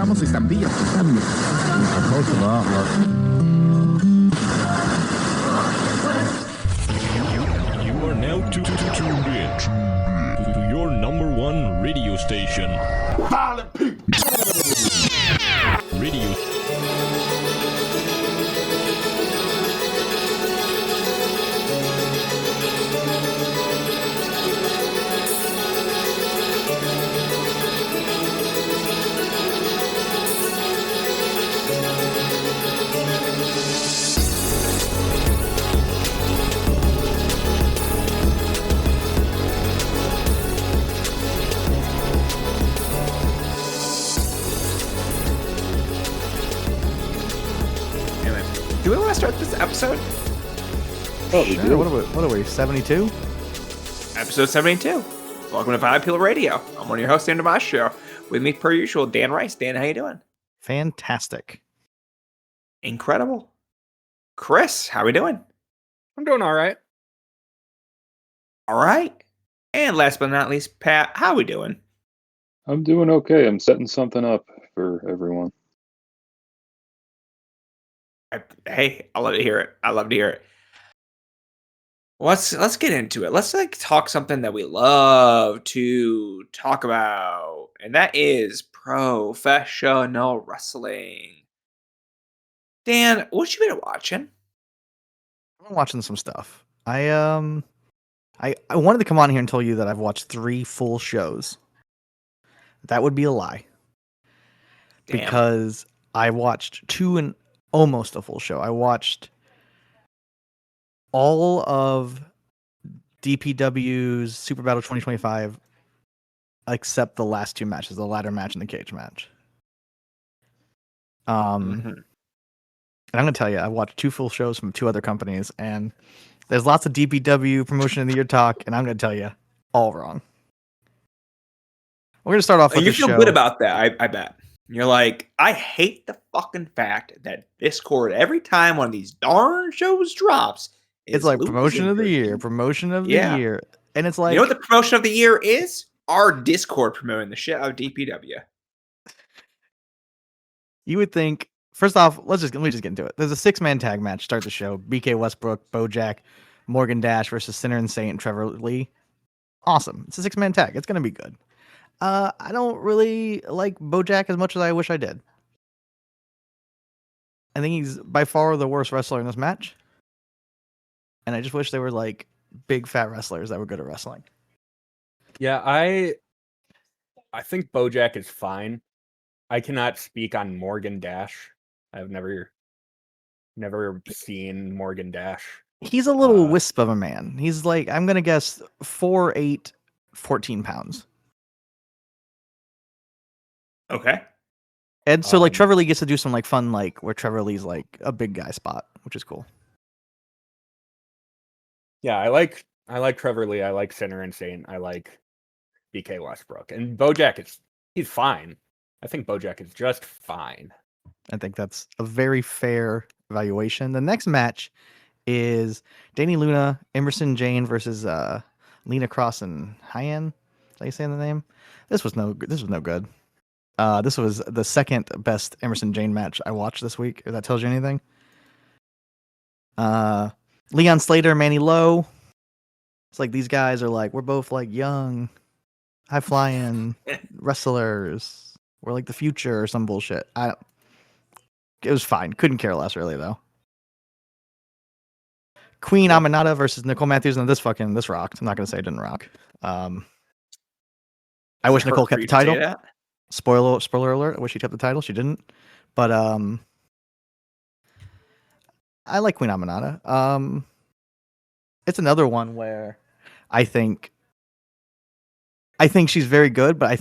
Necesitamos estampillas que cambien. Close enough. You are now tuned in to your number one radio station. Violent people. Radio. Do we want to start this episode? Oh, sure. What are we? 72? Episode 72. Welcome to Violent People Radio. I'm one of your hosts, Dan Damasio. With me, per usual, Dan Rice. Dan, how you doing? Fantastic. Incredible. Chris, how we doing? I'm doing all right. All right. And last but not least, Pat, how we doing? I'm doing okay. I'm setting something up for everyone. Hey, I love to hear it. I love to hear it. Let's get into it. Let's talk something that we love to talk about, and that is professional wrestling. Dan, what you been watching? I've been watching some stuff. I wanted to come on here and tell you that I've watched 3 full shows. That would be a lie. Damn. Because I watched 2 and almost a full show. I watched all of DPW's Super Battle 2025 except the last 2 matches, the ladder match and the cage match. And I'm going to tell you, I watched 2 full shows from 2 other companies, and there's lots of DPW promotion of the year talk, and I'm going to tell you, all wrong. We're going to start off with you the feel show. good about that, I bet. You're like, I hate the fucking fact that Discord, every time one of these darn shows drops, It's like promotion of the year, promotion of the year. And it's like, you know what the promotion of the year is? Our Discord promoting the shit out of DPW. You would think, first off, let me just get into it. There's a 6-man tag match, start the show. BK Westbrook, Bojack, Morgan Dash versus Sinner and Saint and Trevor Lee. Awesome. It's a 6-man tag. It's going to be good. I don't really like Bojack as much as I wish I did. I think he's by far the worst wrestler in this match. And I just wish they were like big fat wrestlers that were good at wrestling. Yeah, I think Bojack is fine. I cannot speak on Morgan Dash. I've never seen Morgan Dash. He's a little wisp of a man. He's like, I'm going to guess 4'8", 14 pounds. Okay. And so like Trevor Lee gets to do some like fun, like where Trevor Lee's like a big guy spot, which is cool. Yeah, I like Trevor Lee. I like Sinner and Saint. I like BK Westbrook. And Bojack he's fine. I think Bojack is just fine. I think that's a very fair evaluation. The next match is Danny Luna, Emerson Jane versus Lena Cross and Hyan. Is that how you saying the name? This was no good. This was the second best Emerson Jane match I watched this week, if that tells you anything. Leon Slater, Manny Lowe. It's like these guys are like, we're both like young, high flying wrestlers. We're like the future or some bullshit. It was fine. Couldn't care less really though. Queen Aminata versus Nicole Matthews, and this rocked. I'm not gonna say it didn't rock. I wish Nicole kept the title. Spoiler alert, I wish she kept the title. She didn't. But I like Queen Aminata. It's another one where I think she's very good, but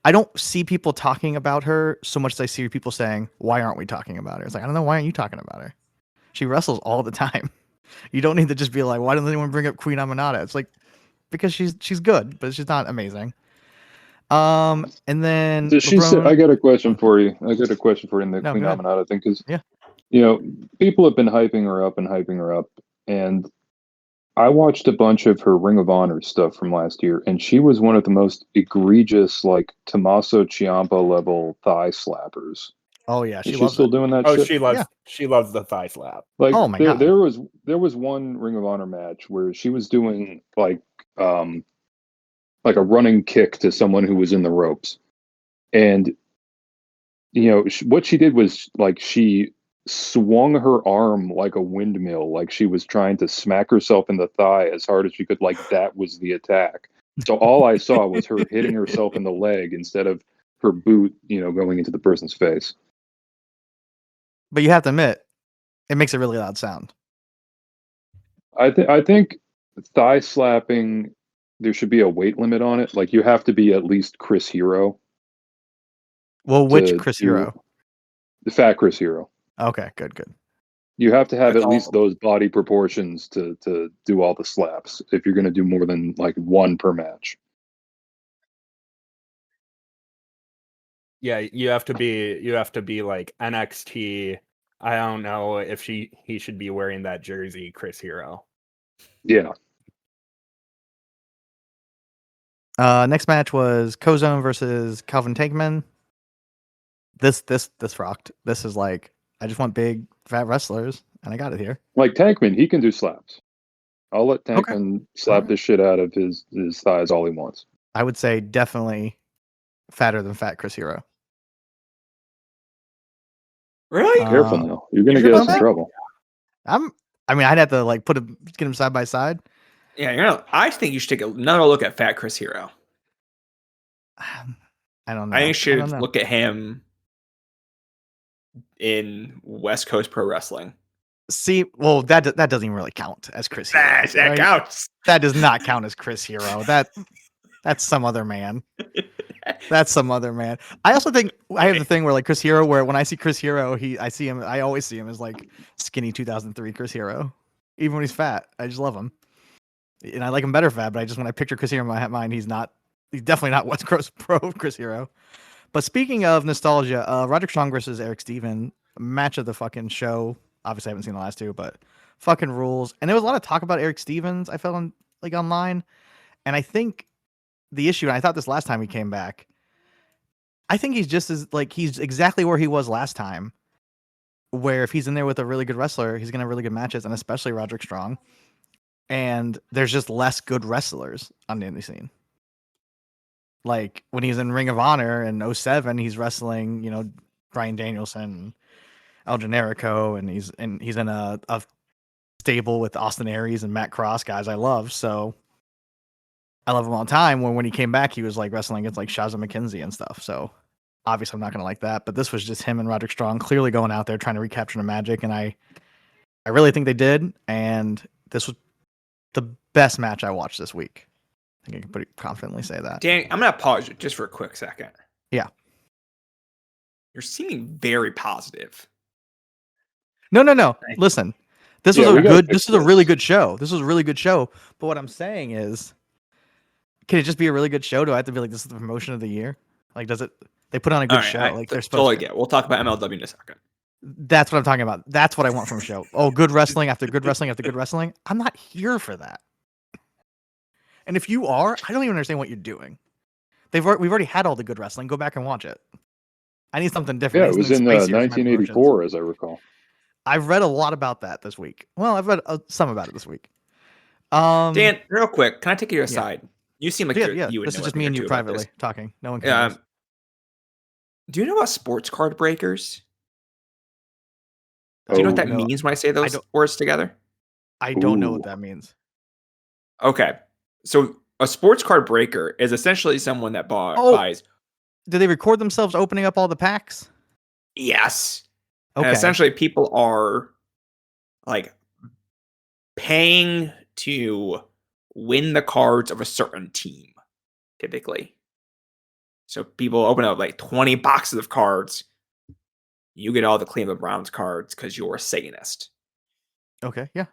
I don't see people talking about her so much as I see people saying, why aren't we talking about her? It's like, I don't know, why aren't you talking about her? She wrestles all the time. You don't need to just be like, why doesn't anyone bring up Queen Aminata? It's like, because she's good, but she's not amazing. And then I got a question for you. In the Queen Aminata thing, because you know, people have been hyping her up, and I watched a bunch of her Ring of Honor stuff from last year, and she was one of the most egregious, like Tommaso Ciampa level thigh slappers. Oh yeah, Is she she loves still it. doing that Oh, shit? she loves the thigh slap. Like Oh my there, God. there was one Ring of Honor match where she was doing like a running kick to someone who was in the ropes, and what she did was like she swung her arm like a windmill, like she was trying to smack herself in the thigh as hard as she could, like that was the attack. So all I saw was her hitting herself in the leg instead of her boot, going into the person's face. But you have to admit, it makes a really loud sound. I think thigh slapping, there should be a weight limit on it. Like you have to be at least Chris Hero Well, which to Chris do Hero? the fat Chris Hero. Okay, good. You have to have That's at least all. those body proportions to do all the slaps if you're going to do more than like one per match. Yeah, you have to be like NXT. I don't know if he should be wearing that jersey, Chris Hero. Yeah. Next match was Kozone versus Calvin Tankman. This rocked. This is like, I just want big fat wrestlers, and I got it here. Like Tankman, he can do slaps. I'll let Okay. Tankman slap the shit out of his thighs all he wants. I would say definitely fatter than fat Chris Hero. Really? Careful now. You're going to You're get about us in that? trouble. I'd have to like get him side by side. Yeah, I think you should take another look at Fat Chris Hero. I don't know. I think you should don't know. look at him in West Coast Pro Wrestling. See, well, that doesn't even really count as Chris Hero. That right? counts. That does not count as Chris Hero. That's some other man. That's some other man. I also think I have the thing where like Chris Hero, where when I see Chris Hero, I always see him as like skinny 2003 Chris Hero, even when he's fat. I just love him, and I like him better fat. But when I picture Chris Hero in my mind, he's definitely not West Coast Pro Chris Hero. But speaking of nostalgia, Roderick Strong versus Eric Steven, match of the fucking show. Obviously, I haven't seen the last two, but fucking rules. And there was a lot of talk about Eric Stevens. I felt online, and I think the issue, and I thought this last time he came back, I think he's just he's exactly where he was last time, where if he's in there with a really good wrestler, he's going to have really good matches, and especially Roderick Strong. And there's just less good wrestlers on the indie scene. Like when he's in Ring of Honor in 07, he's wrestling, Bryan Danielson, El Generico, and he's in a stable with Austin Aries and Matt Cross, guys I love. So I love him all the time. When he came back, he was like wrestling against like Shaza McKenzie and stuff. So obviously I'm not going to like that. But this was just him and Roderick Strong clearly going out there trying to recapture the magic. And I really think they did. And this was the best match I watched this week. I think I can pretty confidently say that. Dan, I'm going to pause you just for a quick second. Yeah. You're seeming very positive. No. Listen, this was this is a really good show. This was a really good show. But what I'm saying is, can it just be a really good show? Do I have to be like, this is the promotion of the year? Like, does it? They put on a good show. They're supposed totally to. get. We'll talk about MLW in a second. That's what I'm talking about. That's what I want from a show. Oh, good wrestling after good wrestling after good wrestling. I'm not here for that. And if you are, I don't even understand what you're doing. We've already had all the good wrestling. Go back and watch it. I need something different. Yeah, it was in 1984, as I recall. I've read a lot about that this week. Well, I've read some about it this week. Dan, real quick, can I take you aside? Yeah. You seem like you would this know is just me and you privately talking. No one cares. Do you know about sports card breakers? Do you know what that means when I say those words together? I don't know what that means. Okay. So a sports card breaker is essentially someone that buys. Do they record themselves opening up all the packs? Yes. Okay. And essentially people are like paying to win the cards of a certain team, typically. So people open up like 20 boxes of cards. You get all the Cleveland Browns cards because you're a Satanist. Okay, yeah.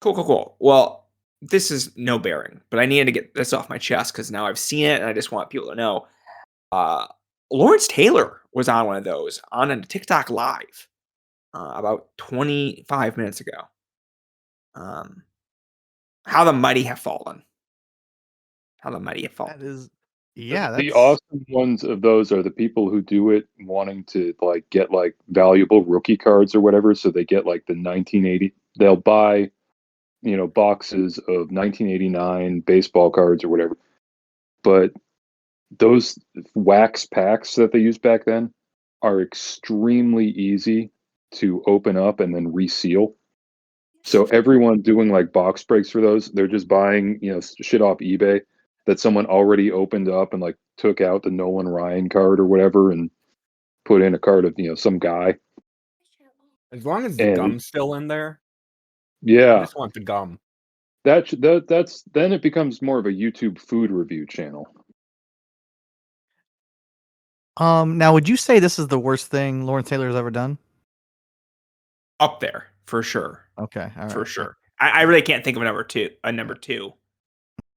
Cool. Well, this is no bearing, but I needed to get this off my chest because now I've seen it and I just want people to know. Lawrence Taylor was on one of those on a TikTok live about 25 minutes ago. How the mighty have fallen. How the mighty have fallen. That is, yeah. The That's awesome ones of those are the people who do it wanting to like get like valuable rookie cards or whatever. So they get like the 1980. They'll buy, boxes of 1989 baseball cards or whatever. But those wax packs that they used back then are extremely easy to open up and then reseal. So everyone doing like box breaks for those, they're just buying, shit off eBay that someone already opened up and like took out the Nolan Ryan card or whatever and put in a card of, some guy. As long as the And- gum's still in there, I Yeah. just want the gum. That's then it becomes more of a YouTube food review channel. now. Would you say this is the worst thing Lawrence Taylor has ever done? Up there for sure. Okay, all right. For sure. I really can't think of a number two.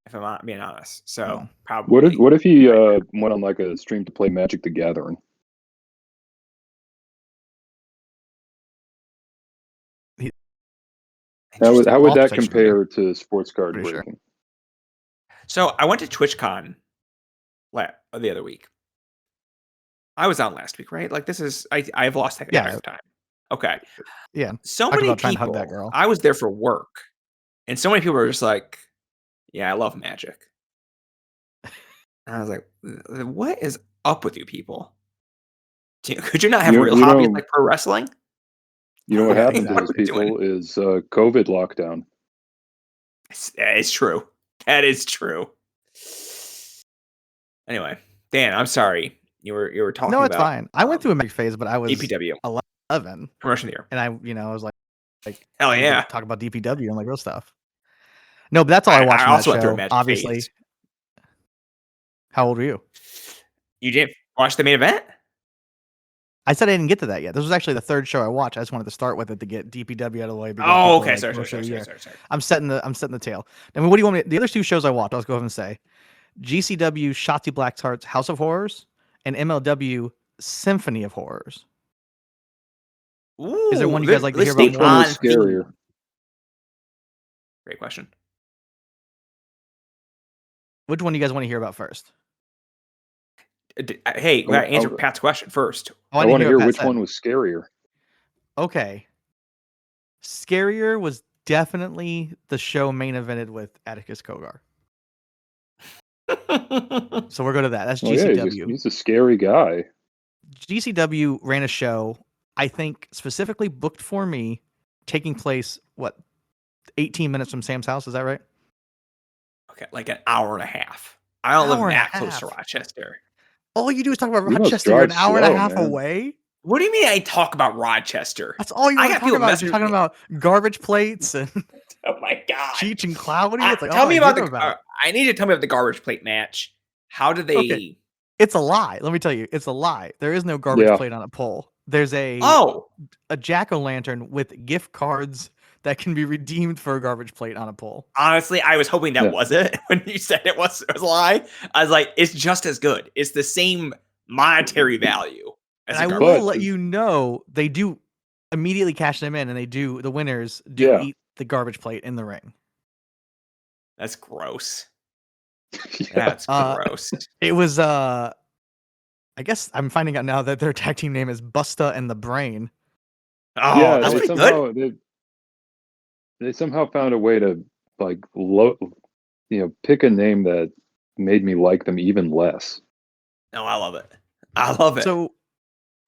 If I'm not being honest. So probably. What if he went on like a stream to play Magic the Gathering? How would Interesting. that Optics compare to sports card Pretty sure. breaking? So I went to TwitchCon the other week. I was on last week, right? Like this is I've lost track of time. Okay. Yeah. So Talk many about trying to hug people. that girl. I was there for work, and so many people were just like, "Yeah, I love Magic." And I was like, "What is up with you people? Could you not have real hobbies like pro wrestling?" You know what Yeah, happened to exactly. those people is COVID lockdown. It's true. That is true. Anyway, Dan, I'm sorry. You were talking about. No, it's fine. I went through a Magic phase, but I was DPW 11, promotion of the year. and I was like, Hell we could yeah. talk about DPW and like real stuff. No, but that's all I watched. I also in went that through a show, Magic obviously. phase. How old are you? You didn't watch the main event? I said I didn't get to that yet. This was actually the third show I watched. I just wanted to start with it to get DPW out of the way. because Oh, people okay. like Sorry. most of the year. I'm setting the tail. I mean, what do you want me? The other two shows I watched, I'll go ahead and say, GCW Shotzi Blackheart's House of Horrors and MLW Symphony of Horrors. Ooh, Is there one you guys like to hear listing about more? One on was scarier. theme. Great question. Which one do you guys want to hear about first? Hey, we gotta answer Oh, Pat's question first. I want to hear what Pat which said. one was scarier. Okay. Scarier was definitely the show main evented with Atticus Kogar. So we're going to that. That's Oh, yeah, GCW. he's a scary guy. GCW ran a show, I think specifically booked for me, taking place, 18 minutes from Sam's house? Is that right? Okay, like an hour and a half. I don't live Hour and a that close to half. Rochester. All you do is talk about You must Rochester. You're an drive hour and a slow, half man. away. What do you mean I talk about Rochester? That's all you I want to got talk people about. messaging You're talking me. about garbage plates and Oh my god! Cheech and Cloudy. It's like, Tell all me I about hear the. about. I need to tell me about the garbage plate match. How did they? Okay. It's a lie. Let me tell you, it's a lie. There is no garbage Yeah. plate on a pole. There's a jack-o'-lantern with gift cards that can be redeemed for a garbage plate on a pole. Honestly, I was hoping that Yeah. was it when you said it was a lie. I was like, it's just as good. It's the same monetary value. As And a I garbage will But- let you know they do immediately cash them in, and the winners do Yeah. eat the garbage plate in the ring. That's gross. Yeah. That's Uh, gross. It was I guess I'm finding out now that their tag team name is Busta and the Brain. Oh, Yeah, that's they pretty good. somehow they somehow found a way to like pick a name that made me like them even less. No, I love it. I love it. So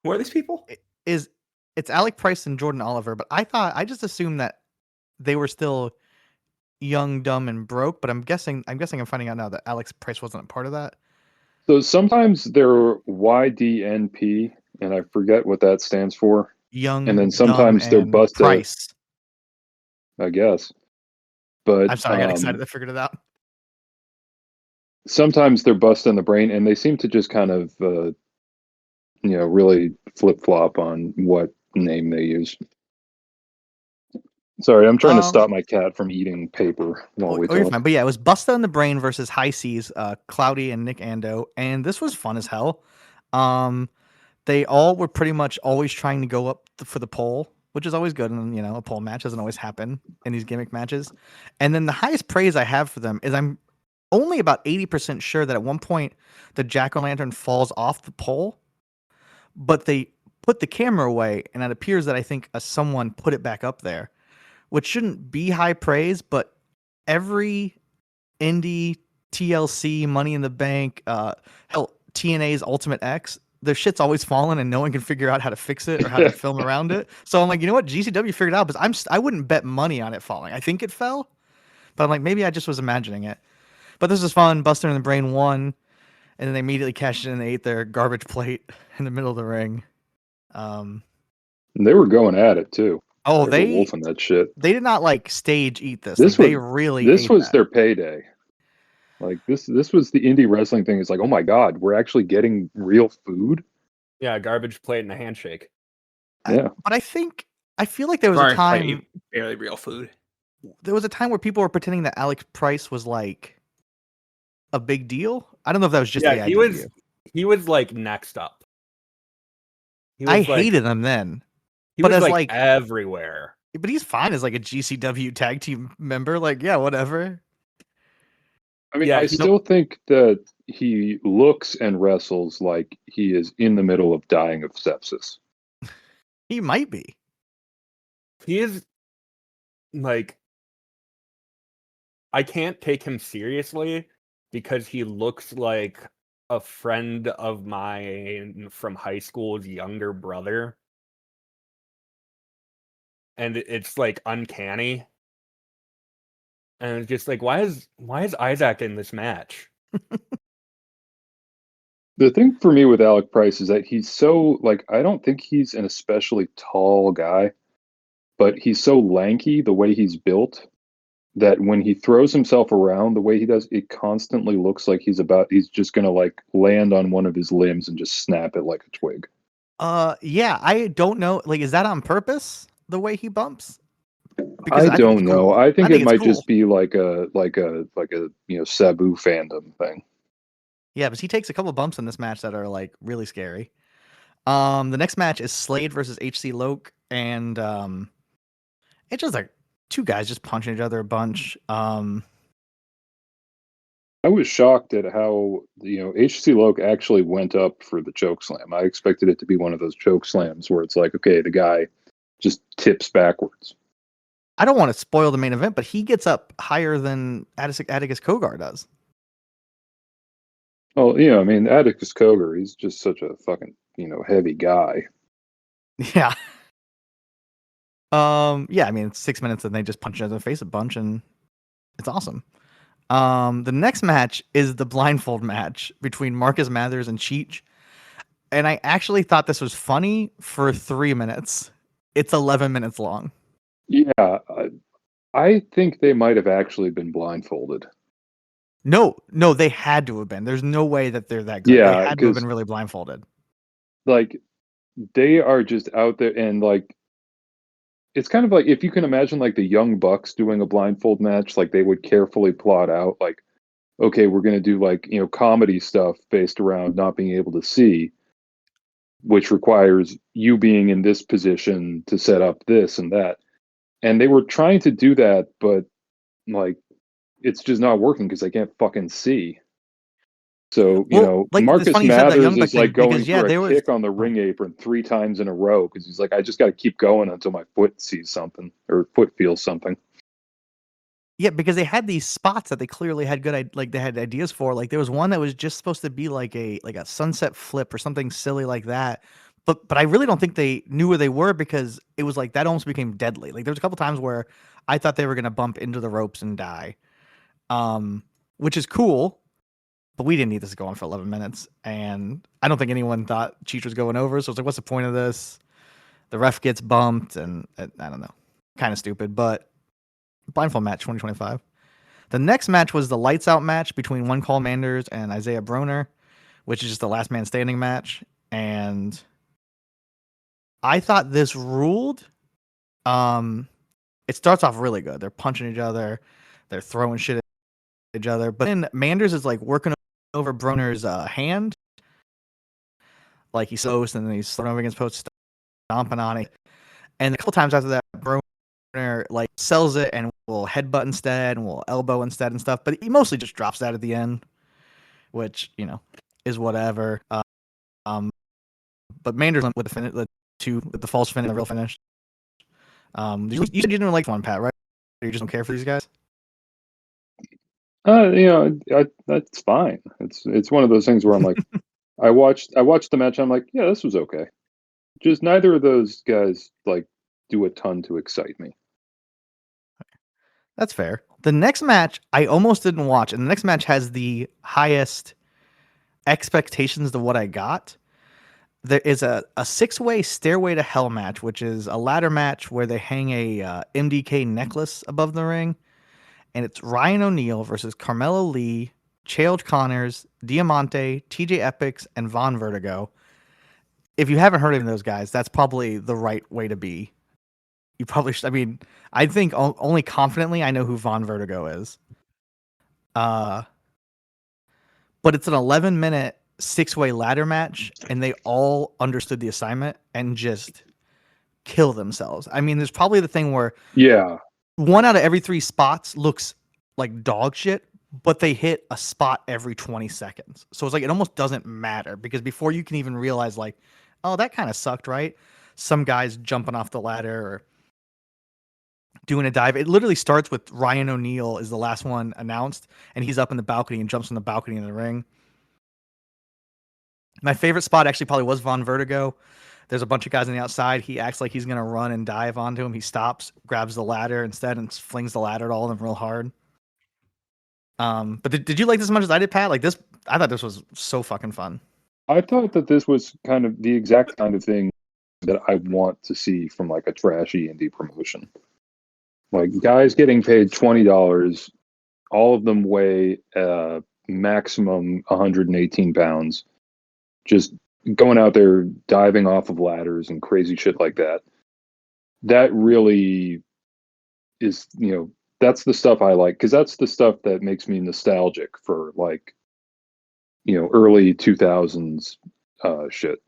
who are these people? it's Alec Price and Jordan Oliver, but I just assumed that they were still young, dumb, and broke. But I'm guessing I'm finding out now that Alex Price wasn't a part of that. So sometimes they're YDNP, and I forget what that stands for. Young, And then dumb, sometimes they're and Busta, Price. I guess. But I'm sorry, I got excited. I figured it out. sometimes they're busting the brain, and they seem to just kind of really flip flop on what name they use. Sorry, I'm trying to stop my cat from eating paper while we You're talk. fine. But yeah, it was Busta and the Brain versus High Seas, Cloudy and Nick Ando, and this was fun as hell. They all were pretty much always trying to go up for the pole, which is always good. And a pole match doesn't always happen in these gimmick matches. And then the highest praise I have for them is I'm only about 80% sure that at one point the jack-o'-lantern falls off the pole, but they put the camera away, and it appears that I think someone put it back up there, which shouldn't be high praise, but every indie, TLC, Money in the Bank, hell, TNA's Ultimate X, their shit's always fallen and no one can figure out how to fix it or how to film around it. So I'm like, you know what? GCW figured it out, but I wouldn't bet money on it falling. I think it fell, but I'm like, maybe I just was imagining it. But this was fun. Buster and the Brain won, and then they immediately cashed in and they ate their garbage plate in the middle of the ring. And they were going at it too. Oh, they were wolfing that shit. They did not like stage eat this. This they really. This was their payday. Like this was the indie wrestling thing. It's like, oh my god, we're actually getting real food. Yeah, a garbage plate and a handshake. Yeah, but I feel like there was a time barely real food. There was a time where people were pretending that Alex Price was like a big deal. I don't know if that was just the idea. He was like next up. I hated him then. He was like everywhere. But he's fine as like a GCW tag team member. Like, yeah, whatever. I mean, I still think that he looks and wrestles like he is in the middle of dying of sepsis. He might be. He is like, I can't take him seriously because he looks like a friend of mine from high school's younger brother. And it's like uncanny. And it's just like, why is Isaac in this match? The thing for me with Alec Price is that he's so, like, I don't think he's an especially tall guy, but he's so lanky the way he's built that when he throws himself around the way he does, it constantly looks like he's just gonna like land on one of his limbs and just snap it like a twig. Yeah, I don't know. Like, is that on purpose? The way he bumps? Because I don't know. Cool. I think it might just be like a Sabu fandom thing. Yeah, but he takes a couple bumps in this match that are like really scary. The next match is Slade versus HC Loke, and it's just like two guys just punching each other a bunch. I was shocked at how HC Loke actually went up for the choke slam. I expected it to be one of those choke slams where it's like, okay, the guy just tips backwards. I don't want to spoil the main event, but he gets up higher than Atticus Kogar does. Well, I mean, Atticus Kogar, he's just such a fucking, heavy guy. Yeah. Yeah, I mean, it's 6 minutes and they just punch each other in the face a bunch and it's awesome. The next match is the blindfold match between Marcus Mathers and Cheech. And I actually thought this was funny for 3 minutes. It's 11 minutes long. Yeah, I think they might have actually been blindfolded. No, they had to have been. There's no way that they're that good. Yeah, they had to have been really blindfolded. Like, they are just out there, and like, it's kind of like if you can imagine like the Young Bucks doing a blindfold match, like they would carefully plot out, like, okay, we're going to do like, comedy stuff based around not being able to see, which requires you being in this position to set up this and that. And they were trying to do that, but like, it's just not working because they can't fucking see. So, like, Marcus Mathers is like going for a kick on the ring apron 3 times in a row because he's like, I just got to keep going until my foot sees something or foot feels something. Yeah, because they had these spots that they clearly had they had ideas for. Like there was one that was just supposed to be like a sunset flip or something silly like that. But I really don't think they knew where they were because it was like that almost became deadly. Like there was a couple times where I thought they were going to bump into the ropes and die, which is cool. But we didn't need this to go on for 11 minutes. And I don't think anyone thought Cheech was going over. So it's like, what's the point of this? The ref gets bumped and I don't know. Kind of stupid, but blindfold match 2025. The next match was the lights out match between One Call Manders and Isaiah Broner, which is just the last man standing match. And I thought this ruled. It starts off really good. They're punching each other. They're throwing shit at each other. But then Manders is like working over Broner's hand. Like he's so, and then he's throwing against post, stomping on it. And a couple times after that, Broner like sells it and will headbutt instead and will elbow instead and stuff. But he mostly just drops that at the end, which is whatever. But Mander's with the false finish and the real finish. You said you didn't like one, Pat, right? You just don't care for these guys. That's fine. It's one of those things where I'm like, I watched the match. I'm like, yeah, this was okay. Just neither of those guys like do a ton to excite me. That's fair. The next match I almost didn't watch, and the next match has the highest expectations to what I got. There is a 6-way Stairway to Hell match, which is a ladder match where they hang a MDK necklace above the ring. And it's Ryan O'Neal versus Carmelo Lee, Chael Connors, Diamante, TJ Epics, and Von Vertigo. If you haven't heard of those guys, that's probably the right way to be. You probably should. I mean, I think only confidently I know who Von Vertigo is. But it's an 11-minute 6-way ladder match, and they all understood the assignment and just kill themselves. I mean, there's probably the thing where 1 out of every 3 spots looks like dog shit, but they hit a spot every 20 seconds. So it's like it almost doesn't matter because before you can even realize like, oh, that kind of sucked, right? Some guys jumping off the ladder or doing a dive. It literally starts with Ryan O'Neal is the last one announced, and he's up in the balcony and jumps on the balcony in the ring. My favorite spot actually probably was Von Vertigo. There's a bunch of guys on the outside. He acts like he's going to run and dive onto him. He stops, grabs the ladder instead, and flings the ladder at all of them real hard. But did you like this as much as I did, Pat? Like this, I thought this was so fucking fun. I thought that this was kind of the exact kind of thing that I want to see from like a trashy indie promotion. Like guys getting paid $20, all of them weigh maximum 118 pounds, just going out there diving off of ladders and crazy shit like that. That really is, that's the stuff I like, because that's the stuff that makes me nostalgic for like, early 2000s shit.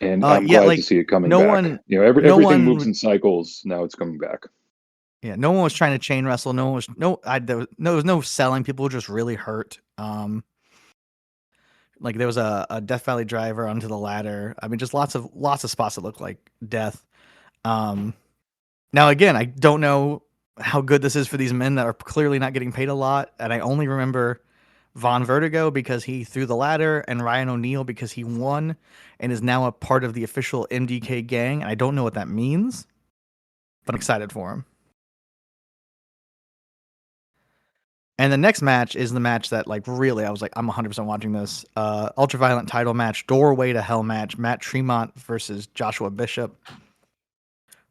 And I'm glad to see it coming back. Everything moves in cycles. Now it's coming back. Yeah, no one was trying to chain wrestle. There was no selling. People were just really hurt. Like there was a Death Valley driver onto the ladder. I mean, just lots of spots that look like death. Now again, I don't know how good this is for these men that are clearly not getting paid a lot, and I only remember Von Vertigo because he threw the ladder, and Ryan O'Neal because he won and is now a part of the official MDK gang. And I don't know what that means, but I'm excited for him. And the next match is the match that, like, really, I was like, I'm 100% watching this. Ultraviolent title match, Doorway to Hell match, Matt Tremont versus Joshua Bishop.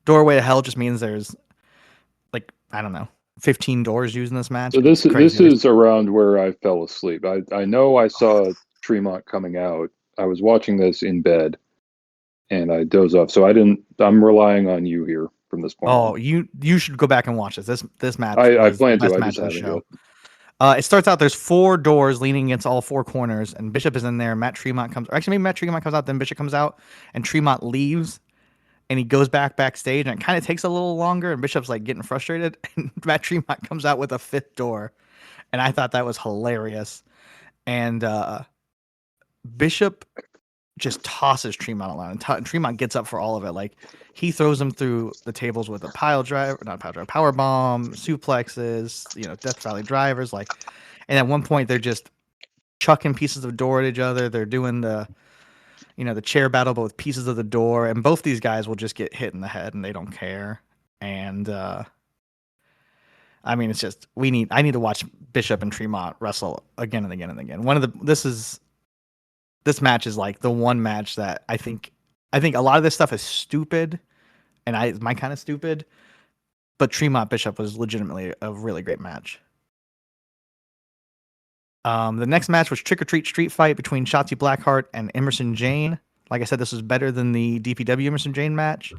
Doorway to Hell just means there's, like, I don't know, 15 doors used in this match. So this is around where I fell asleep. I know I saw Tremont coming out. I was watching this in bed, and I dozed off. So I'm relying on you here from this point. Oh, you should go back and watch this. This match. I plan to. I Match just of the haven't show. It starts out, there's 4 doors leaning against all 4 corners, and Bishop is in there. Matt Tremont comes out, then Bishop comes out, and Tremont leaves, and he goes backstage, and it kind of takes a little longer, and Bishop's like getting frustrated, and Matt Tremont comes out with a 5th door, and I thought that was hilarious. And Bishop just tosses Tremont around, and Tremont gets up for all of it. Like, he throws him through the tables with a power bomb, suplexes, Death Valley drivers. Like, and at one point they're just chucking pieces of door at each other. They're doing the chair battle, but with pieces of the door. And both these guys will just get hit in the head, and they don't care. And I mean, it's just I need to watch Bishop and Tremont wrestle again and again and again. This match is like the one match that I think a lot of this stuff is stupid, and it's my kind of stupid, but Tremont Bishop was legitimately a really great match. The next match was Trick or Treat Street Fight between Shotzi Blackheart and Emerson Jane. Like I said, this was better than the DPW Emerson Jane match.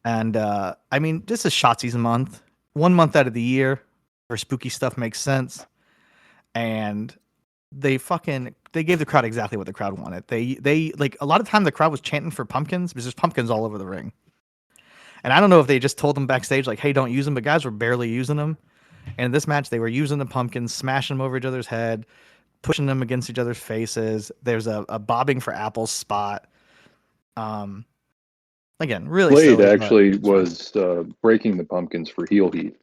And I mean, this is Shotzi's month. 1 month out of the year where spooky stuff makes sense. And they fucking gave the crowd exactly what the crowd wanted. They like a lot of time the crowd was chanting for pumpkins because there's pumpkins all over the ring. And I don't know if they just told them backstage like, "Hey, don't use them," but guys were barely using them. And in this match, they were using the pumpkins, smashing them over each other's head, pushing them against each other's faces. There's a bobbing for apples spot. Again, really Blade silly, actually but was breaking the pumpkins for heel heat.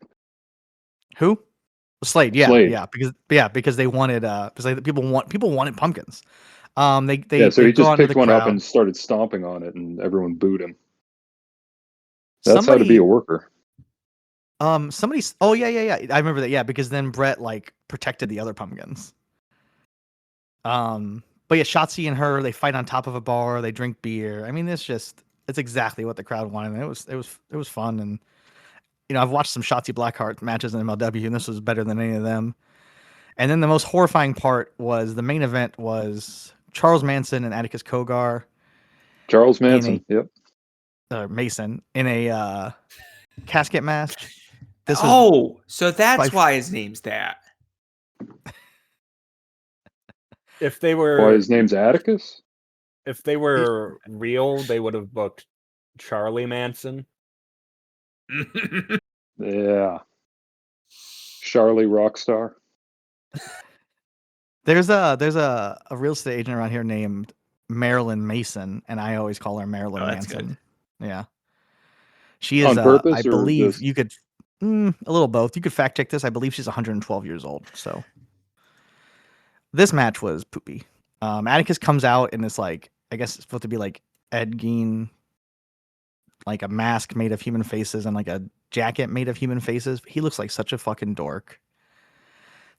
who? Slade, Slade. because they wanted because people wanted pumpkins. So they he go just onto picked the one up crowd. and started stomping on it, and everyone booed him. That's how to be a worker. Somebody. Oh yeah. I remember that. Yeah, because then Brett like protected the other pumpkins. But yeah, Shotzi and her, they fight on top of a bar. They drink beer. I mean, it's exactly what the crowd wanted. And it was fun. And I've watched some Shotzi Blackheart matches in MLW, and this was better than any of them. And then the most horrifying part was the main event was Charles Manson and Atticus Cogar. Charles Manson, yep. Mason in a casket match. So that's why his name's that. If they were, Why his name's Atticus? If they were real, they would have booked Charlie Manson. Yeah, Charlie Rockstar. There's a real estate agent around here named Marilyn Mason, and I always call her Marilyn Manson. Good. Yeah, she is on purpose. I believe you could a little both. You could fact check this. I believe she's 112 years old. So this match was poopy. Atticus comes out in this like I guess it's supposed to be like Ed Gein, like a mask made of human faces and like a jacket made of human faces. He looks like such a fucking dork.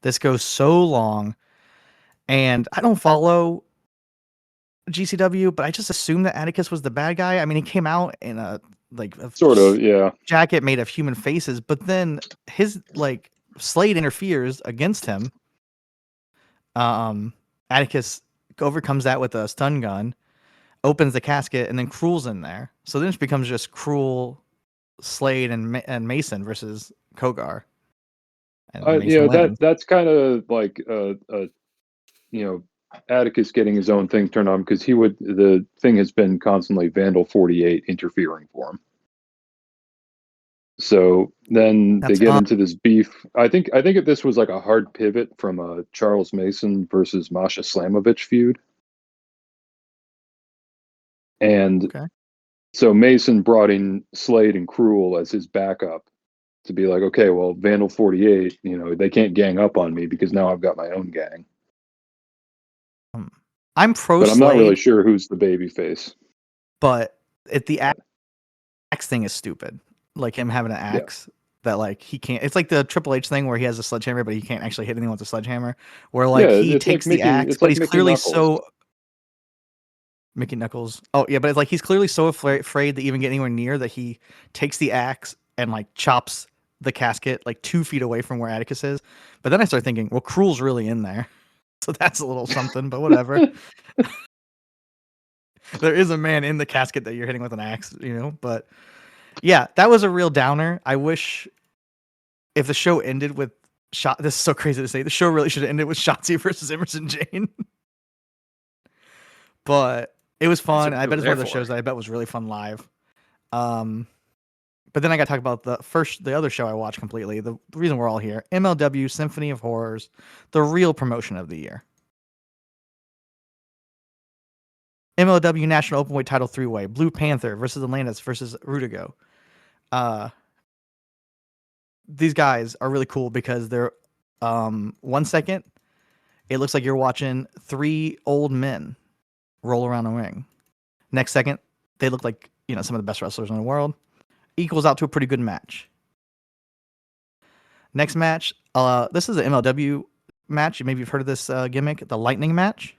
This goes so long. And I don't follow GCW, but I just assumed that Atticus was the bad guy. I mean, he came out in a sort of jacket made of human faces, but then his like Slade interferes against him. Atticus overcomes that with a stun gun, opens the casket, and then Cruel's in there. So then it becomes just Cruel, Slade, and Mason versus Cogar. That's kind of like Atticus getting his own thing turned on because the thing has been constantly Vandal 48 interfering for him. So then they get into this beef. I think this was like a hard pivot from a Charles Mason versus Masha Slamovich feud. And so Mason brought in Slade and Cruel as his backup to be like, okay, well, Vandal 48, they can't gang up on me because now I've got my own gang. I'm pro But I'm Slade, not really sure who's the baby face. But the axe thing is stupid. Like him having an axe that like he can't. It's like the Triple H thing where he has a sledgehammer, but he can't actually hit anyone with a sledgehammer. Where like he takes the axe, but he's clearly so Mickey Knuckles. Oh yeah, but it's like he's clearly so afraid to even get anywhere near that he takes the axe and like chops the casket like 2 feet away from where Atticus is. But then I start thinking, well, Cruel's really in there. So that's a little something, but whatever. There is a man in the casket that you're hitting with an axe, but yeah, that was a real downer. I wish if the show ended with this is so crazy to say, the show really should have ended with Shotzi versus Emerson Jane. But it was fun. I bet it's one of those shows that I bet was really fun live. But then I got to talk about the other show I watched completely. The reason we're all here, MLW Symphony of Horrors, the real promotion of the year. MLW National Openweight Title 3-Way, Blue Panther versus Atlantis versus Rudigo. These guys are really cool because they're 1 second, it looks like you're watching 3 old men roll around a ring. Next second, they look like some of the best wrestlers in the world. Equals out to a pretty good match. Next match, this is an MLW match. Maybe you've heard of this gimmick, the Lightning match.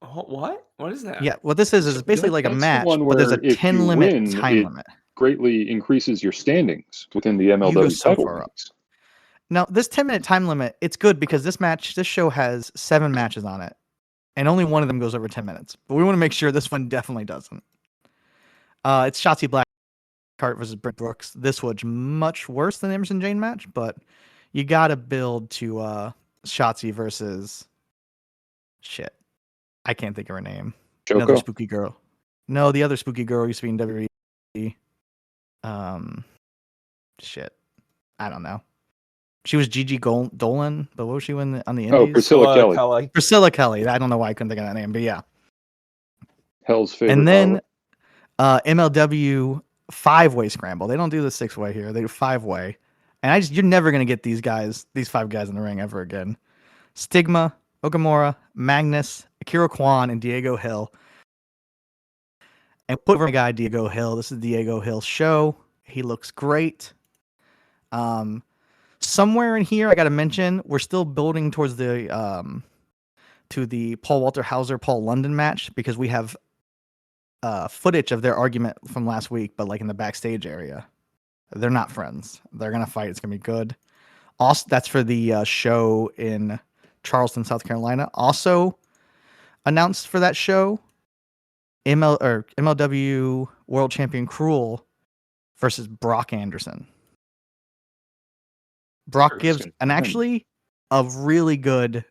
Oh, what? What is that? Yeah, what this is basically like a match, but there's a 10-limit time limit. Greatly increases your standings within the MLW title ranks. Now, this 10-minute time limit, it's good because this show has 7 matches on it, and only one of them goes over 10 minutes. But we want to make sure this one definitely doesn't. It's Shotzi Blackheart versus Britt Brooks. This was much worse than the Emerson Jane match, but you got to build to Shotzi versus Shit. I can't think of her name. Another Shoko. spooky girl. No, the other spooky girl used to be in WWE. Shit. I don't know. She was Gigi Dolan, but what was she on the Indies? Oh, Priscilla Kelly. Kelly. Priscilla Kelly. I don't know why I couldn't think of that name, but yeah. Hell's favorite. And then Harlot. MLW 5-way scramble. They don't do the 6-way here. They do 5-way. And you're never gonna get these 5 guys in the ring ever again. Stigma, Okamura, Magnus, Akira Kwan, and Diego Hill. And put over my guy Diego Hill. This is Diego Hill's show. He looks great. Somewhere in here, I got to mention, we're still building towards the to the Paul Walter Hauser Paul London match because we have footage of their argument from last week, but like in the backstage area. They're not friends. They're gonna fight. It's gonna be good. Also, that's for the show in Charleston, South Carolina. Also announced for that show, MLW World Champion Cruel versus Brock Anderson. Brock gives actually a really good,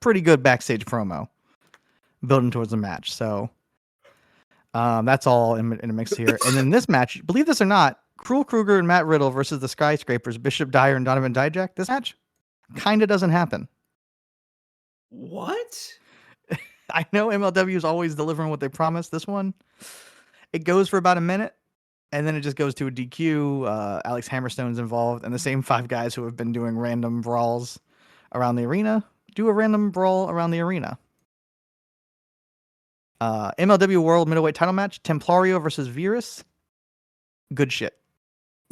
pretty good backstage promo building towards the match. So that's all in a mix here. And then this match, believe this or not, Cruel Kruger and Matt Riddle versus the Skyscrapers, Bishop Dyer and Donovan Dijak. This match kind of doesn't happen. What? I know MLW is always delivering what they promise. This one, it goes for about a minute, and then it just goes to a DQ. Alex Hammerstone's involved, and the same 5 guys who have been doing random brawls around the arena do a random brawl around the arena. MLW World Middleweight Title match: Templario versus Virus. Good shit.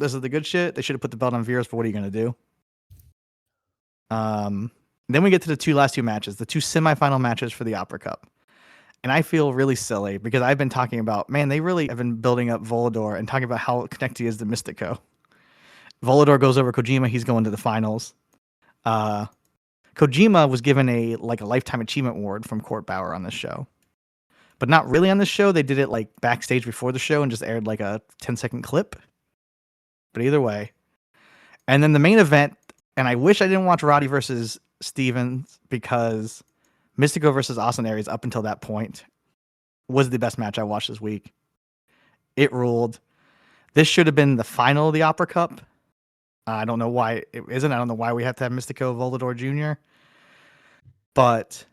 This is the good shit. They should have put the belt on Virus, but what are you gonna do? Then we get to the last two matches, the 2 semifinal matches for the Opera Cup. And I feel really silly because I've been talking about, man, they really have been building up Volador and talking about how connected he is to Mystico. Volador goes over Kojima. He's going to the finals. Kojima was given a Lifetime Achievement Award from Court Bauer on this show. But not really on this show. They did it like backstage before the show and just aired like a 10-second clip. But either way. And then the main event, and I wish I didn't watch Roddy versus Stevens because Mystico versus Austin Aries up until that point was the best match I watched this week. It ruled. This should have been the final of the Opera Cup. I don't know why it isn't. I don't know why we have to have Mystico Volador Jr. But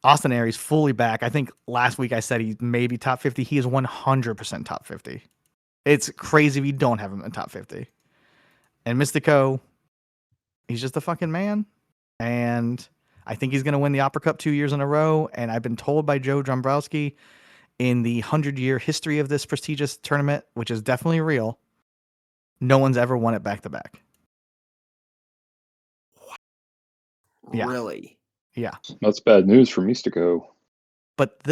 Austin Aries fully back. I think last week I said he's maybe top 50. He is 100% top 50. It's crazy if you don't have him in top 50. And Mystico, he's just a fucking man. And I think he's going to win the Opera Cup 2 years in a row. And I've been told by Joe Dombrowski in the 100-year history of this prestigious tournament, which is definitely real, no one's ever won it back-to-back. Yeah. Really? Yeah. That's bad news for Mystico. But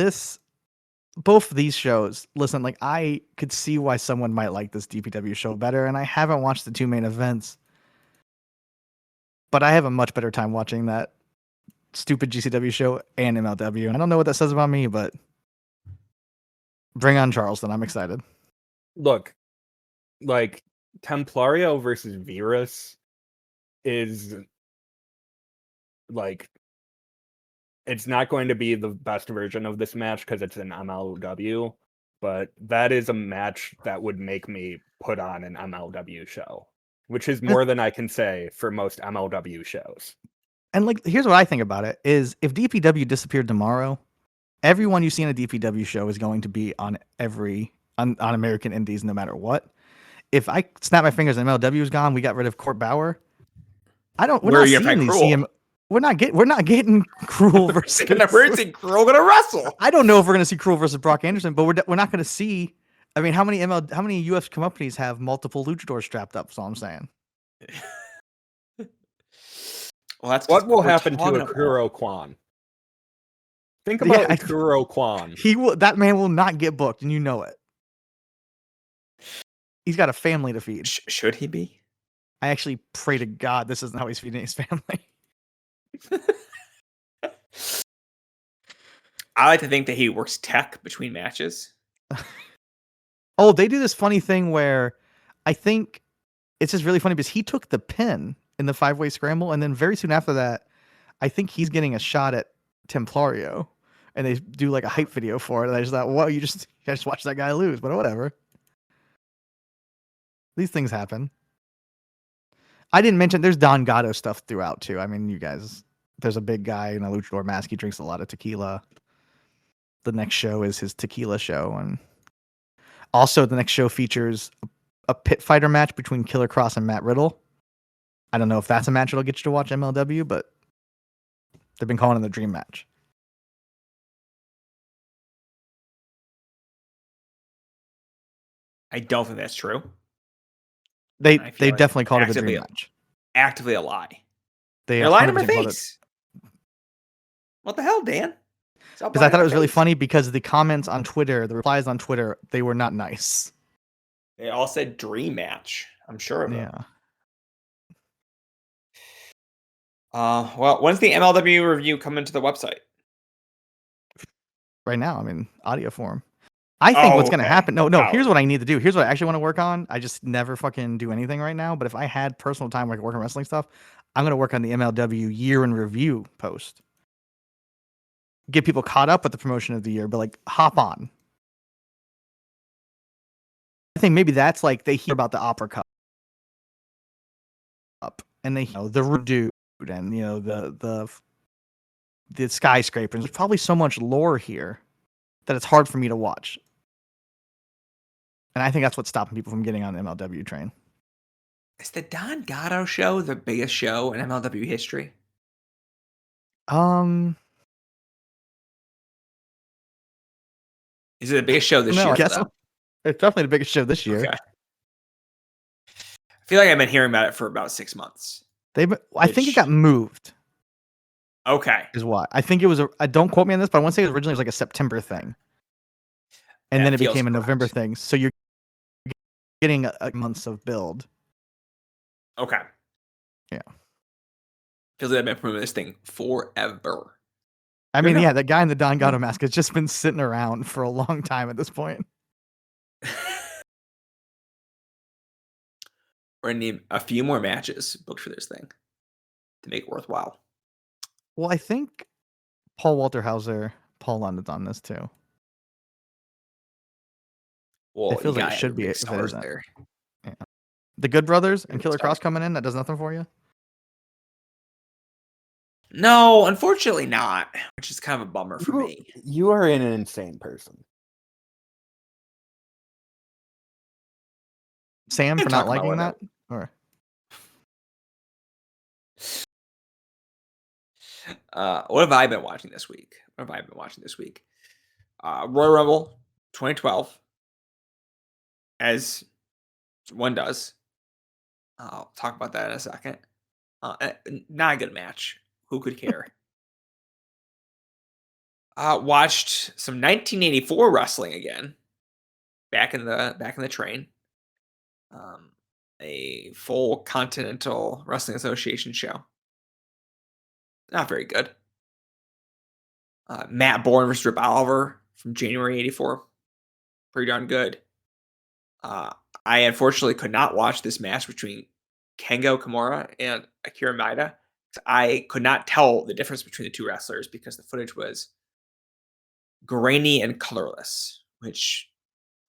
both of these shows, listen, like I could see why someone might like this DPW show better, and I haven't watched the 2 main events. But I have a much better time watching that stupid GCW show and MLW. And I don't know what that says about me, but bring on Charleston. I'm excited. Look, like Templario versus Virus is like, it's not going to be the best version of this match because it's an MLW, but that is a match that would make me put on an MLW show, which is more than I can say for most MLW shows. And like, here's what I think about it is if DPW disappeared tomorrow, everyone you see in a DPW show is going to be on American Indies no matter what. If I snap my fingers and MLW is gone, we got rid of Court Bauer. We're not seeing these CM. We're not getting Cruel versus. We're seeing Cruel gonna wrestle. I don't know if we're gonna see Cruel versus Brock Anderson, but we're not gonna see. I mean, how many UFC companies have multiple luchadors strapped up? That's all I'm saying. Well, that's what will happen to Akuro Kwan. Think about Akuro Kwan. That man will not get booked, and you know it. He's got a family to feed. Should he be? I actually pray to God this isn't how he's feeding his family. I like to think that he works tech between matches. Oh, they do this funny thing where I think it's just really funny because he took the pin in the 5-way scramble, and then very soon after that, I think he's getting a shot at Templario, and they do like a hype video for it. And I just thought, well, you just watch that guy lose, but whatever. These things happen. I didn't mention there's Don Gatto stuff throughout too. I mean, you guys, there's a big guy in a luchador mask. He drinks a lot of tequila. The next show is his tequila show, and also the next show features a pit fighter match between Killer Cross and Matt Riddle. I don't know if that's a match that'll get you to watch MLW, but they've been calling it the dream match. I don't think that's true. They I feel like definitely called it the actively- dream match. Actively a lie. They They're lying to my 100% called it- face. What the hell, Dan? Because I thought it was really funny because the comments on Twitter, the replies on Twitter, they were not nice. They all said dream match. I'm sure of it. Yeah. Well, when's the MLW review coming to the website? Right now, I mean, audio form. I think what's going to okay. happen. No, Wow. here's what I need to do. Here's what I actually want to work on. I just never fucking do anything right now. But if I had personal time where I could work on wrestling stuff, I'm going to work on the MLW year in review post. Get people caught up with the promotion of the year, but like hop on. I think maybe that's like they hear about the Opera Cup and they the Dude and the skyscrapers. There's probably so much lore here that it's hard for me to watch. And I think that's what's stopping people from getting on the MLW train. Is the Don Gatto show the biggest show in MLW history? Is it the biggest show this No, year? I guess though? it's definitely the biggest show this year. Okay. I feel like I've been hearing about it for about 6 months. I think it Which- got moved. Okay. Is why I think it was. Don't quote me on this, but I want to say it originally was like a September thing, and That then it feels became a correct. November thing. So you're getting a months of build. Okay. Yeah. Feels like I've been promoting this thing forever. I mean, enough. yeah, that guy in the Don Gatto mask has just been sitting around for a long time at this point. We're gonna need a few more matches booked for this thing to make it worthwhile. Well, I think Paul Walter Hauser, Paul London's on this too. Well, It feels you like it got should be big if it stars isn't. there. The Good Brothers and Good Killer Cross stars. coming in, that does nothing for you? No, unfortunately not, which is kind of a bummer for me. You are an insane person. Sam We for can not talk about liking that? whatever. Or What have I been watching this week? Royal Rumble 2012, as one does. I'll talk about that in a second. Not a good match. Who could care? Watched some 1984 wrestling again. Back in the train. A full Continental Wrestling Association show. Not very good. Matt Bourne versus Rip Oliver from January '84. Pretty darn good. I unfortunately could not watch this match between Kengo Kimura and Akira Maeda. I could not tell the difference between the two wrestlers because the footage was grainy and colorless, which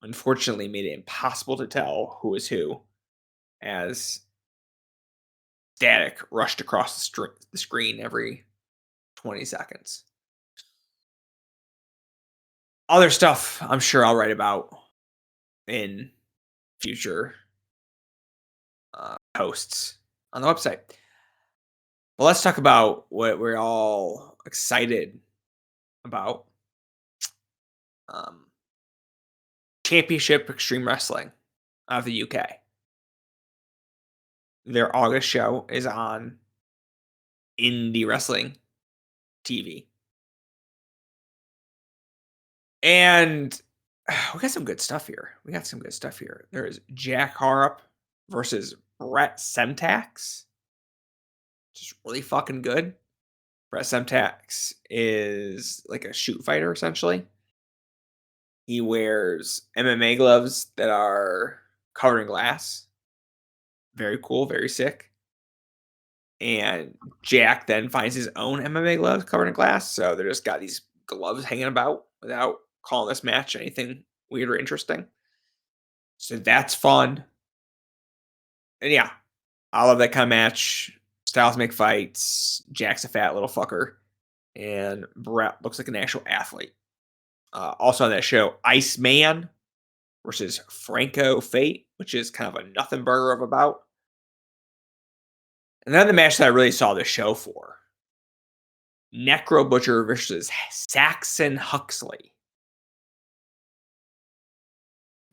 unfortunately made it impossible to tell who was who as static rushed across the screen every 20 seconds. Other stuff I'm sure I'll write about in future posts on the website. But let's talk about what we're all excited about. Championship Extreme Wrestling out of the UK. Their August show is on Indie Wrestling TV. And we got some good stuff here. There's Jack Harrop versus Brett Semtax. Just really fucking good. Brett Semtax is like a shoot fighter, essentially. He wears MMA gloves that are covered in glass. Very cool, very sick. And Jack then finds his own MMA gloves covered in glass. So they just got these gloves hanging about without calling this match anything weird or interesting. So that's fun. And yeah, I love that kind of match. Styles make fights. Jack's a fat little fucker. And Brett looks like an actual athlete. Also on that show, Iceman versus Franco Fate, which is kind of a nothing burger of a bout. And then the match that I really saw the show for, Necro Butcher versus Saxon Huxley.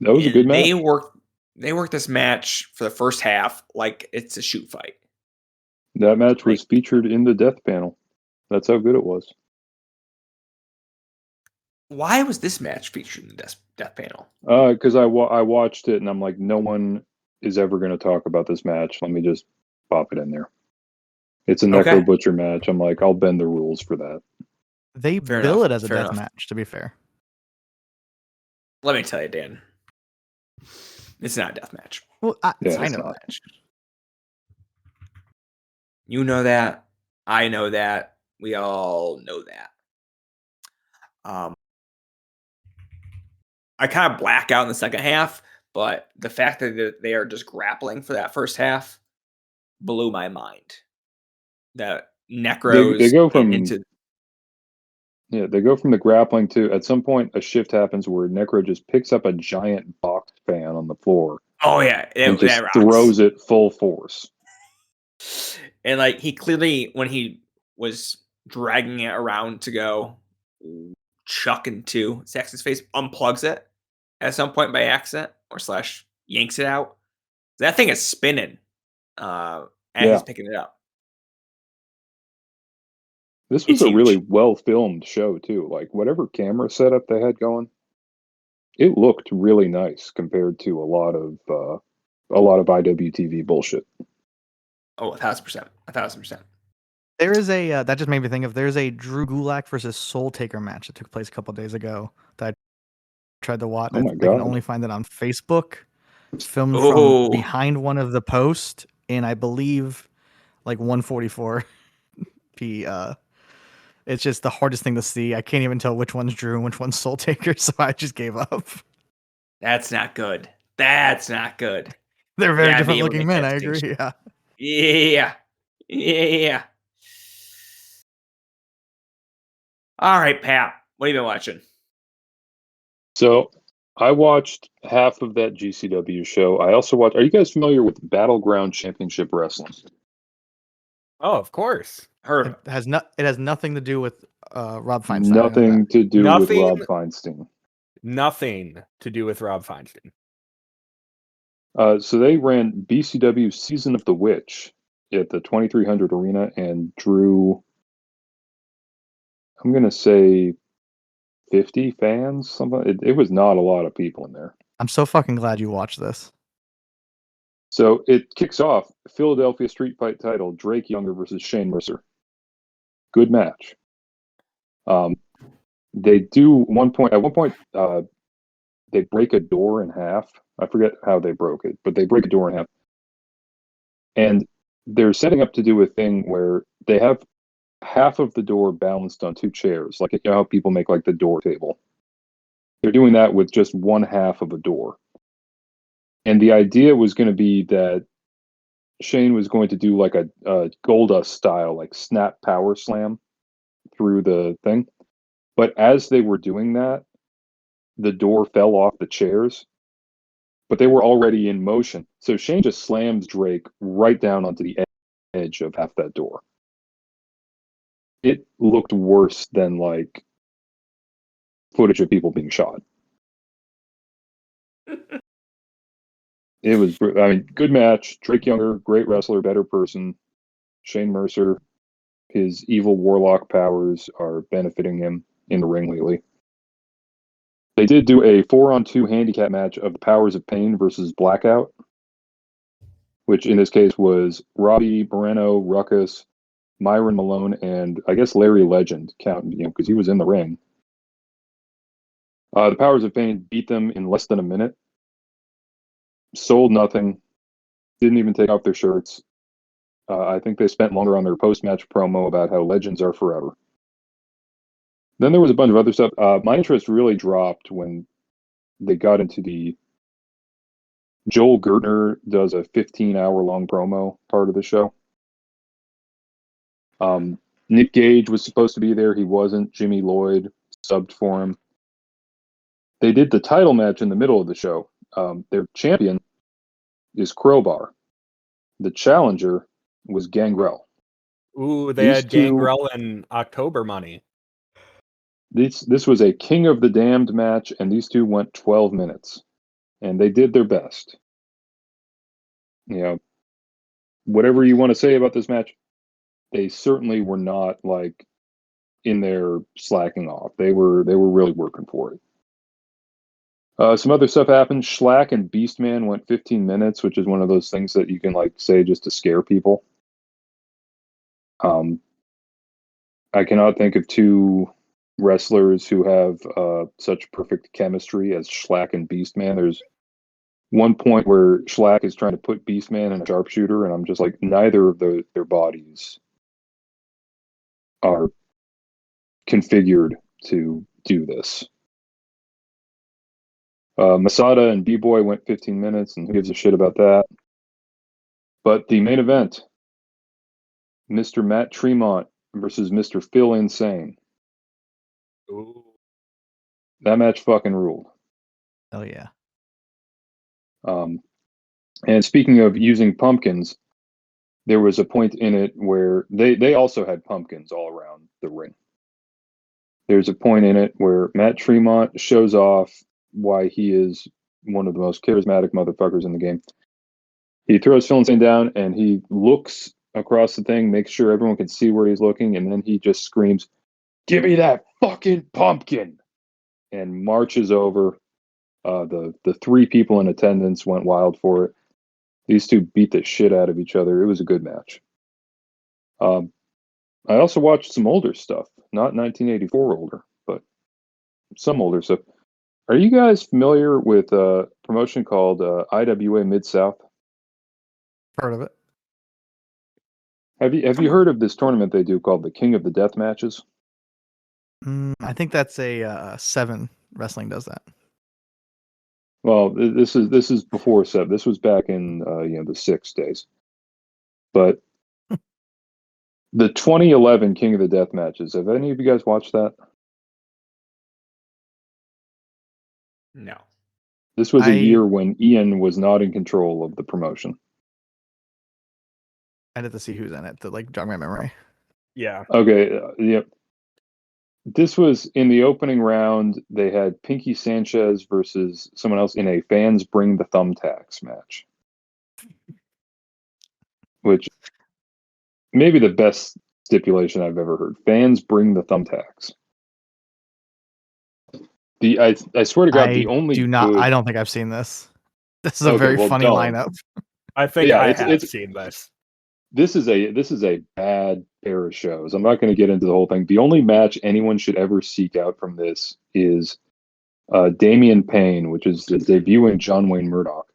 That was a good match. They worked this match for the first half like it's a shoot fight. That match was featured in the death panel. That's how good it was. Why was this match featured in the death panel? Because I watched it and I'm like, no one is ever going to talk about this match. Let me just pop it in there. It's a Necro Butcher match. I'm like, I'll bend the rules for that. They bill it as a death match, to be fair. Let me tell you, Dan. It's not a death match. Well, I know that. You know that. I know that. We all know that. I kind of black out in the second half, but the fact that they are just grappling for that first half blew my mind. That Necros they go from into they go from the grappling to, at some point a shift happens where Necro just picks up a giant box fan on the floor. Oh yeah, and just throws it full force. And like he clearly, when he was dragging it around to go chuck into Saxon's face, unplugs it at some point by accident or / yanks it out. That thing is spinning as he's picking it up. This was a really well filmed show too. Like whatever camera setup they had going, it looked really nice compared to a lot of IWTV bullshit. Oh, 1,000%. 1,000%. There is a that just made me think of, there's a Drew Gulak versus Soul Taker match that took place a couple days ago that I tried to watch. Oh my I God. can only find it on Facebook. It's filmed from behind one of the posts in, I believe, like 144p. It's just the hardest thing to see. I can't even tell which one's Drew and which one's Soul Taker, so I just gave up. That's not good. That's not good. They're very different looking men, I agree. Yeah. All right, Pat. What have you been watching? So I watched half of that GCW show. I also watched. Are you guys familiar with Battleground Championship Wrestling? Oh, of course. It has nothing to do with Rob Feinstein. Nothing to do with Rob Feinstein. Nothing to do with Rob Feinstein. So they ran BCW Season of the Witch at the 2300 Arena and drew, I'm going to say 50 fans. Something. It was not a lot of people in there. I'm so fucking glad you watched this. So it kicks off Philadelphia Street Fight title, Drake Younger versus Shane Mercer. Good match. They do at one point, they break a door in half. I forget how they broke it, but they break a door in half. And they're setting up to do a thing where they have half of the door balanced on two chairs, like, you know how people make like the door table. They're doing that with just one half of a door. And the idea was going to be that Shane was going to do like a Goldust style, like snap power slam through the thing. But as they were doing that, the door fell off the chairs, but they were already in motion. So Shane just slams Drake right down onto the edge of half that door. It looked worse than like footage of people being shot. It was, I mean, good match. Drake Younger, great wrestler, better person. Shane Mercer, his evil warlock powers are benefiting him in the ring lately. They did do a 4-on-2 handicap match of the Powers of Pain versus Blackout, which in this case was Robbie Moreno, Ruckus, Myron Malone, and I guess Larry Legend, counting, because he was in the ring. The Powers of Pain beat them in less than a minute. Sold nothing. Didn't even take off their shirts. I think they spent longer on their post-match promo about how legends are forever. Then there was a bunch of other stuff. My interest really dropped when they got into the Joel Gertner does a 15-hour-long promo part of the show. Nick Gage was supposed to be there. He wasn't. Jimmy Lloyd subbed for him. They did the title match in the middle of the show. Their champion is Crowbar. The challenger was Gangrel. Ooh, they These had two- Gangrel and October Money. This was a King of the Damned match, and these two went 12 minutes. And they did their best. You know, whatever you want to say about this match, they certainly were not like in there slacking off. They were really working for it. Some other stuff happened. Schlack and Beastman went 15 minutes, which is one of those things that you can like say just to scare people. I cannot think of two wrestlers who have such perfect chemistry as Schlack and Beastman. There's one point where Schlack is trying to put Beastman in a sharpshooter, and I'm just like, neither of their bodies are configured to do this. Masada and B-Boy went 15 minutes, and who gives a shit about that? But the main event, Mr. Matt Tremont versus Mr. Phil Insane. Ooh. That match fucking ruled. Oh yeah. And speaking of using pumpkins, there was a point in it where they also had pumpkins all around the ring. There's a point in it where Matt Tremont shows off why he is one of the most charismatic motherfuckers in the game. He throws Phil Insane down, and he looks across the thing, makes sure everyone can see where he's looking, and then he just screams, "Give me that fucking pumpkin!" and marches over. The three people in attendance went wild for it. These two beat the shit out of each other. It was a good match. I also watched some older stuff, not 1984 older, but some older stuff. Are you guys familiar with a promotion called IWA Mid-South? Part of it. Have you heard of this tournament they do called the King of the Death Matches? I think that's a 7 wrestling does that. Well, this is before Seb. This was back in the 6 days. But the 2011 King of the Death Matches. Have any of you guys watched that? No. This was a year when Ian was not in control of the promotion. I'd have to see who's in it to like jog my memory. Yeah. Okay. Yep. This was in the opening round. They had Pinky Sanchez versus someone else in a fans bring the thumbtacks match, which maybe the best stipulation I've ever heard. Fans bring the thumbtacks. I swear to God, the only I don't think I've seen this. This is a very funny lineup. I think I have seen this. This is a bad pair of shows. I'm not going to get into the whole thing. The only match anyone should ever seek out from this is Damian Payne, which is the debuting John Wayne Murdoch,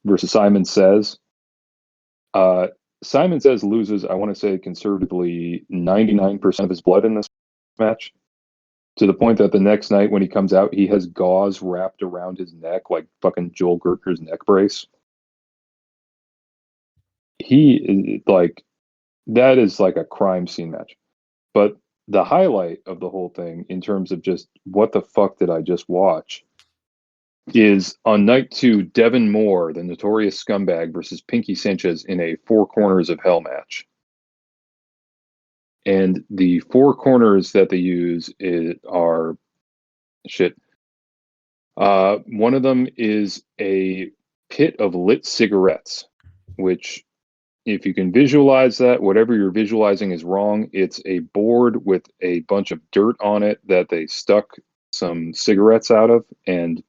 versus Simon Says. Simon Says loses, I want to say conservatively, 99% of his blood in this match, to the point that the next night when he comes out, he has gauze wrapped around his neck like fucking Joel Gertner's neck brace. That is like a crime scene match. But the highlight of the whole thing, in terms of just what the fuck did I just watch, is on night 2, Devin Moore, the notorious scumbag, versus Pinky Sanchez in a 4 corners of hell match. And the 4 corners that they use are shit. One of them is a pit of lit cigarettes, which, if you can visualize that, whatever you're visualizing is wrong. It's a board with a bunch of dirt on it that they stuck some cigarettes out of and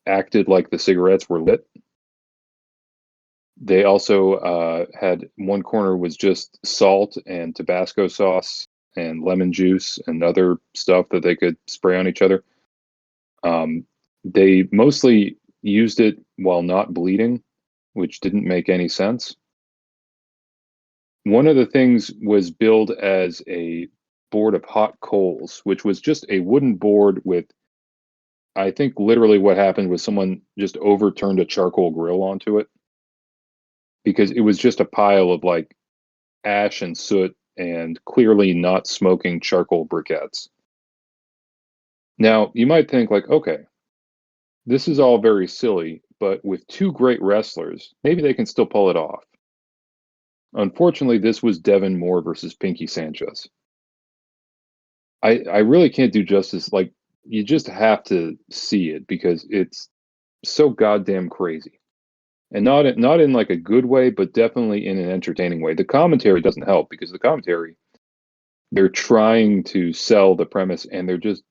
acted like the cigarettes were lit. They also had one corner was just salt and Tabasco sauce and lemon juice and other stuff that they could spray on each other. They mostly used it while not bleeding, which didn't make any sense. one of the things was billed as a board of hot coals, which was just a wooden board with, I think literally what happened was someone just overturned a charcoal grill onto it, because it was just a pile of like ash and soot and clearly not smoking charcoal briquettes. Now, you might think like, okay, this is all very silly, but with two great wrestlers, maybe they can still pull it off. Unfortunately, this was Devin Moore versus Pinky Sanchez. I really can't do justice. Like, you just have to see it because it's so goddamn crazy. And not in like a good way, but definitely in an entertaining way. The commentary doesn't help because the commentary, they're trying to sell the premise and they're just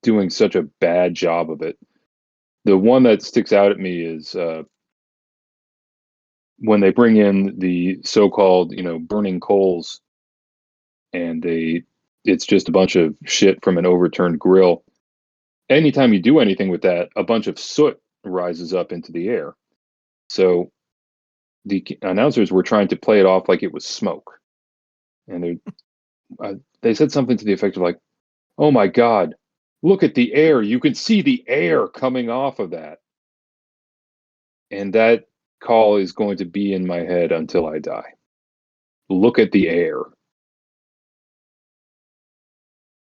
doing such a bad job of it. The one that sticks out at me is when they bring in the so-called, burning coals, and it's just a bunch of shit from an overturned grill. Anytime you do anything with that, a bunch of soot rises up into the air. So the announcers were trying to play it off like it was smoke. And they said something to the effect of like, "Oh my God, look at the air. You can see the air coming off of that." And that call is going to be in my head until I die. Look at the air.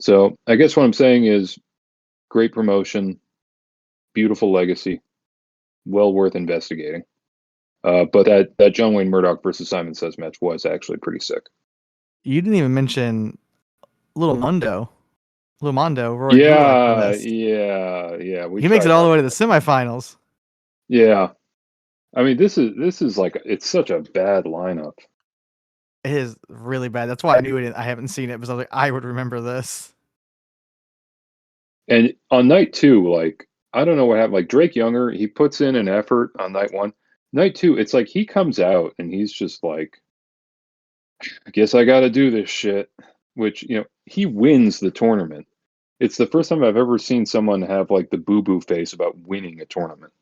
So I guess what I'm saying is great promotion, beautiful legacy, well worth investigating. But that John Wayne Murdoch versus Simon Says match was actually pretty sick. You didn't even mention Little Mondo, Roy Gulak Yeah, on this. yeah. He makes it all the way to the semifinals. Yeah, I mean this is like, it's such a bad lineup. It is really bad. That's why I knew it. I haven't seen it because I was like, I would remember this. And on night two, like, I don't know what happened. Like, Drake Younger, he puts in an effort on night one. Night two, it's like he comes out and he's just like, I guess I got to do this shit. Which, he wins the tournament. It's the first time I've ever seen someone have like the boo-boo face about winning a tournament.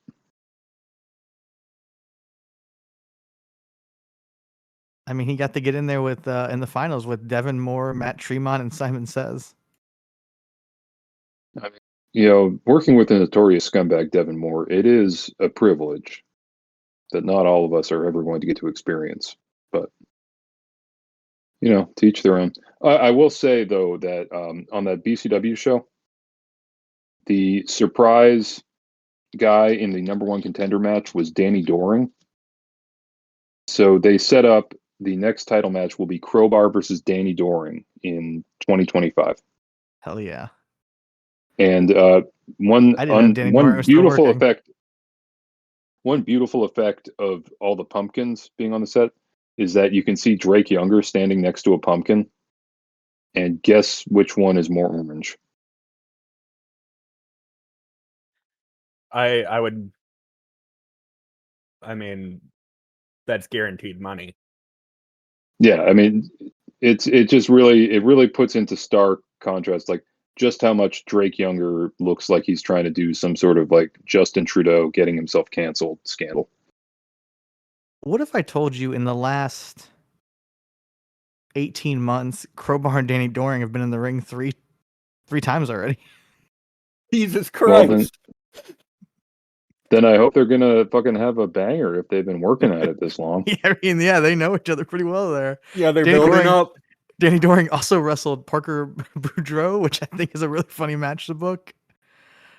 I mean, he got to get in there with in the finals with Devin Moore, Matt Tremont, and Simon Says. I mean, working with the notorious scumbag Devin Moore, it is a privilege that not all of us are ever going to get to experience. But, to each their own. I will say, though, that on that BCW show, the surprise guy in the number one contender match was Danny Doring. So they set up the next title match will be Crowbar versus Danny Doring in 2025. Hell yeah. And one beautiful effect of all the pumpkins being on the set is that you can see Drake Younger standing next to a pumpkin, and guess which one is more orange? I mean, that's guaranteed money. Yeah, I mean, it really puts into stark contrast like just how much Drake Younger looks like he's trying to do some sort of like Justin Trudeau getting himself canceled scandal. What if I told you in the last 18 months, Crowbar and Danny Doring have been in the ring three times already? Jesus Christ. Well, then I hope they're gonna fucking have a banger if they've been working at it this long. Yeah, they know each other pretty well there. Yeah, they're building up. Danny Doring also wrestled Parker Boudreaux, which I think is a really funny match to book.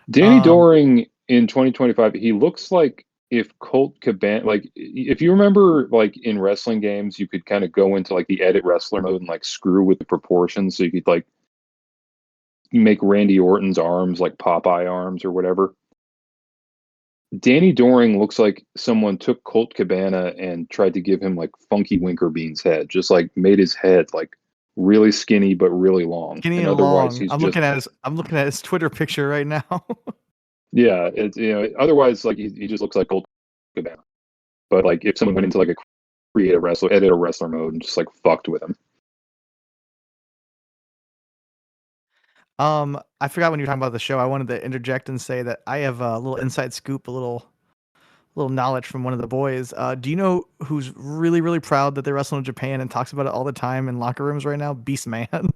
Danny Doring in 2025, he looks like if Colt Cabana, like if you remember, like in wrestling games, you could kind of go into like the edit wrestler mode and like screw with the proportions, so you could like make Randy Orton's arms like Popeye arms or whatever. Danny Doring looks like someone took Colt Cabana and tried to give him like Funky Winkerbean's head, just like made his head like really skinny but really long. Skinny and otherwise long. I'm looking at his Twitter picture right now. Yeah, it's otherwise like he just looks like Colt Cabana. But like if someone went into like a creative wrestler, edit a wrestler mode and just like fucked with him. I forgot when you were talking about the show. I wanted to interject and say that I have a little inside scoop, a little little knowledge from one of the boys. Do you know who's really, really proud that they wrestle in Japan and talks about it all the time in locker rooms right now? Beastman.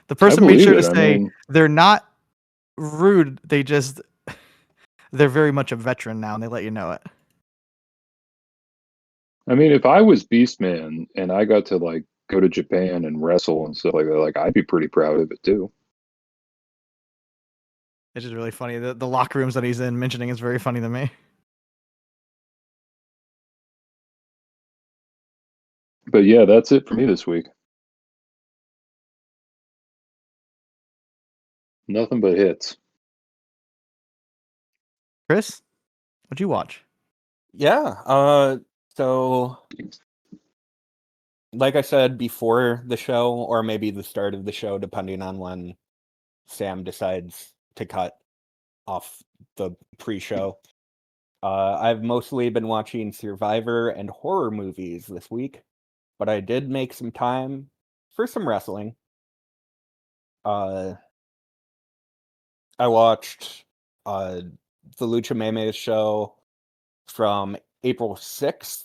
The person made believe sure to it. I say mean, they're not rude. They're very much a veteran now, and they let you know it. if I was Beastman and I got to like go to Japan and wrestle and stuff like that, like I'd be pretty proud of it too. It's just really funny. The locker rooms that he's in mentioning is very funny to me. But yeah, that's it for me this week. Nothing but hits. Chris, what'd you watch? Yeah. So like I said before the show, or maybe the start of the show, depending on when Sam decides to cut off the pre-show. I've mostly been watching Survivor and horror movies this week, but I did make some time for some wrestling. I watched the Lucha Memes show from April 6th,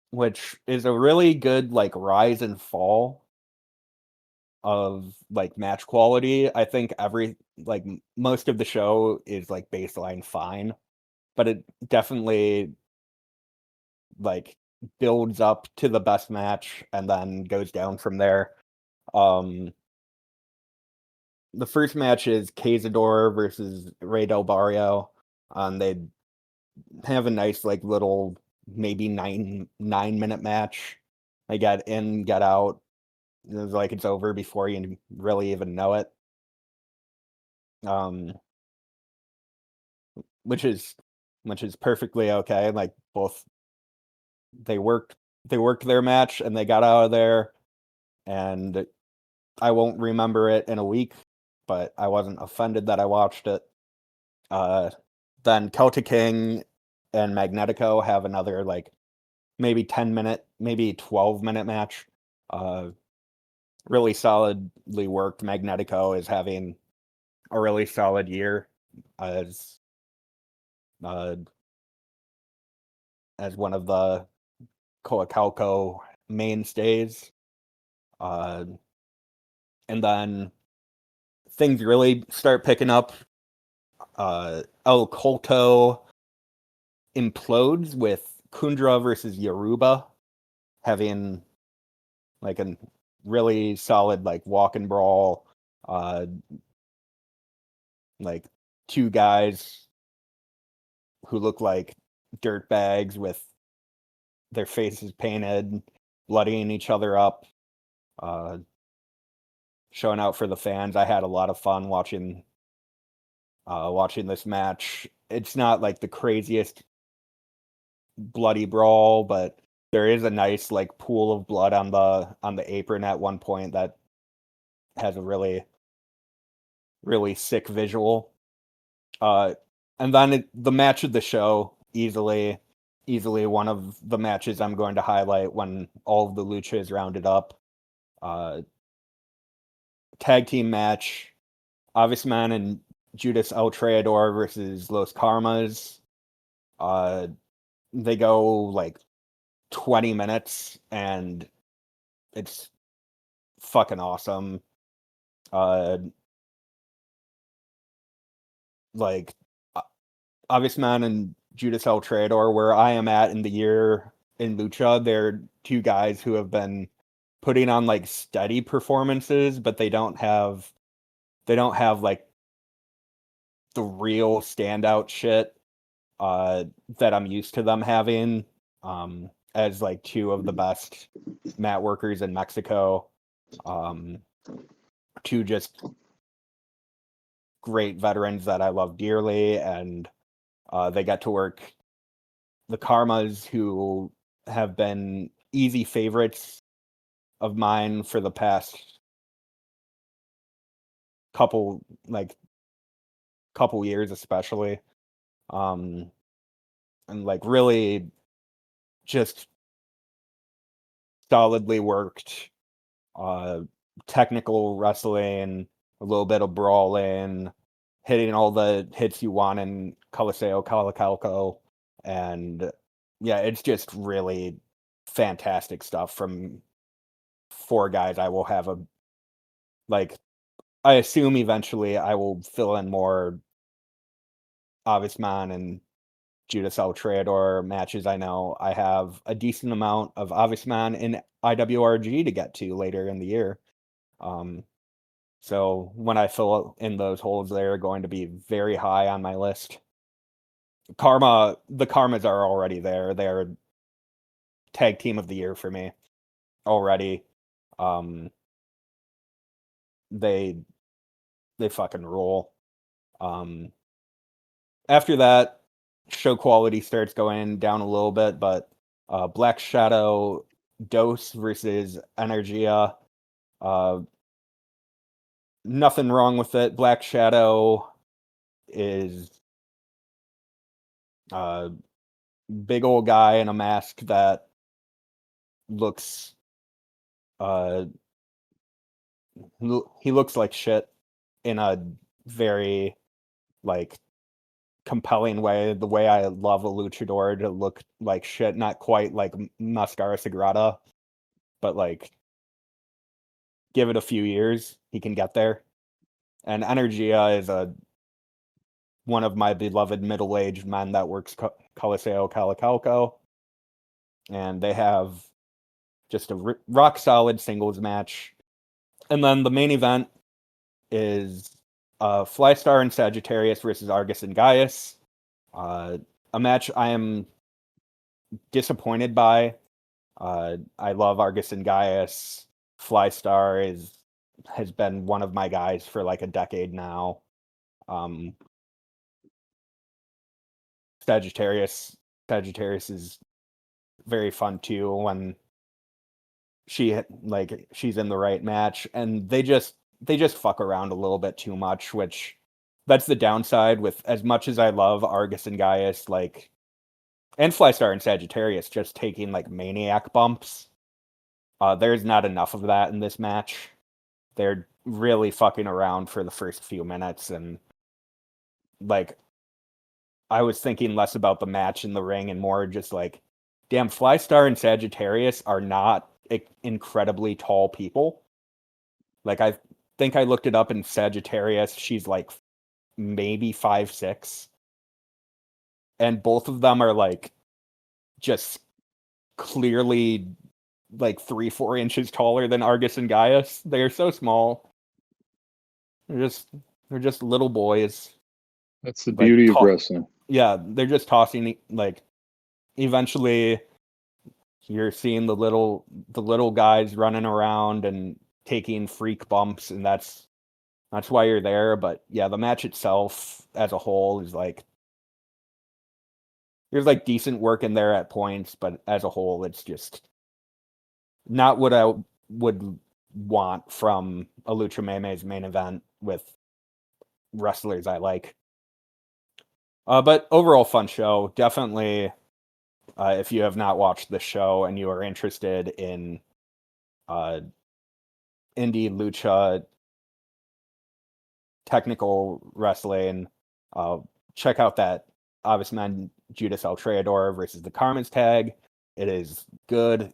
which is a really good like rise and fall of like match quality. I think most of the show is like baseline fine, but it definitely like builds up to the best match and then goes down from there. The first match is Cazador versus Rey Del Barrio. They have a nice like little maybe 9 minute match. They get in, get out. It was like it's over before you really even know it. Which is perfectly okay. Like both they worked their match and they got out of there, and I won't remember it in a week, but I wasn't offended that I watched it. Then Celtic King and Magnetico have another like maybe 10-minute, maybe 12-minute match. Really solidly worked. Magnetico is having a really solid year as one of the Coacalco mainstays. And then things really start picking up. El Colto implodes with Kundra versus Yoruba having like a really solid like walk and brawl. Like two guys who look like dirt bags with their faces painted, bloodying each other up, showing out for the fans. I had a lot of fun watching this match. It's not like the craziest bloody brawl, but there is a nice like pool of blood on the apron at one point that has a really sick visual. And then the match of the show, easily one of the matches I'm going to highlight when all of the lucha is rounded up. Tag team match, Avisman and Judas El Traidor versus Los Karmas. They go like 20 minutes and it's fucking awesome. Like Avisman and Judas El Traidor, where I am at in the year in Lucha, they're two guys who have been putting on like steady performances, but they don't have like the real standout shit that I'm used to them having as like two of the best mat workers in Mexico. Two just great veterans that I love dearly, and they got to work the Karmas, who have been easy favorites of mine for the past couple years, especially. And like really just solidly worked technical wrestling, a little bit of brawling, hitting all the hits you want in Coliseo Calicalco. And yeah, it's just really fantastic stuff from 4 guys. I will have I assume eventually I will fill in more Avisman and Judas El Treador matches. I know I have a decent amount of Avisman in IWRG to get to later in the year. So when I fill in those holes, they're going to be very high on my list. The Karmas are already there. They're tag team of the year for me already. They fucking rule. After that, show quality starts going down a little bit, but Black Shadow Dose versus Energia. Nothing wrong with it. Black Shadow is a big old guy in a mask that looks he looks like shit in a very compelling way, the way I love a luchador to look like shit, not quite like Mascara Sagrada, but give it a few years, he can get there. And Energia is one of my beloved middle-aged men that works Coliseo Calicalco, and they have just a rock-solid singles match. And then the main event is Flystar and Sagittarius versus Argus and Gaius. A match I am disappointed by. I love Argus and Gaius. Flystar has been one of my guys for a decade now. Sagittarius is very fun too when she's in the right match, and they just fuck around a little bit too much, which that's the downside with as much as I love Argus and Gaius, and Flystar and Sagittarius just taking maniac bumps. There's not enough of that in this match. They're really fucking around for the first few minutes, and I was thinking less about the match in the ring and more just damn, Flystar and Sagittarius are not incredibly tall people. I think I looked it up in Sagittarius, she's maybe 5'6", and both of them are just clearly 3-4 inches taller than Argus and Gaius. They are so small. They're just little boys. That's the beauty of wrestling. Yeah, they're just tossing eventually you're seeing the little guys running around and taking freak bumps, and that's why you're there. But yeah, the match itself as a whole is there's decent work in there at points, but as a whole it's just not what I would want from a Lucha Meme's main event with wrestlers I like. But overall fun show. Definitely, if you have not watched the show and you are interested in indie lucha technical wrestling, check out that Avisman Judas El Treador versus the Carmen's tag. It is good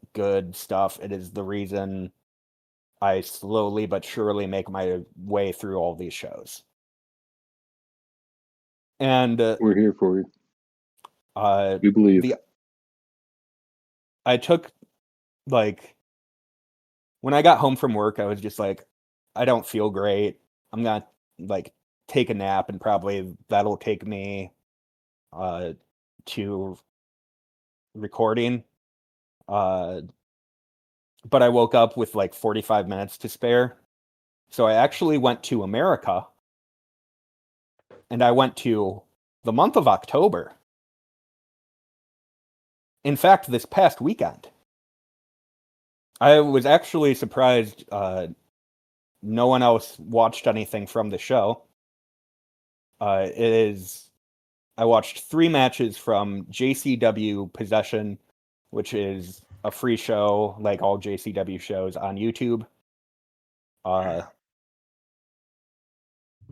stuff. It is the reason I slowly but surely make my way through all these shows. And we're here for you. We believe. I took when I got home from work, I was just I don't feel great. I'm gonna take a nap, and probably that'll take me to recording. But I woke up with 45 minutes to spare. So I actually went to America, and I went to the month of October. In fact, this past weekend. I was actually surprised no one else watched anything from the show. I watched 3 matches from JCW Possession, which is a free show like all JCW shows on YouTube.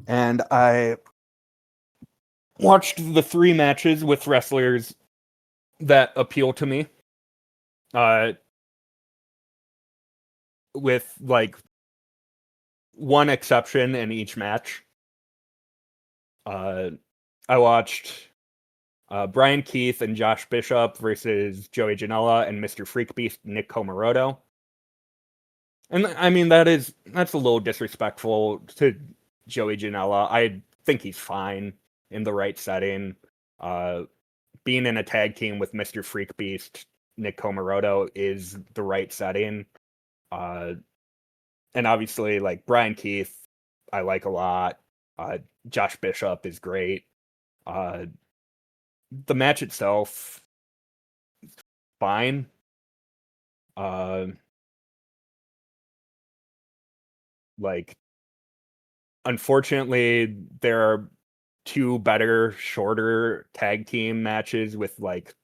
And I watched the 3 matches with wrestlers that appeal to me. With like one exception in each match. I watched Brian Keith and Josh Bishop versus Joey Janela and Mr. Freakbeast Nick Comoroto. And I mean, that's a little disrespectful to Joey Janela. I think he's fine in the right setting. Being in a tag team with Mr. Freakbeast Nick Comoroto is the right setting. And obviously, like, Brian Keith, I like a lot. Josh Bishop is great. The match itself, fine. Like, unfortunately, there are 2 better, shorter tag team matches with like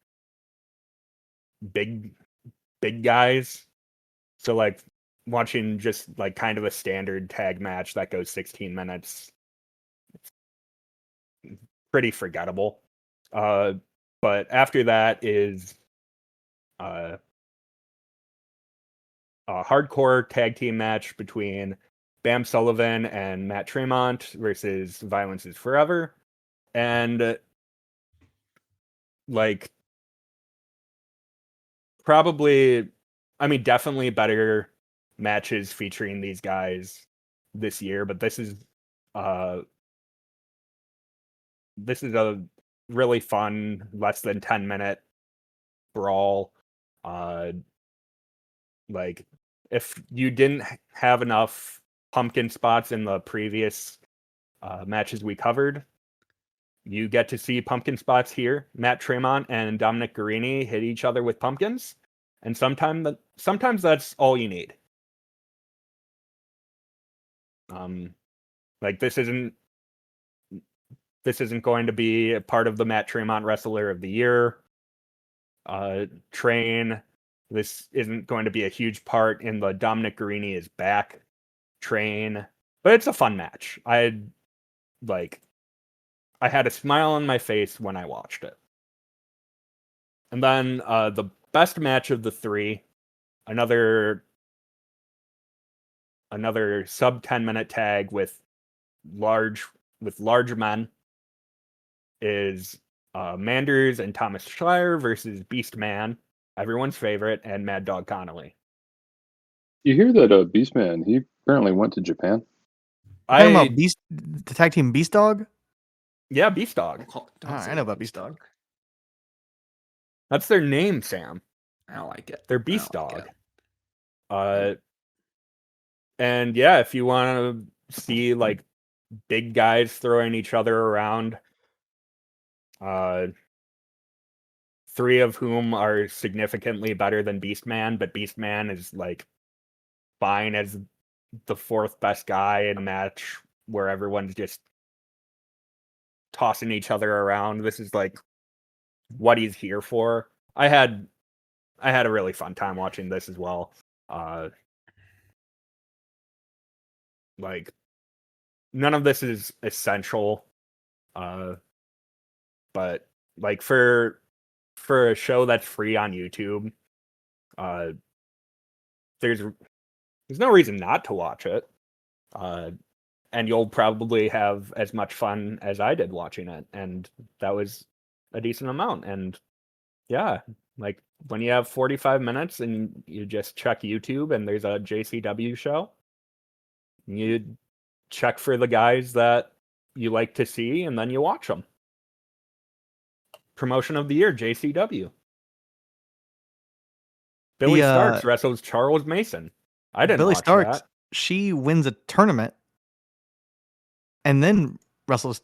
big guys. So like watching just like kind of a standard tag match that goes 16 minutes, it's pretty forgettable. But after that is a hardcore tag team match between Bam Sullivan and Matt Tremont versus Violence is Forever. And like, probably, I mean, definitely better matches featuring these guys this year, but this is a really fun, less than 10-minute brawl. Like, if you didn't have enough pumpkin spots in the previous matches we covered, you get to see pumpkin spots here. Matt Tremont and Dominic Guarini hit each other with pumpkins, and sometimes that's all you need. Like, this isn't going to be a part of the Matt Tremont Wrestler of the Year train. This isn't going to be a huge part in the Dominic Guarini is back train, but it's a fun match. I had a smile on my face when I watched it. And then the best match of the 3, another sub 10-minute tag with large men, is Manders and Thomas Shire versus Beast Man, everyone's favorite, and Mad Dog Connolly. You hear that Beast Man, he apparently went to Japan. Talking about the tag team Beast Dog? Yeah, Beast Dog. I know about Beast Dog. That's their name, Sam. I don't like it. They're Beast Dog. And yeah, if you want to see like big guys throwing each other around, 3 of whom are significantly better than Beast Man, but Beast Man is like fine as the 4th best guy in a match where everyone's just tossing each other around. This is like what he's here for. I had a really fun time watching this as well. Like, none of this is essential, but like for a show that's free on YouTube, there's no reason not to watch it, and you'll probably have as much fun as I did watching it, and that was a decent amount. And yeah, like, when you have 45 minutes and you just check YouTube and there's a JCW show, you check for the guys that you like to see and then you watch them. Promotion of the year, JCW. Billy Starks wrestles Charles Mason. I didn't watch that. She wins a tournament and then wrestles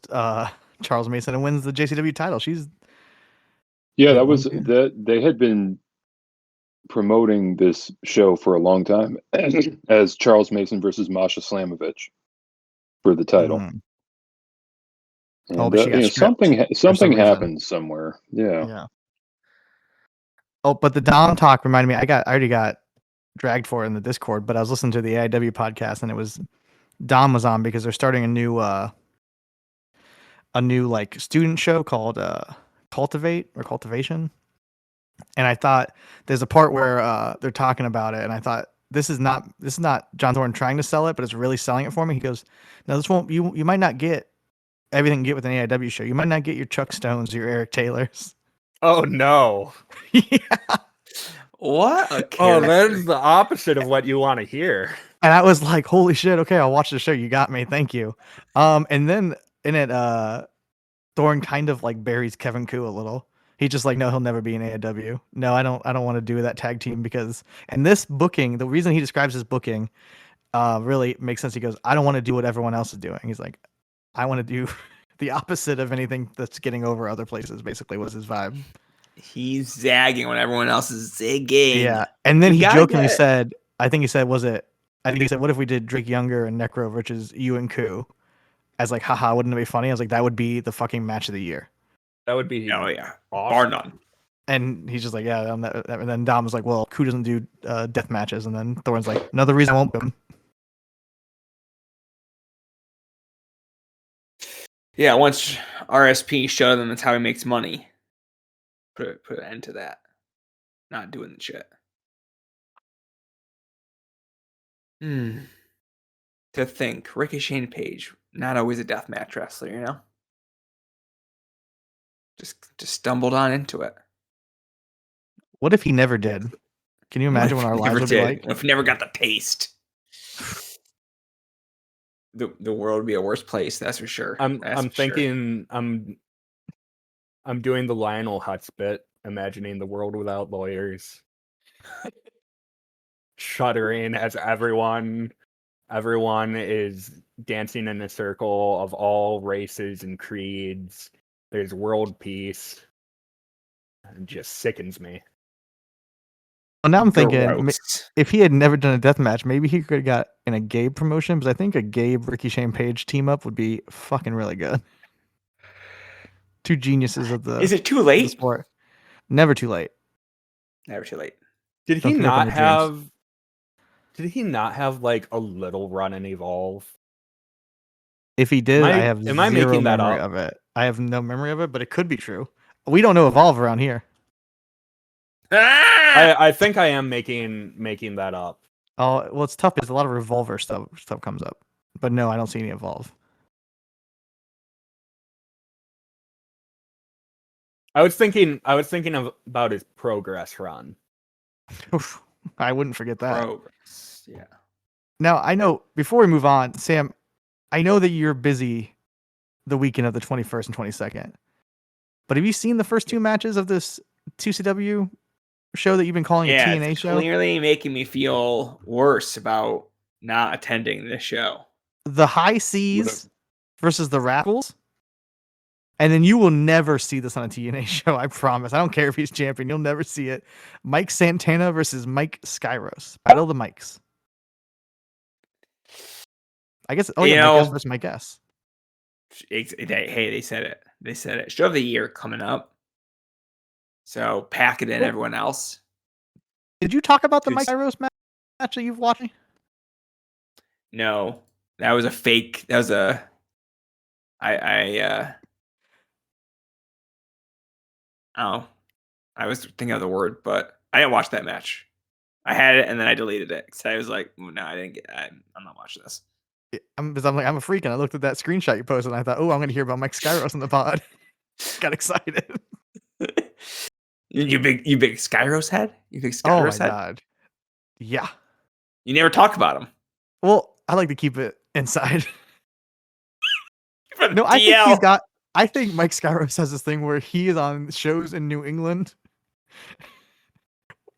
Charles Mason and wins the JCW title. That was that. They had been promoting this show for a long time as Charles Mason versus Masha Slamovich for the title. And, but she got something happened somewhere. Yeah. Oh, but the Dom talk reminded me. I already got dragged for it in the Discord, but I was listening to the AIW podcast and it was Dom was on because they're starting a new a new like student show called Cultivate or Cultivation. And I thought there's a part where they're talking about it, and I thought this is not John Thorne trying to sell it, but it's really selling it for me. He goes, "No, this won't. You might not get everything you get with an AIW show. You might not get your Chuck Stones, your Eric Taylors." Oh no! Yeah. What a Oh, character. that's the opposite of what you want to hear. And I was like, "Holy shit! Okay, I'll watch the show. You got me. Thank you." And then in it, Thorne kind of like buries Kevin Koo a little. He's just like, no, he'll never be in AIW. No, I don't want to do that tag team because, and this booking, the reason he describes his booking, really makes sense. He goes, I don't want to do what everyone else is doing. He's like, I want to do the opposite of anything that's getting over other places. Basically, was his vibe. He's zagging when everyone else is zigging. Yeah, and then You he gotta jokingly get- said, I think he said, what if we did Drake Younger and Necro versus you and Koo? As like, haha, wouldn't it be funny? I was like, that would be the fucking match of the year. That would be Oh yeah, awesome. bar none. And he's just like, yeah. And then Dom was like, well, Koo doesn't do death matches. And then Thorne's like, another reason I won't book him. Yeah, once RSP showed them that's how he makes money. Put an end to that. Not doing the shit. To think, Ricochet and Page, not always a deathmatch wrestler, you know? Just stumbled on into it. What if he never did? Can you imagine what our lives would be like? What if we never got the taste? The world would be a worse place, that's for sure. I'm That's for thinking I'm doing the Lionel Hutz bit, imagining the world without lawyers. Shuddering as everyone is dancing in a circle of all races and creeds. There's world peace. It just sickens me. Well, now I'm sure. thinking, Gross. if he had never done a death match, maybe he could have got in a Gabe promotion. But I think a Gabe Ricochet and Page team up would be fucking really good. Two geniuses of the Is it too the late? sport. Never too late. Never too late. Did Don't he give up on not your dreams. have? Did he not have like a little run in Evolve? If he did, I have am I zero making that memory up? of it. I have no memory of it, but it could be true. We don't know Evolve around here. I think I am making that up. Oh, well, it's tough because a lot of Revolver stuff comes up. But no, I don't see any Evolve. I was thinking about his Progress run. Oof, I wouldn't forget that. Progress. Yeah. Now, I know, before we move on, Sam, I know that you're busy the weekend of the 21st and 22nd. But have you seen the first two matches of this 2CW show that you've been calling a TNA it's show? clearly making me feel worse about not attending this show. The High Seas versus the Raffles. And then you will never see this on a TNA show, I promise. I don't care if he's champion. You'll never see it. Mike Santana versus Mike Skyros. Battle of the Mikes. I guess, Mike Guess versus Mike Guess. Hey, they said it. They said it. Show of the year coming up. So pack it in, everyone else. Did you talk about the Mike Skyros match that you've watched? No, that was a fake. That was a. I was thinking of the word, but I didn't watch that match. I had it and then I deleted it because I was like, no, I didn't get. I'm not watching this. I'm a freak, and I looked at that screenshot you posted, and I thought, oh, I'm going to hear about Mike Skyros in the pod. Got excited. You big Skyros head? You big Skyros oh my head? God. Yeah. You never talk about him. Well, I like to keep it inside. No, I think Mike Skyros has this thing where he is on shows in New England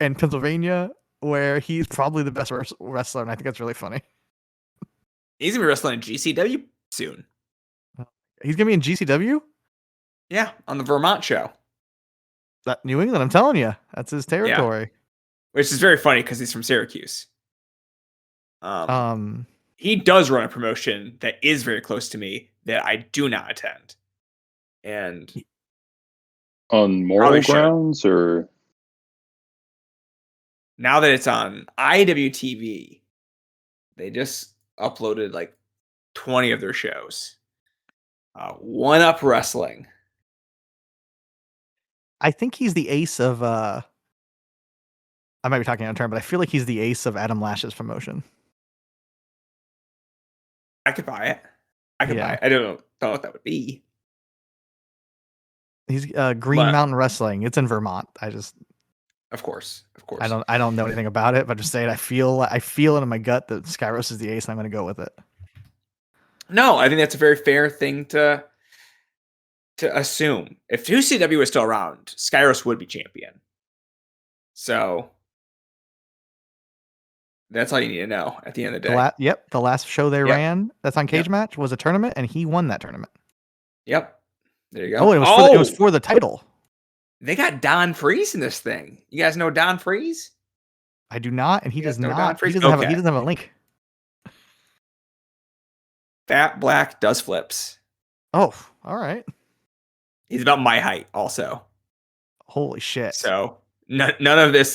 and Pennsylvania where he's probably the best wrestler, and I think that's really funny. He's gonna be wrestling in GCW soon. He's gonna be in GCW? Yeah, on the Vermont show. That New England, I'm telling you, that's his territory. Yeah. Which is very funny because he's from Syracuse. He does run a promotion that is very close to me that I do not attend. And on moral grounds, or now that it's on IWTV, they just uploaded like 20 of their shows. One Up Wrestling. I think he's the ace of. I might be talking out of turn, but I feel like he's the ace of Adam Lash's promotion. I could buy it. I could Yeah. buy it. I don't know what that would be. He's Green Mountain Wrestling. It's in Vermont. Of course. I don't know anything about it, but just saying I feel it in my gut that Skyros is the ace, and I'm going to go with it. No, I think that's a very fair thing to assume. If 2CW was still around, Skyros would be champion. So that's all you need to know at the end of the day. The last show they ran that's on Cage Match was a tournament, and he won that tournament. Yep. There you Oh, go. it was for the title. They got Don Freeze in this thing. You guys know Don Freeze? I do not, and he does not. Don He Freeze? doesn't have a link. Fat Black does flips. Oh, all right. He's about my height also. Holy shit. So none of this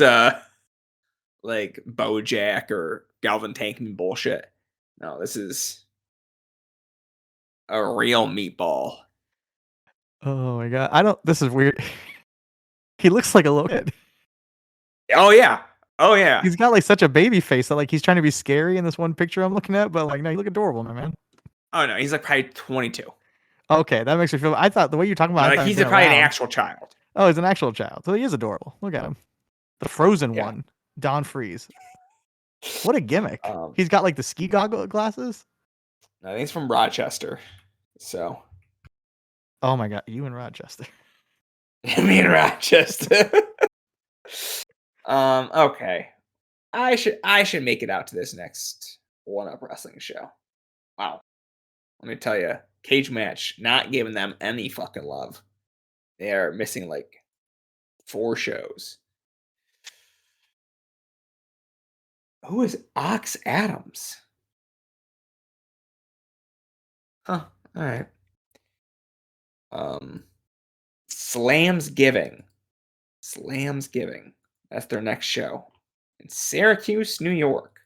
like Bojack or Galvin Tankman bullshit. No, this is a real meatball. Oh my god. This is weird. He looks like a little kid. Oh yeah. He's got like such a baby face that like he's trying to be scary in this one picture I'm looking at, but like no, you look adorable, my man. Oh no, he's like probably 22. Okay, that makes me feel. I thought the way you're talking about, Like he's probably an actual child. Oh, he's an actual child, so he is adorable. Look at him, the frozen one, Don Freeze. What a gimmick! He's got like the ski goggle glasses. I think he's from Rochester, so. Oh my god, you in Rochester? Me in Rochester. Okay, I should make it out to this next One Up Wrestling show. Wow, let me tell you. Cage Match, not giving them any fucking love. They are missing like 4 shows. Who is Ox Adams? Huh. All right. Slams Giving. That's their next show in Syracuse, New York.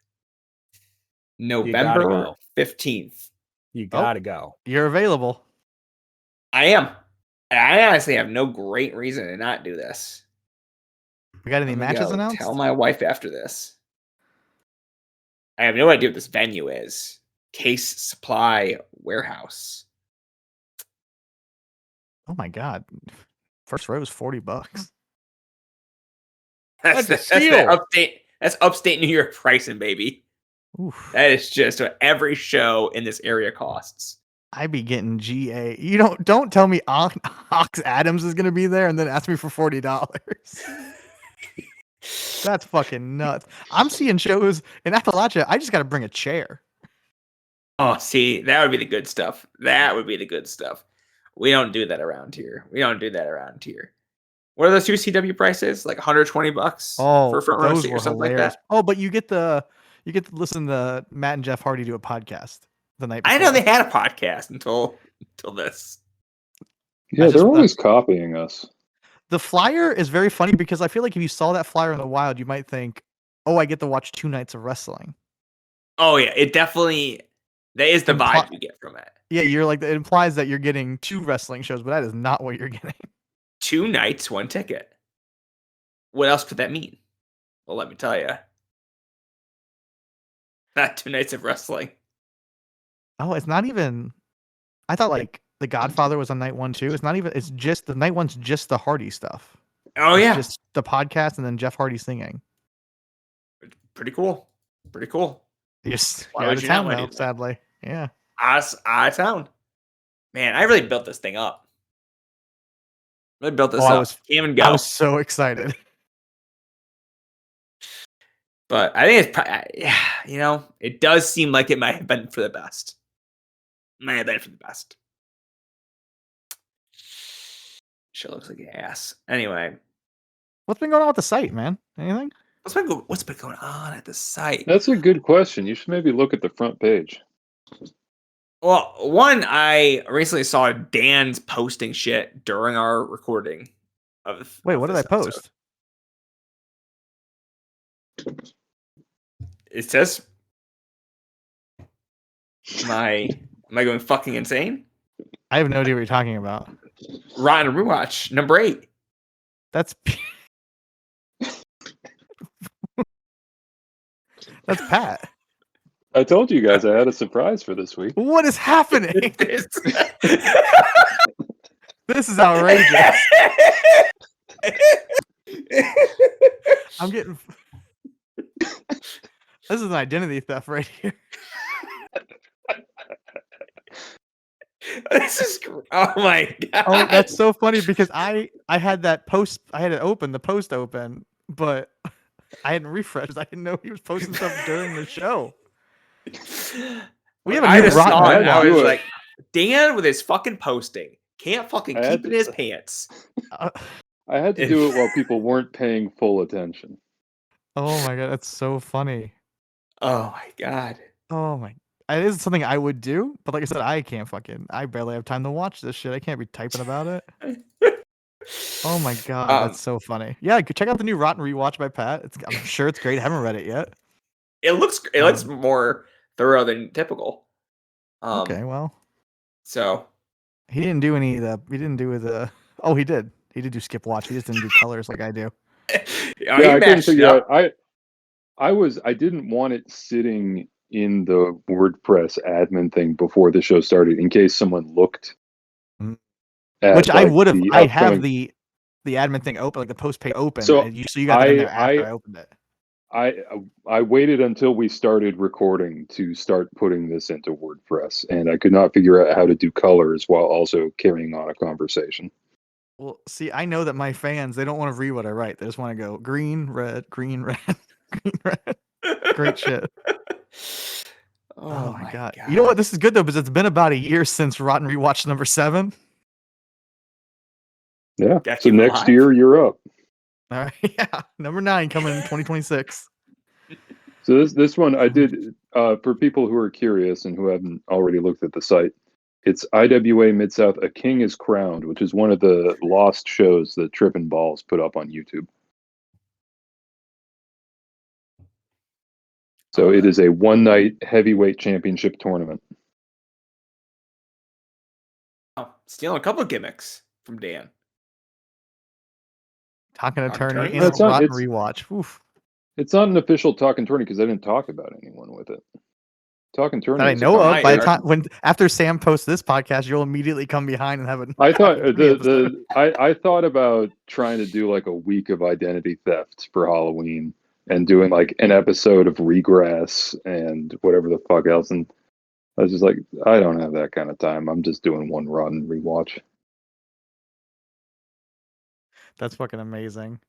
November 15th. You gotta go. You're available. I am. I honestly have no great reason to not do this. We got any matches announced? Tell my wife after this. I have no idea what this venue is. Case Supply Warehouse. Oh my god. First row is $40. That's upstate New York pricing, baby. Oof. That is just what every show in this area costs. I be getting GA. You don't tell me Ox Adams is gonna be there and then ask me for $40. That's fucking nuts. I'm seeing shows in Appalachia. I just got to bring a chair. Oh, see, that would be the good stuff. We don't do that around here. What are those 2CW prices? Like $120 for front row seat or something like that. Oh, but you get to listen to Matt and Jeff Hardy do a podcast the night before. I know they had a podcast until this. Yeah, they're always copying us. The flyer is very funny because I feel like if you saw that flyer in the wild, you might think, "Oh, I get to watch 2 nights of wrestling." Oh yeah, it definitely that is the vibe you get from it. Yeah, you're like it implies that you're getting 2 wrestling shows, but that is not what you're getting. 2 nights, 1 ticket. What else could that mean? Well, let me tell you. Not 2 nights of wrestling. Oh, it's not even. I thought like The Godfather was on night 1 too. It's not even. It's just the night 1's just the Hardy stuff. Oh yeah, just the podcast and then Jeff Hardy singing. Pretty cool. Just Why would you not want to do that? Sadly, yeah. Out of town. Man, I really built this thing up. Came and go. I was so excited. But I think it's it does seem like it might have been for the best. Shit looks like ass. Anyway. What's been going on with the site, man? Anything? What's been going on at the site? That's a good question. You should maybe look at the front page. Well, one, I recently saw Dan's posting shit during our recording of. Wait, what did I post? It says, "Am I going fucking insane?" I have no idea what you're talking about. Rotten Rewatch, number 8. That's that's Pat. I told you guys I had a surprise for this week. What is happening? This is outrageous. I'm getting. This is an identity theft right here. This is oh my god. Oh, that's so funny because I had that post. I had it open, the post open, but I hadn't refreshed. I didn't know he was posting stuff during the show. We have a I new just saw it. Rotten. I was Rewatch. like, Dan with his fucking posting can't fucking I had keep in to- his pants. I had to do it while people weren't paying full attention. Oh my god, that's so funny. Oh my god. Oh my. It is something I would do, but like I said, I barely have time to watch this shit. I can't be typing about it. Oh my god, that's so funny. Yeah, check out the new Rotten Rewatch by Pat. I'm sure it's great. I haven't read it yet. It looks more thorough than typical. Okay, well, So he didn't do any of the. He didn't do the. Oh, he did. He did do skip watch. He just didn't do colors like I do. Yeah, I couldn't figure out. I didn't want it sitting in the WordPress admin thing before the show started in case someone looked. Mm. At, Which I like, would have. the I have upcoming- the admin thing open, like the post page open. So and you got that in there after I opened it. I waited until we started recording to start putting this into WordPress, and I could not figure out how to do colors while also carrying on a conversation. Well, see, I know that my fans, they don't want to read what I write. They just want to go green, red, green, red, green, red. Great shit. Oh my god. You know what? This is good though, because it's been about a year since Rotten Rewatch number 7. Yeah. Gotta So keep it next alive. year you're up. All right, yeah, number 9 coming in 2026. So this one I did for people who are curious and who haven't already looked at the site. It's IWA Mid-South A King is Crowned, which is one of the lost shows that Trippin' Balls put up on YouTube. So it is a one-night heavyweight championship tournament. Oh, stealing a couple of gimmicks from Dan. Talking attorney Attorney? in No, a it's not- Rotten it's- Rewatch. Oof. It's not an official talking tourney because I didn't talk about anyone with it. Talking tourney That I is a know of. combination. By the time after Sam posts this podcast, you'll immediately come behind and have it. I thought I thought about trying to do like a week of identity theft for Halloween and doing like an episode of Regress and whatever the fuck else. And I was just like, I don't have that kind of time. I'm just doing one Rotten Rewatch. That's fucking amazing.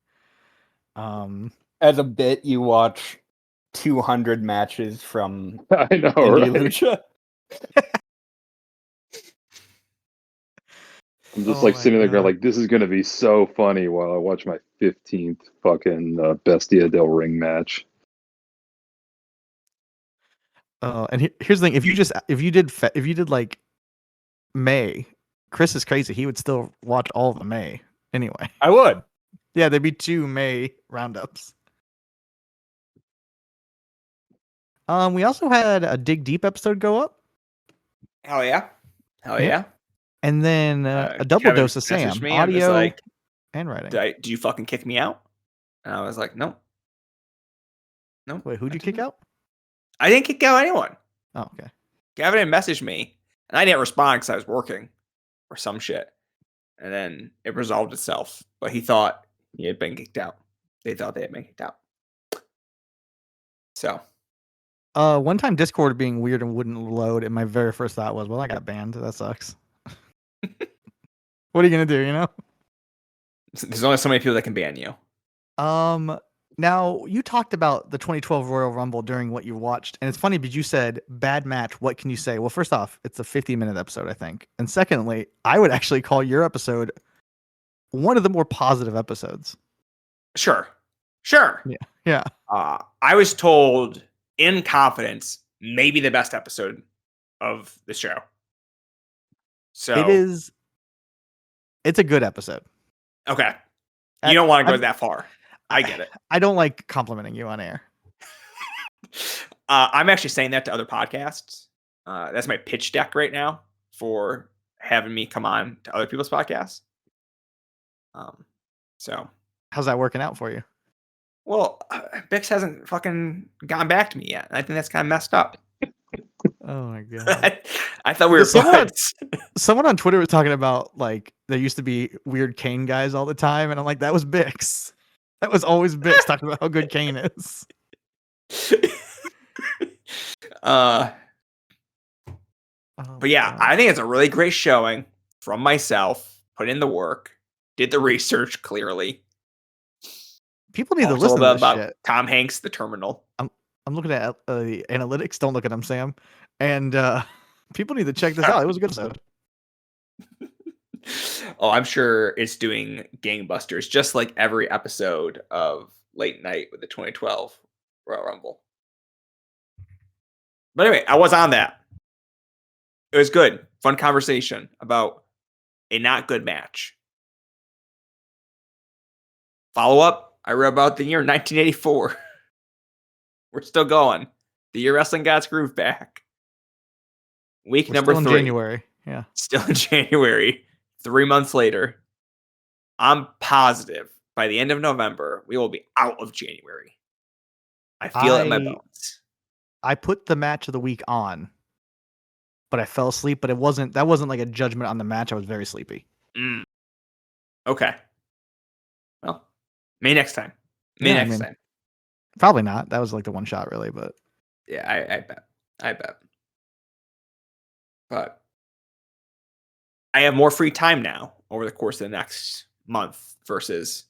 As a bit, you watch 200 matches from I know, Indie right? Lucha. I'm just Oh like my sitting there God. going like, this is going to be so funny while I watch my 15th fucking Bestia del Ring match. And here's the thing: if you did like May, Chris is crazy. He would still watch all of the May anyway. I would. Yeah, there'd be 2 May roundups. We also had a Dig Deep episode go up, Hell yeah. Hell Yeah. yeah. and then a double Kevin dose of Sam, messaged me and was audio like, and writing. do you fucking kick me out? And I was like, no. No. Wait, who'd I you kick didn't. out? I didn't kick out anyone. Oh, okay. Gavin had messaged me, and I didn't respond because I was working or some shit. And then it resolved itself. But he thought he had been kicked out. They thought they had been kicked out. So, One time Discord being weird and wouldn't load, and my very first thought was, well, I got banned. That sucks. What are you gonna do? You know. there's only so many people that can ban you. Now you talked about the 2012 Royal Rumble during what you watched, and it's funny because you said bad match. What can you say? Well, first off, it's a 50-minute episode, I think, and secondly, I would actually call your episode one of the more positive episodes. Sure. Yeah. I was told in confidence, maybe the best episode of the show. So It is. It's a good episode. Okay. You don't want to go I'm- that far. I get it. I don't like complimenting you on air. I'm actually saying that to other podcasts. That's my pitch deck right now for having me come on to other people's podcasts. So How's that working out for you? well, Bix hasn't fucking gotten back to me yet. I think that's kind of messed up. Oh my god. I thought we were Someone- buds. Someone on Twitter was talking about like there used to be weird Kane guys all the time, and I'm like, that was Bix. That was always Bix talking about how good Kane is. Oh But yeah, my God. I think it's a really great showing from myself. Put in the work, did the research clearly. People need to Talked a listen little to bit this about shit. Tom Hanks, the terminal. I'm looking at the analytics. Don't look at them, Sam. And people need to check this out. It was a good episode. Oh, I'm sure it's doing gangbusters, just like every episode of Late Night with the 2012 Royal Rumble. But anyway, I was on that. It was good. Fun conversation about a not good match. Follow up, I read about the year 1984. We're still going. The year wrestling got its groove back. Week We're number still in 3. January. Yeah. Still in January. 3 months later. I'm positive by the end of November, we will be out of January. I feel it in my bones. I put the match of the week on, but I fell asleep. But that wasn't like a judgment on the match. I was very sleepy. Okay. Well, maybe next time. Yeah, I Next mean- time. Probably not. That was like the one shot, really. But Yeah, I bet. But I have more free time now over the course of the next month versus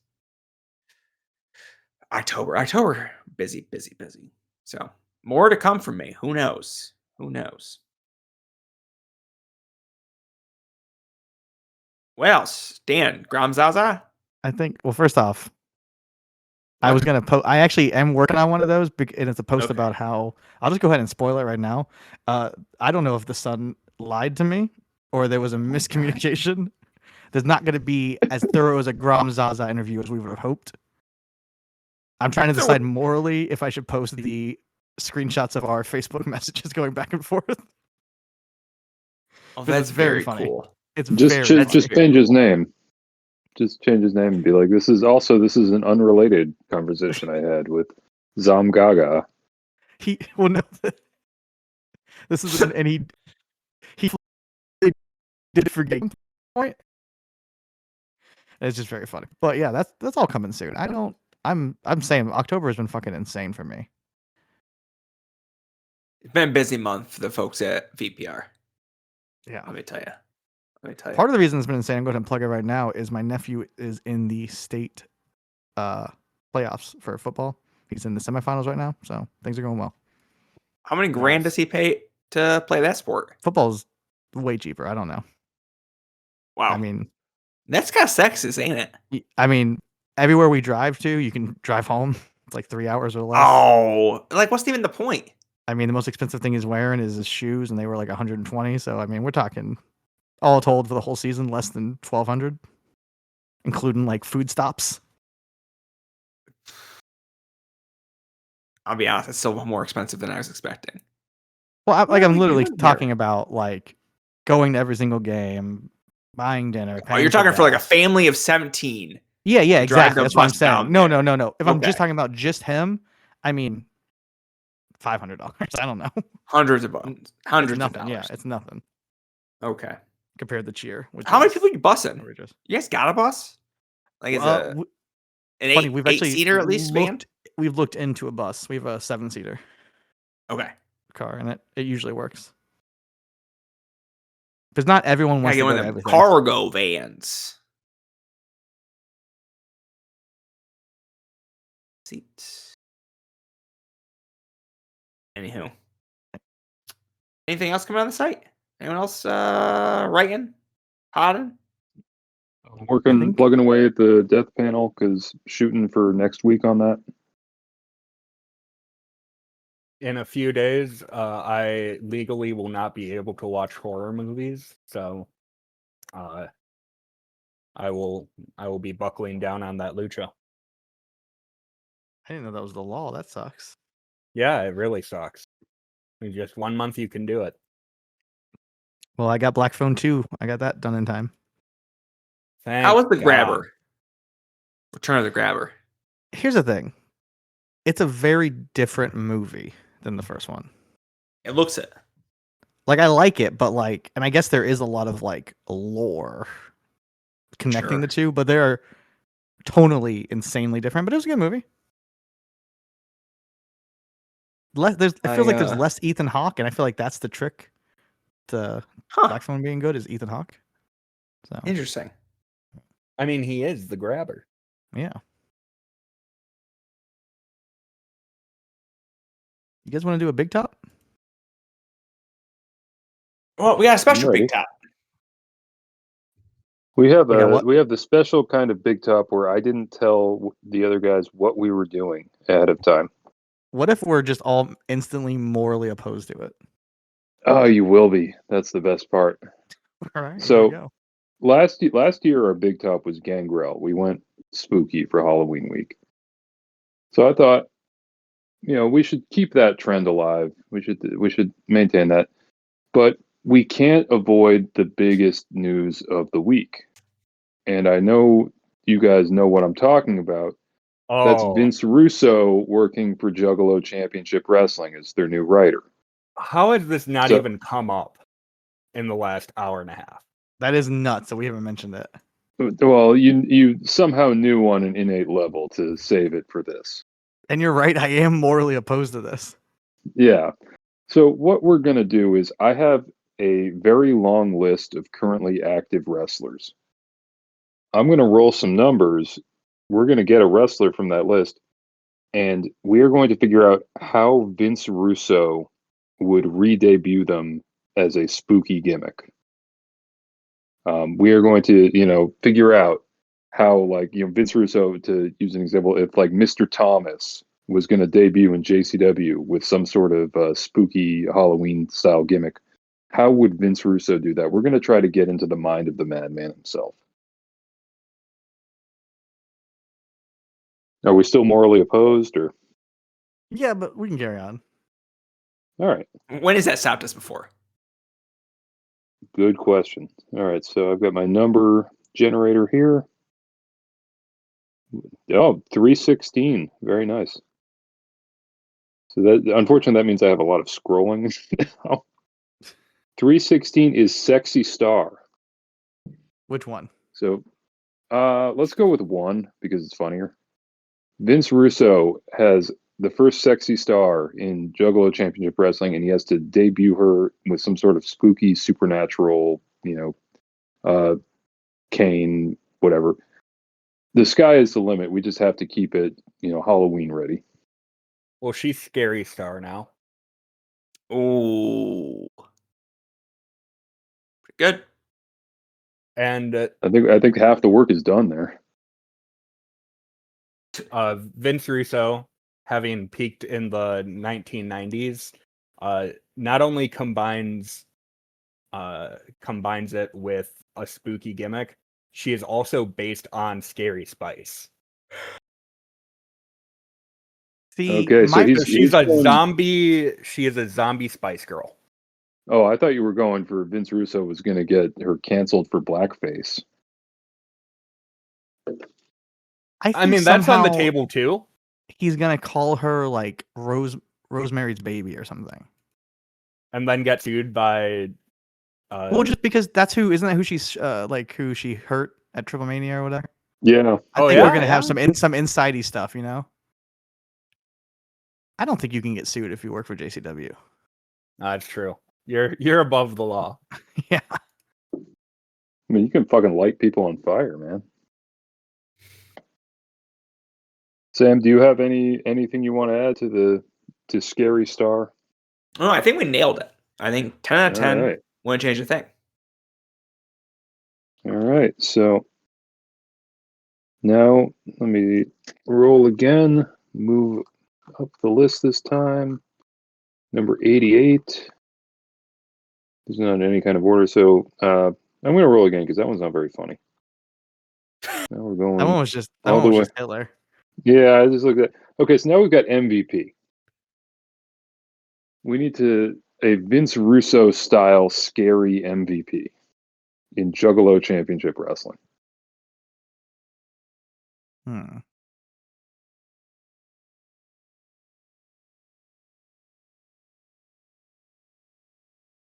October. October, busy. So more to come from me. Who knows? What else? Dan, Gram Zaza? I think. Well, first off, I was gonna post. I actually am working on one of those, and it's a post Okay. about how. I'll just go ahead and spoil it right now. I don't know if the Sun lied to me or there was a miscommunication. There's not going to be as thorough as a Gram Zaza interview as we would have hoped. I'm trying to decide morally if I should post the screenshots of our Facebook messages going back and forth. Oh, But that's it's very very funny. cool. It's Just very just funny. change his name. Just change his name and be like, this is an unrelated conversation I had with Zam Gaga. He well no, this is and he did it for game point. It's just very funny. But yeah, that's all coming soon. I'm saying October has been fucking insane for me. It's been a busy month for the folks at VPR. Yeah. Let me tell you. Part of the reason it's been insane, I'm going to plug it right now, is my nephew is in the state playoffs for football. He's in the semifinals right now, so things are going well. How many grand does he pay to play that sport? Football's way cheaper. I don't know. Wow. I mean, that's kind of sexist, ain't it? I mean, everywhere we drive to, you can drive home. It's like 3 hours or less. Oh, like what's even the point? I mean, the most expensive thing he's wearing is his shoes, and they were like 120. So I mean, we're talking all told for the whole season, less than 1,200, including like food stops. I'll be honest, it's still more expensive than I was expecting. Well, I'm are we literally doing talking here? about like going to every single game, buying dinner. Oh, paying you're talking for like a gas. family of 17. Yeah, drive exactly. the That's what I'm bus down saying. No. there. If I'm Okay. just talking about just him, I mean, $500. I don't know. Hundreds of bucks. Hundreds It's of nothing. dollars. Yeah, it's nothing Okay. compared to cheer. Which How many is people are you bussing? outrageous. You guys got a bus? Like, is an funny, eight, we've eight actually seater at least span? We've looked into a bus. We have a 7-seater Okay. car, and it usually works. Because not everyone I wants get to one go of to them everything. cargo vans. Seats. Anywho. Anything else coming on the site? Anyone else writing? Podding? I'm working, plugging away at the death panel because shooting for next week on that. In a few days, I legally will not be able to watch horror movies, so I will be buckling down on that lucha. I didn't know that was the law. That sucks. Yeah, it really sucks. In just 1 month, you can do it. Well, I got Black Phone 2. I got that done in time. How was the Thank God. Grabber? Return of the Grabber. Here's the thing. It's a very different movie than the first one. It looks it. Like, I like it, but like, and I guess there is a lot of like lore connecting the two, but they're tonally insanely different. But it was a good movie. It feels like there's less Ethan Hawke, and I feel like that's the trick to Black Phone being good is Ethan Hawke. So Interesting. I mean, he is the Grabber. yeah. You guys want to do a big top? Well, we got a special Ready. big top. We have We got what? we have the special kind of big top where I didn't tell the other guys what we were doing ahead of time. What if we're just all instantly morally opposed to it? Oh, you will be. That's the best part. All right. So- there you go. Last year our big top was Gangrel. We went spooky for Halloween week. So I thought, we should keep that trend alive. We should maintain that. But we can't avoid the biggest news of the week. And I know you guys know what I'm talking about. Oh, That's Vince Russo working for Juggalo Championship Wrestling as their new writer. how has this not So- even come up in the last hour and a half? That is nuts that we haven't mentioned it. Well, you somehow knew on an innate level to save it for this. And you're right, I am morally opposed to this. Yeah. So what we're going to do is I have a very long list of currently active wrestlers. I'm going to roll some numbers. We're going to get a wrestler from that list, and we are going to figure out how Vince Russo would re-debut them as a spooky gimmick. We are going to, figure out how, Vince Russo, to use an example, if like Mr. Thomas was going to debut in JCW with some sort of spooky Halloween style gimmick, how would Vince Russo do that? We're going to try to get into the mind of the madman himself. Are we still morally opposed, or? Yeah, but we can carry on. All right. When has that stopped us before? Good question. All right, so I've got my number generator here. Oh, 316. Very nice. So unfortunately, that means I have a lot of scrolling now. 316 is Sexy Star. Which one? So let's go with 1 because it's funnier. Vince Russo has the first Sexy Star in Juggalo Championship Wrestling, and he has to debut her with some sort of spooky supernatural, cane, whatever. The sky is the limit. We just have to keep it, Halloween ready. Well, she's Scary Star now. Ooh. Pretty good. And I think half the work is done there. Vince Russo, having peaked in the 1990s, not only combines it with a spooky gimmick, she is also based on Scary Spice. See, Okay, so She's a going- zombie. She is a zombie Spice Girl. Oh, I thought you were going for Vince Russo was going to get her canceled for blackface. I mean, that's on the table too. He's gonna call her like Rosemary's Baby or something. And then get sued by. Well, just because isn't that who she's who she hurt at Triple Mania or whatever? Yeah. I Oh, think yeah? we're gonna have some insidey stuff, I don't think you can get sued if you work for JCW. That's true. You're above the law. Yeah. I mean, you can fucking light people on fire, man. Sam, do you have anything you want to add to Scary Star? Oh, I think we nailed it. I think 10 out of 10 All right. wouldn't change a thing. All right. So now let me roll again. Move up the list this time. Number 88. It's not in any kind of order. So I'm going to roll again because that one's not very funny. Now we're going. That one was just all the way. Hitler. Yeah, I just looked at. Okay, so now we've got MVP. We need to a Vince Russo style scary MVP in Juggalo Championship Wrestling. Hmm.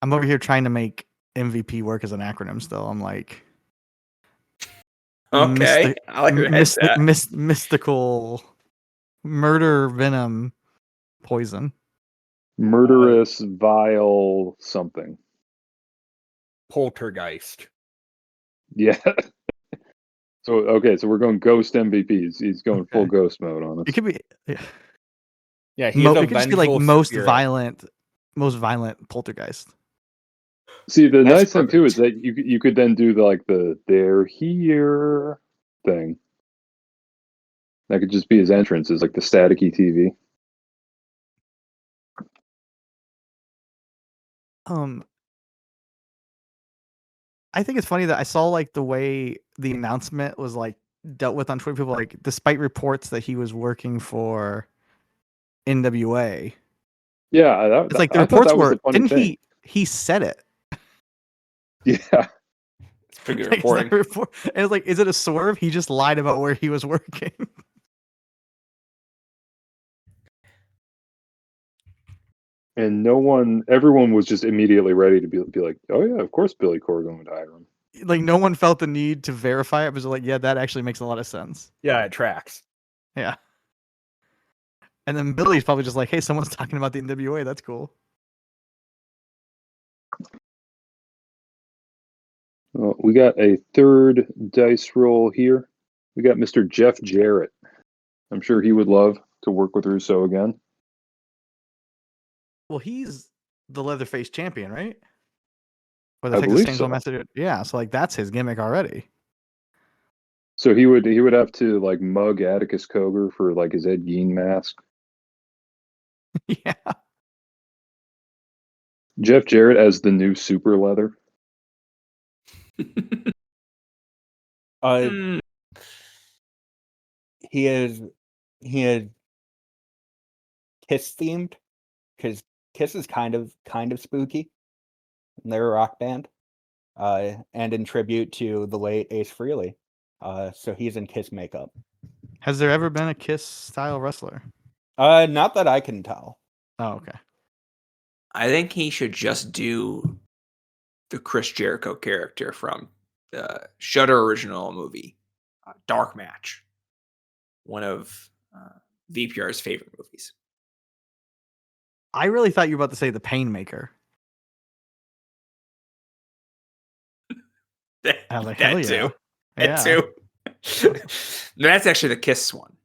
I'm over here trying to make MVP work as an acronym still. I'm like, Okay, I like your headset. mystical murder venom poison. Murderous, vile something. Poltergeist. Yeah. So we're going ghost MVPs. He's going full ghost mode on us. It could be. Yeah, he is a it could just be like vengeful most spirit. violent poltergeist. See, the That's nice thing too is perfect. that you could then do the they're here thing. That could just be his entrance, is like the staticky TV. I think it's funny that I saw like the way the announcement was like dealt with on Twitter. People like, despite reports that he was working for NWA. Yeah, It's like the I thought reports that was were, the funny didn't thing. he said it? Yeah. It's pretty good Like, it's reporting. like and it's like, is it a swerve? He just lied about where he was working. And everyone was just immediately ready to be like, oh yeah, of course Billy Corgan would hire him. Like no one felt the need to verify it. It was like, yeah, that actually makes a lot of sense. Yeah, it tracks. Yeah. And then Billy's probably just like, hey, someone's talking about the NWA. That's cool. Well, we got a third dice roll here. We got Mr. Jeff Jarrett. I'm sure he would love to work with Russo again. Well, he's the Leatherface champion, right? Or the I Texas believe Chainsaw so. Massacre. Yeah, so like that's his gimmick already. So he would have to like mug Atticus Cogar for like his Ed Gein mask. Yeah. Jeff Jarrett as the new Super Leather. Mm, He is Kiss themed because Kiss is kind of spooky. They're a rock band, and in tribute to the late Ace Frehley. So he's in Kiss makeup. Has there ever been a Kiss style wrestler? Not that I can tell. Oh, okay. I think he should just do the Chris Jericho character from the Shudder original movie, Dark Match. One of VPR's favorite movies. I really thought you were about to say the Painmaker. I was like, hell That yeah. too. Yeah. That too. No, that's actually the Kiss one.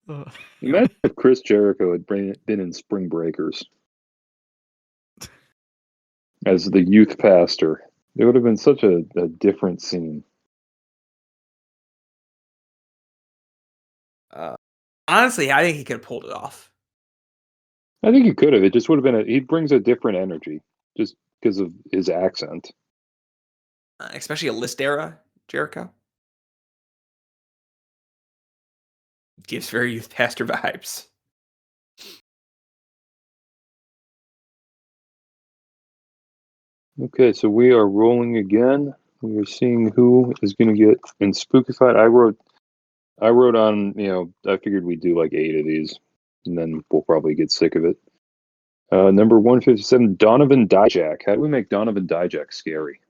Ugh. Imagine if Chris Jericho had been in Spring Breakers as the youth pastor. It would have been such a different scene. Honestly, I think he could have pulled it off. I think he could have. It just would have been he brings a different energy just because of his accent. Especially a list era Jericho. Gives very youth pastor vibes. Okay, so we are rolling again. We are seeing who is going to get in Spookified. I wrote on, I figured we'd do like 8 of these, and then we'll probably get sick of it. Number 157, Donovan Dijak. How do we make Donovan Dijak scary?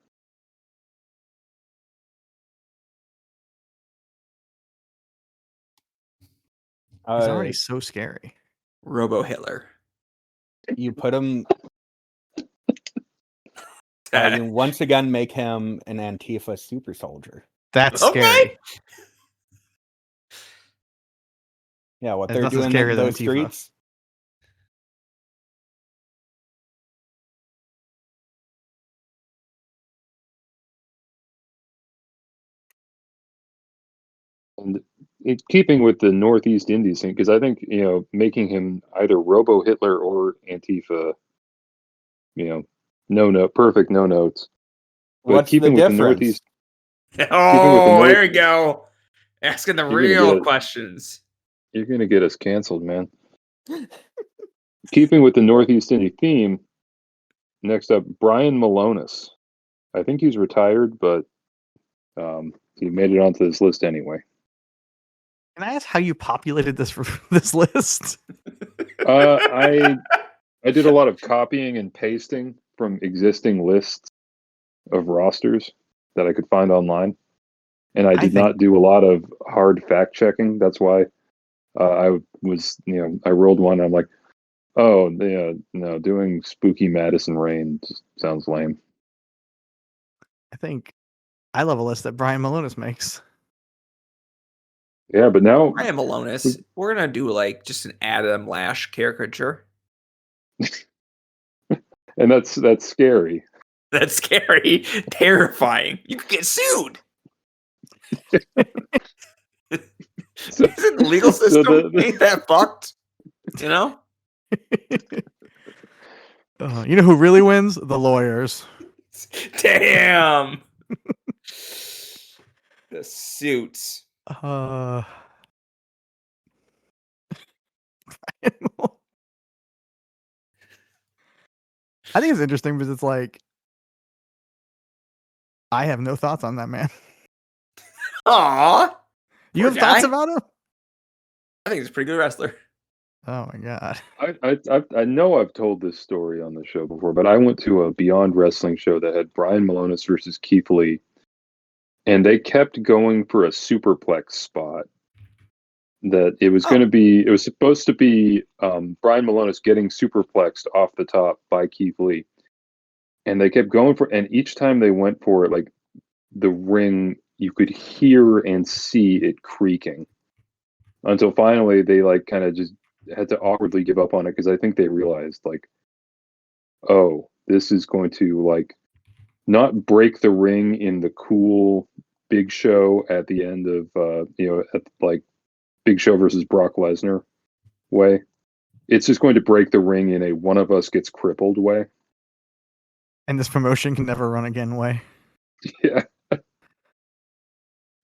He's already so scary. Robo Hitler. You put him. You once again make him an Antifa super soldier. That's Okay. scary. Yeah, what There's they're nothing doing scarier in than those Antifa. streets. And keeping with the Northeast Indies thing, because I think, making him either Robo Hitler or Antifa, perfect no notes. But What's the keeping with difference? the Northeast, Oh, there we go. Asking the You're gonna real get it. questions. You're going to get us canceled, man. Keeping with the Northeast Indie theme, Next up, Brian Malonis. I think he's retired, but he made it onto this list anyway. Can I ask how you populated this list? I did a lot of copying and pasting from existing lists of rosters that I could find online, and I did not do a lot of hard fact checking. That's why I was, I rolled one. I'm like, oh yeah, no, doing spooky Madison Rain just sounds lame. I think I love a list that Brian Malonis makes. Yeah, but now Brian Malonis, we're gonna do like just an Adam Lash caricature. and that's scary. That's scary, terrifying. You could get sued. Isn't the legal system ain't that fucked? You know? You know who really wins? The lawyers. Damn. The suits. I think it's interesting because it's like I have no thoughts on that man. Aw. You have thoughts about him? I think he's a pretty good wrestler. Oh my god. I know I've told this story on the show before, but I went to a Beyond Wrestling show that had Brian Malonis versus Keith Lee, and they kept going for a superplex spot. That it was going to be, it was supposed to be Brian Malonis getting superplexed off the top by Keith Lee, and they kept going for, and each time they went for it, like the ring, you could hear and see it creaking, until finally they like kind of just had to awkwardly give up on it because I think they realized like, oh, this is going to like not break the ring in the cool Big Show at the end of at like Big Show versus Brock Lesnar way. It's just going to break the ring in a one of us gets crippled way. And this promotion can never run again way. Yeah.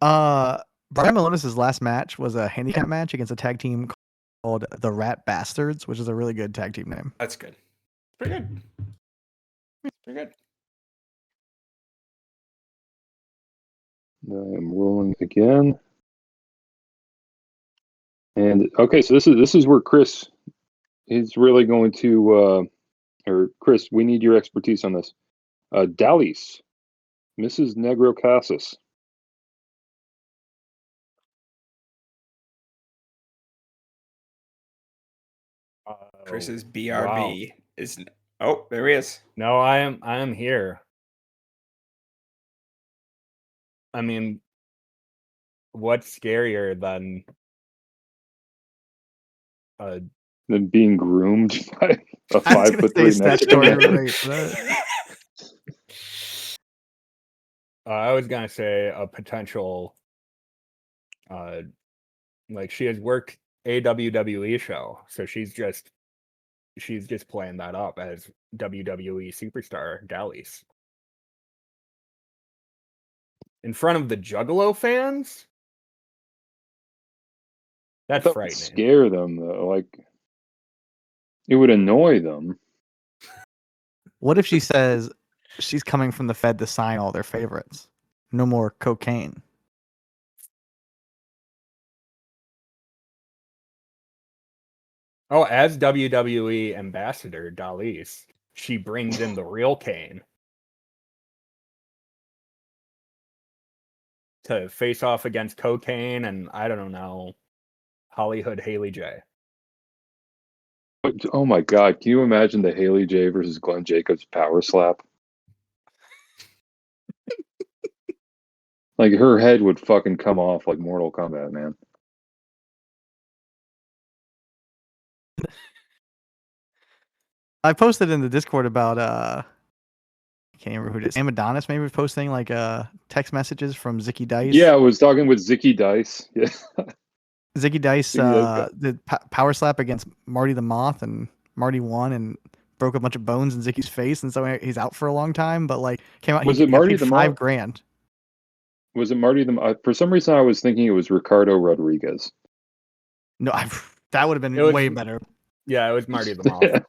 Brian Malonis' last match was a handicap match against a tag team called the Rat Bastards, which is a really good tag team name. That's good. Pretty good. Pretty good. I am rolling again. And okay, so this is where Chris is really going to or Chris, we need your expertise on this. Dallas, Mrs. Negro Casas. Chris's BRB is. Oh, there he is. No, I am here. I mean, what's scarier than Than being groomed by a 5'3" Mexican? I was gonna say a potential. Like she has worked a WWE show, so she's just playing that up as WWE superstar Dallas in front of the Juggalo fans. That's frightening. Would scare them though. Like it would annoy them. What if she says she's coming from the Fed to sign all their favorites? No more cocaine. Oh, as WWE ambassador Dallas, she brings in the real Kane to face off against cocaine and I don't know, Hollywood Haley J. Oh my god, can you imagine the Haley J versus Glenn Jacobs power slap? Like her head would fucking come off like Mortal Kombat, man. I posted in the Discord about I can't remember who it is. Amadonis maybe was posting like text messages from Zicky Dice. Yeah, I was talking with Zicky Dice. Yeah. Zicky Dice did power slap against Marty the Moth, and Marty won and broke a bunch of bones in Zicky's face, and so he's out for a long time. But like came out. Was it Marty the Moth? $5,000. Was it Marty the Moth? For some reason, I was thinking it was Ricardo Rodriguez. No, that would have been way better. Yeah, it was Marty the Moth.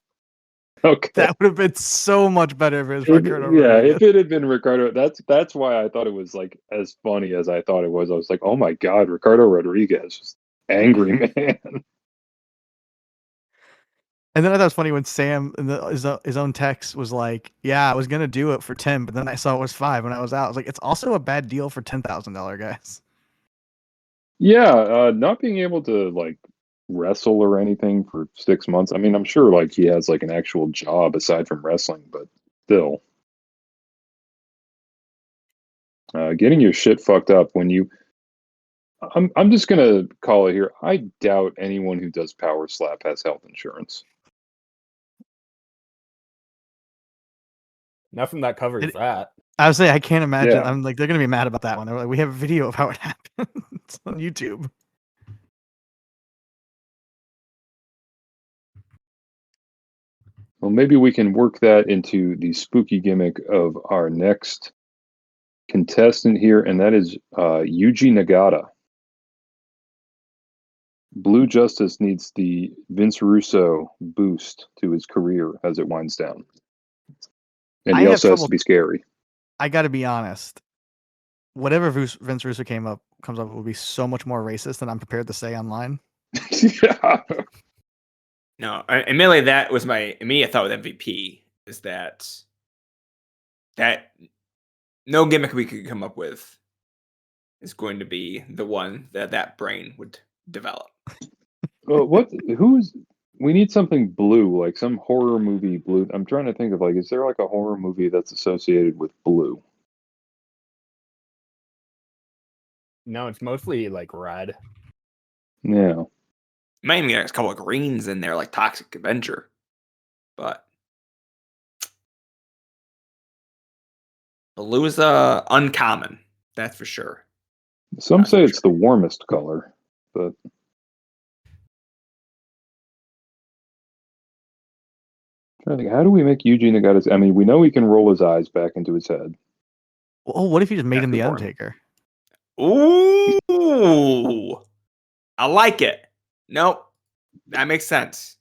Okay. That would have been so much better if it was Ricardo Rodriguez. If it had been Ricardo, that's why I thought it was like as funny as I thought it was. I was like, oh my god, Ricardo Rodriguez, just angry man. And then I thought it was funny when Sam in his own text was like, "Yeah, I was gonna do it for 10, but then I saw it was 5 when I was out." I was like, "It's also a bad deal for $10,000 guys." Yeah, not being able to like wrestle or anything for 6 months. I mean, I'm sure like he has like an actual job aside from wrestling, but still, getting your shit fucked up when you. I'm just gonna call it here. I doubt anyone who does Power Slap has health insurance. Nothing that covers that. I was saying I can't imagine. Yeah. I'm like they're gonna be mad about that one. They're like, we have a video of how it happened. It's on YouTube. Well, maybe we can work that into the spooky gimmick of our next contestant here, and that is Yuji Nagata. Blue Justice needs the Vince Russo boost to his career as it winds down. And he I have also has trouble- to be scary. I got to be honest. Whatever Vince Russo comes up will be so much more racist than I'm prepared to say online. Yeah. No, admittedly, that was my immediate thought with MVP is that no gimmick we could come up with is going to be the one that brain would develop. We need something blue, like some horror movie blue. I'm trying to think of like, is there like a horror movie that's associated with blue? No, it's mostly like red. Yeah. Might even get a couple of greens in there, like Toxic Avenger, but blue is uncommon. That's for sure. Some That's say for it's the warmest color, but trying to think, how do we make Yuji Nagata's? I mean, we know he can roll his eyes back into his head. Oh, what if you just made him the Definitely Undertaker? Ooh, I like it. Nope, that makes sense.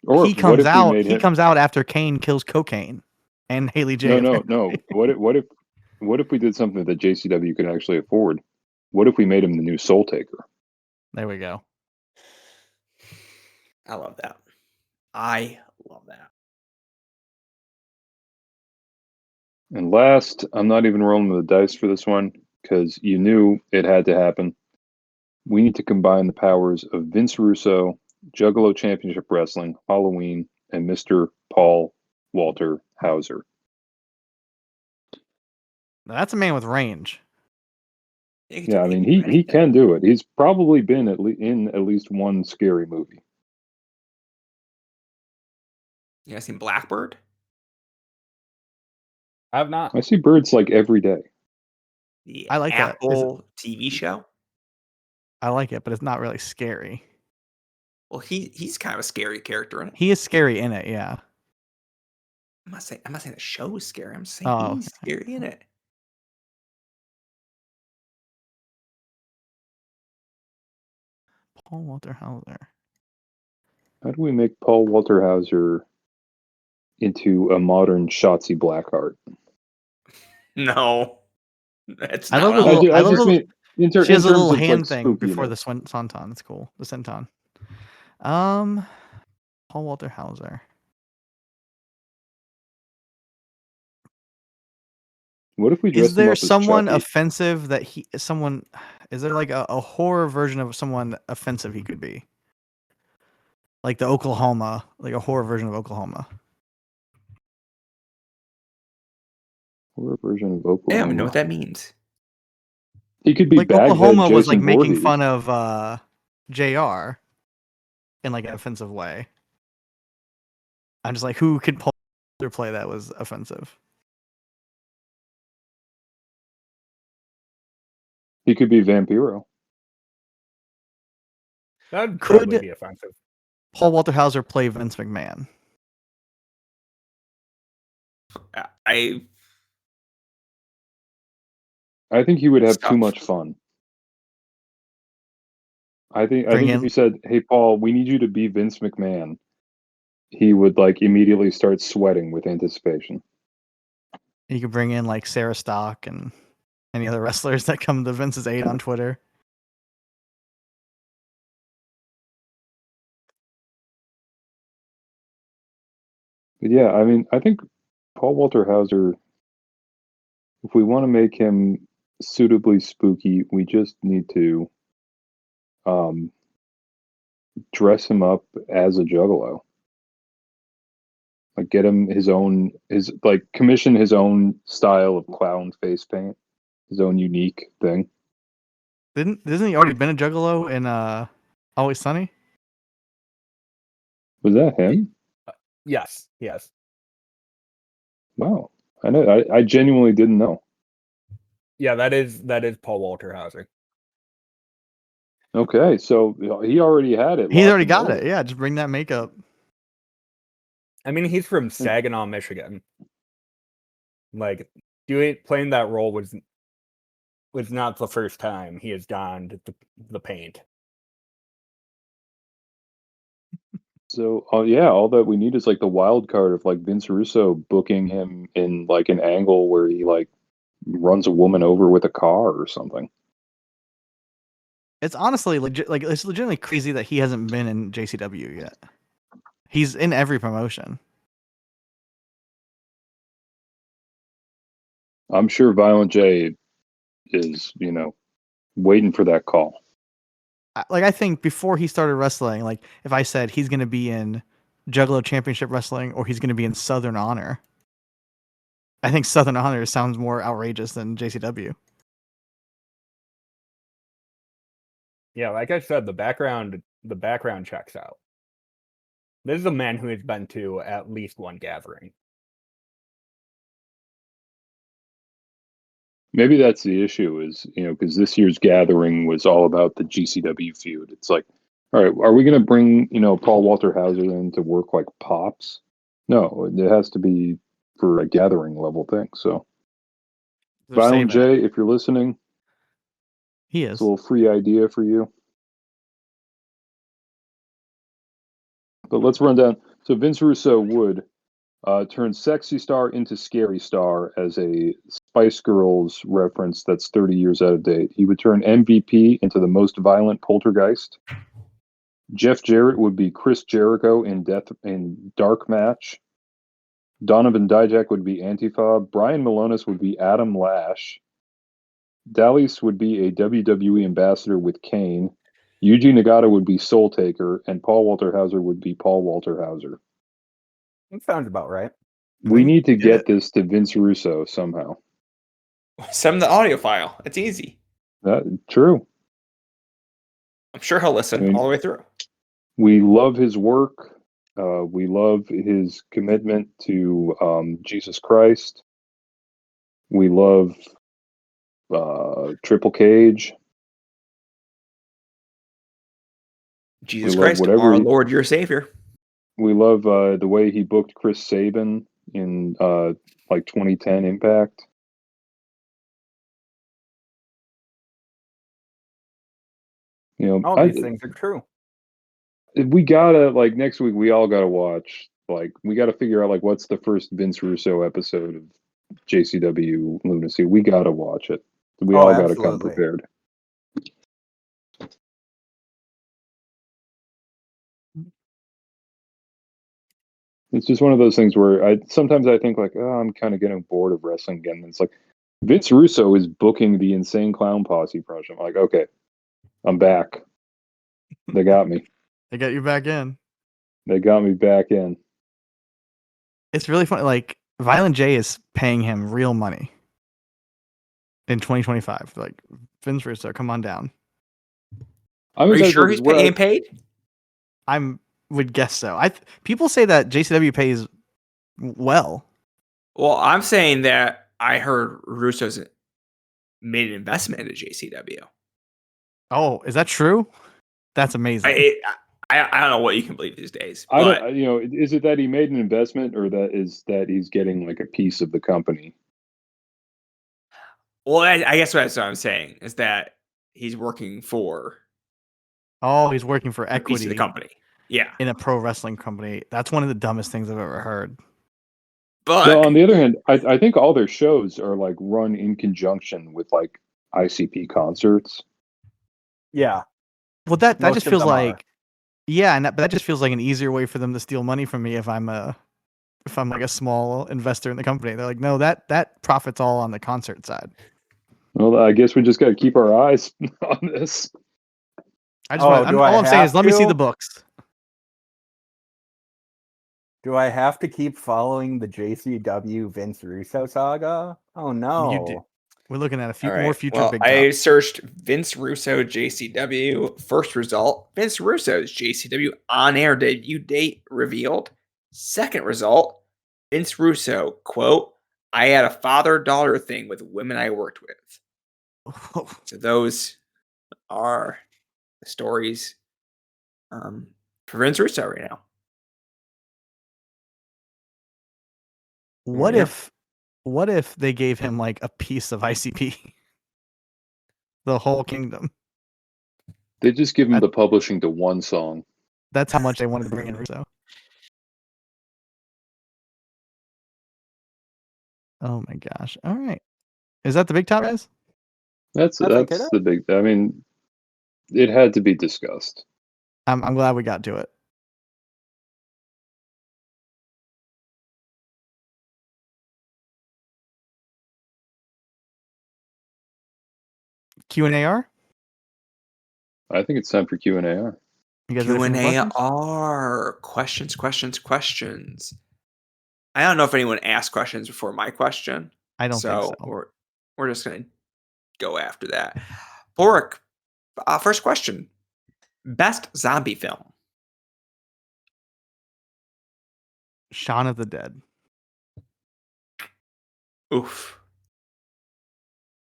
Or He what comes if we out. made He him? comes out after Kane kills Cocaine and Haley J. No. What if we did something that JCW could actually afford? What if we made him the new Soul Taker? There we go. I love that. I love that. And last, I'm not even rolling the dice for this one because you knew it had to happen. We need to combine the powers of Vince Russo, Juggalo Championship Wrestling, Halloween, and Mr. Paul Walter Hauser. Now, that's a man with range. Yeah, I mean he can do it. He's probably been in at least one scary movie. You guys seen Blackbird? I have not. I see birds like every day. The I like that. Apple TV show. I like it, but it's not really scary. Well, he's kind of a scary character in it. He is scary in it, yeah. I'm not saying the show is scary. I'm saying Oh. he's scary in it. Paul Walter Hauser. How do we make Paul Walter Hauser into a modern Shotzi Blackheart? No, that's I not. love the what little- I love just the- mean She has a little hand like, thing before spookiness. the senton. It's cool. The senton. Paul Walter Hauser. What if we dress Is him there up as someone Chucky? offensive that is there like a horror version of someone offensive he could be? Like the Oklahoma, like a horror version of Oklahoma. Horror version of I don't Oklahoma? even know what that means. He could be Like Baghead Oklahoma was Jason like making Voorhees. fun of JR in like an offensive way. I'm just like, who could Paul Walter play that was offensive? He could be Vampiro. That'd Could- probably be offensive. Paul Walter Hauser play Vince McMahon? I I think he would have Stuff. too much fun. I think Bring if in- you said, "Hey Paul, we need you to be Vince McMahon," he would like immediately start sweating with anticipation. You could bring in like Sarah Stock and any other wrestlers that come to Vince's aid on Twitter. But yeah, I mean, I think Paul Walter Hauser, if we want to make him suitably spooky, we just need to dress him up as a juggalo. Like get him his like commission his own style of clown face paint, his own unique thing. Isn't he already been a Juggalo in Always Sunny? Was that him? Yes. Wow. I know. I genuinely didn't know. Yeah, that is Paul Walter Hauser. Okay, so he already had it. He's locked already and got loaded. it. Yeah, just bring that makeup. I mean, he's from Saginaw, Michigan. Like, playing that role was not the first time he has donned the paint. So, yeah, all that we need is like the wild card of like Vince Russo booking him in like an angle where he like runs a woman over with a car or something. It's honestly it's legitimately crazy that he hasn't been in JCW yet. He's in every promotion. I'm sure Violent J is, waiting for that call. I think before he started wrestling, like if I said he's going to be in Juggalo Championship Wrestling or he's going to be in Southern Honor, I think Southern Honor sounds more outrageous than JCW. Yeah, like I said, the background checks out. This is a man who has been to at least one gathering. Maybe that's the issue is, because this year's gathering was all about the GCW feud. It's like, all right, are we going to bring, Paul Walter Hauser in to work like Pops? No, it has to be for a gathering level thing. So, Violent J, if you're listening, he it's is a little free idea for you. But let's run down. So Vince Russo would turn Sexy Star into Scary Star as a Spice Girls reference that's 30 years out of date. He would turn MVP into the most violent poltergeist. Jeff Jarrett would be Chris Jericho in Dark Match. Donovan Dijak would be Antifa. Brian Milonas would be Adam Lash. Dallas would be a WWE ambassador with Kane. Yuji Nagata would be Soul Taker, and Paul Walter Hauser would be Paul Walter Hauser. That sounds about right. We need to get this to Vince Russo somehow. Send him the audio file. It's easy. True. I'm sure he'll listen all the way through. We love his work. We love his commitment to Jesus Christ. We love Triple Cage. Jesus Christ, our Lord, your Savior. We love the way he booked Chris Sabin in 2010 Impact. All these things are true. We gotta next week. We all gotta watch. We gotta figure out what's the first Vince Russo episode of JCW Lunacy. We gotta watch it. We all gotta come prepared. It's just one of those things where sometimes I think I'm kind of getting bored of wrestling again. And it's like Vince Russo is booking the Insane Clown Posse project. I'm like, okay, I'm back. They got me. They got you back in. They got me back in. It's really funny. Violent J is paying him real money in 2025. Vince Russo, come on down. Are you sure he's getting paid? Would guess so. People say that JCW pays well. Well, I'm saying that I heard Russo's made an investment in JCW. Oh, is that true? That's amazing. I don't know what you can believe these days. Is it that he made an investment, or that he's getting a piece of the company? Well, I guess that's what I'm saying is that he's working for. Oh, he's working for equity of the company. Yeah. in a pro wrestling company. That's one of the dumbest things I've ever heard. But Well, on the other hand, I think all their shows are like run in conjunction with like ICP concerts. Yeah. Well, that Most just of feels them are. like, yeah, but that just feels like an easier way for them to steal money from me if I'm like a small investor in the company. They're like, no, that profit's all on the concert side. Well, I guess we just got to keep our eyes on this. I just want. All I'm saying is, let me see the books. Do I have to keep following the JCW Vince Russo saga? Oh no. You do. We're looking at a few all right. more future well, big I tops. searched Vince Russo JCW. First result: Vince Russo's JCW on-air debut date revealed. Second result: Vince Russo quote: "I had a father-daughter thing with women I worked with." So those are the stories for Vince Russo right now. What Yeah. if they gave him like a piece of ICP? The whole kingdom. They just give him the publishing to one song. That's how much they wanted to bring in Russo. Oh my gosh. All right. Is that the big top, guys? That's the big. I mean, it had to be discussed. I'm glad we got to it. Q&AR? I think it's time for Q&AR. You guys ready for some questions? Q&AR. Questions. I don't know if anyone asked questions before my question. I don't think so. We're just going to go after that. Boric, first question. Best zombie film? Shaun of the Dead. Oof.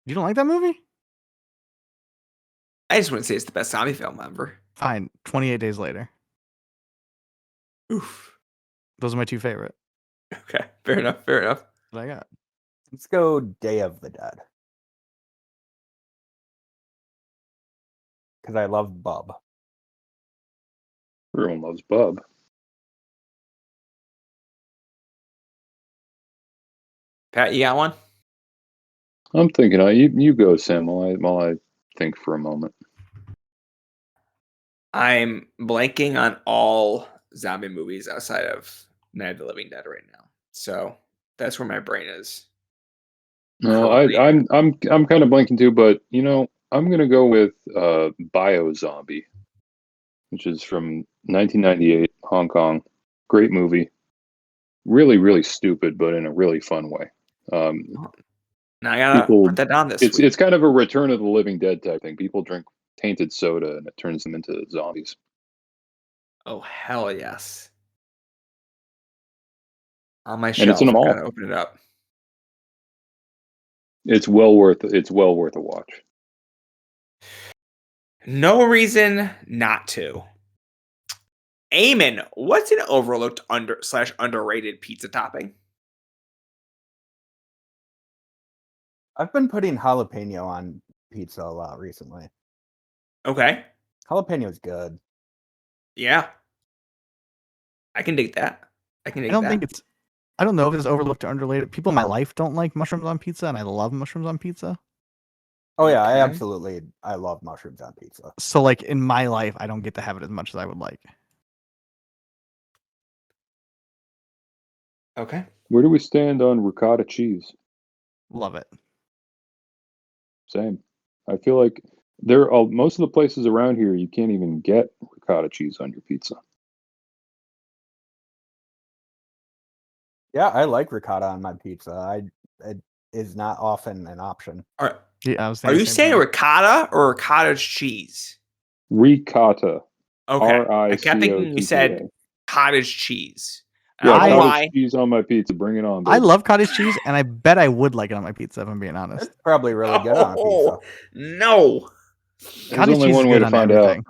You don't like that movie? I just wouldn't say it's the best zombie film ever. Fine. 28 Days Later. Oof. Those are my two favorite. Okay. Fair enough. What I got. Let's go Day of the Dead. Because I love Bub. Everyone loves Bub. Pat, you got one? I'm thinking. You go, Sam. While I think for a moment. I'm blanking on all zombie movies outside of Night of the Living Dead right now. So that's where my brain is. No, currently. I'm kind of blanking too, but I'm gonna go with Bio Zombie, which is from 1998, Hong Kong. Great movie. Really, really stupid, but in a really fun way. Now I gotta put that down this week. It's kind of a Return of the Living Dead type thing. People drink tainted soda and it turns them into zombies. Oh hell yes! On my And shelf, it's in a I've mall. gotta open it up. It's well worth a watch. No reason not to. Eamon, what's an overlooked underrated pizza topping? I've been putting jalapeno on pizza a lot recently. Okay. Jalapeno's good. Yeah. I can dig that. I don't know if it's overlooked or underrated. People in my life don't like mushrooms on pizza, and I love mushrooms on pizza. Oh yeah, Okay. I love mushrooms on pizza. So like in my life, I don't get to have it as much as I would like. Okay. Where do we stand on ricotta cheese? Love it. Same. I feel like most of the places around here you can't even get ricotta cheese on your pizza. Yeah, I like ricotta on my pizza. It is not often an option. Are you saying ricotta or cottage cheese? Ricotta. Okay. I RICOTTA. kept thinking you said cottage cheese. Yeah, I don't know cottage why. cheese on my pizza. Bring it on, baby. I love cottage cheese, and I bet I would like it on my pizza if I'm being honest. It's probably really good on a pizza. No. There's Cottage only cheese one is way good to on find everything.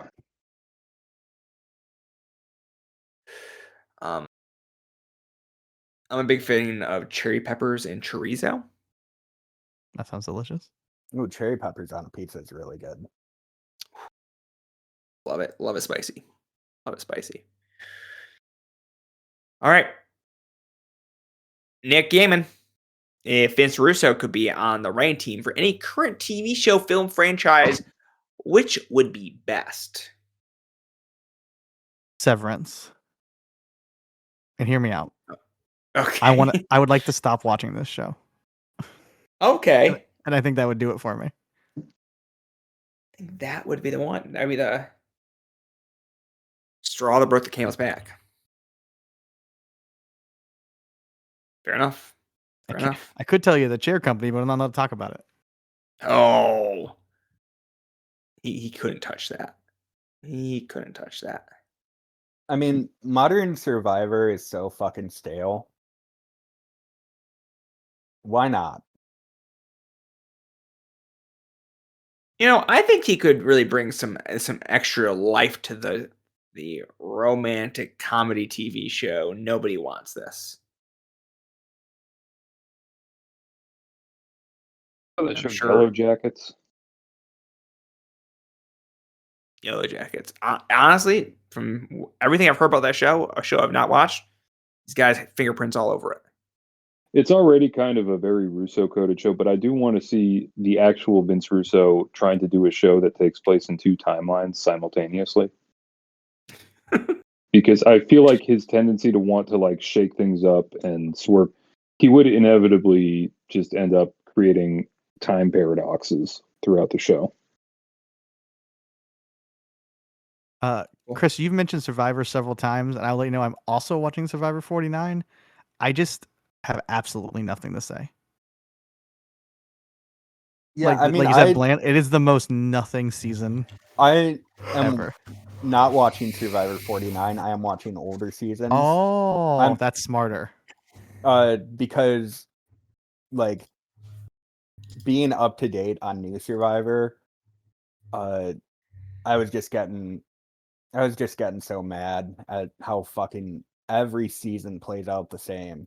I'm a big fan of cherry peppers and chorizo. That sounds delicious. Ooh, cherry peppers on a pizza is really good. Love it. Love it spicy. All right. Nick Gaiman. If Vince Russo could be on the writing team for any current TV show, film franchise, which would be best? Severance. And hear me out. Okay. I would like to stop watching this show. Okay. And I think that would do it for me. I think that would be the one. That'd be the straw that broke the camel's back. Fair enough. Fair enough. I could tell you the chair company, but I'm not allowed to talk about it. Oh. He couldn't touch that. He couldn't touch that. I mean, Modern Survivor is so fucking stale. Why not? I think he could really bring some extra life to the romantic comedy TV show. Nobody wants this. That show sure. Yellow Jackets. Yellow Jackets. Honestly, from everything I've heard about that show, a show I've not watched, these guys have fingerprints all over it. It's already kind of a very Russo-coded show, but I do want to see the actual Vince Russo trying to do a show that takes place in two timelines simultaneously. Because I feel like his tendency to want to like shake things up and swerve, he would inevitably just end up creating time paradoxes throughout the show. Chris, you've mentioned Survivor several times, and I'll let you know I'm also watching Survivor 49. I just have absolutely nothing to say. Yeah, I mean, like you said, Bland, it is the most nothing season I am ever. not watching Survivor 49. I am watching older seasons. Oh, that's smarter. Because like being up to date on new Survivor, I was just getting so mad at how fucking every season plays out the same.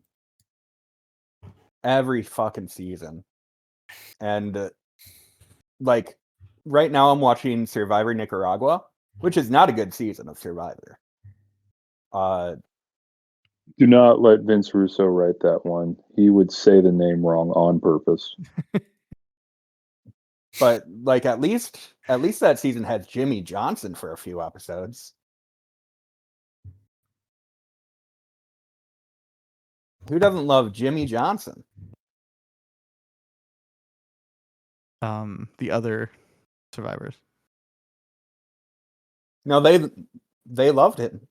Every fucking season. And like right now I'm watching Survivor Nicaragua, which is not a good season of Survivor. Do not let Vince Russo write that one. He would say the name wrong on purpose. But like at least that season had Jimmy Johnson for a few episodes. Who doesn't love Jimmy Johnson? The other survivors. No, they loved him.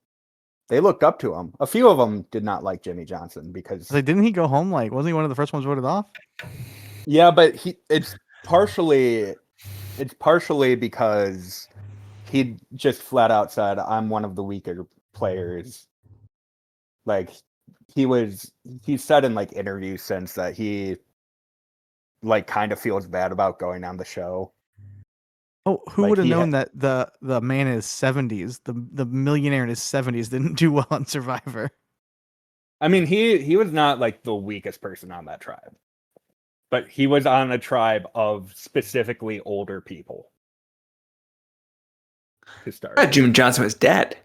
They looked up to him. A few of them did not like Jimmy Johnson because Like, didn't he go home? Like, wasn't he one of the first ones voted off? yeah, but it's partially because he just flat out said, "I'm one of the weaker players." Like he said in like interviews since that he like kind of feels bad about going on the show. Oh, who Like, would have he known that the man in his 70s, the millionaire in his 70s, didn't do well on Survivor? I mean, he was not like the weakest person on that tribe, but he was on a tribe of specifically older people. To start, Jimmy Johnson was dead.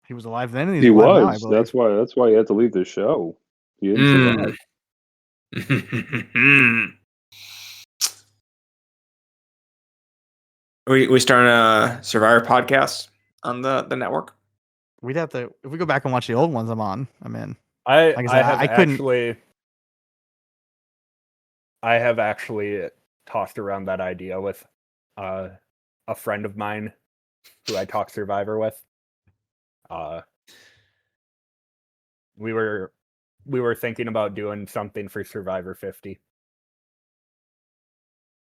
He was alive then, and he's He alive now, I was. believe. That's why he had to leave the show. He didn't survive. We starting a Survivor podcast on the network. We'd have to, if we go back and watch the old ones I'm in. I couldn't. I have actually tossed around that idea with a friend of mine who I talk Survivor with. We were thinking about doing something for Survivor 50.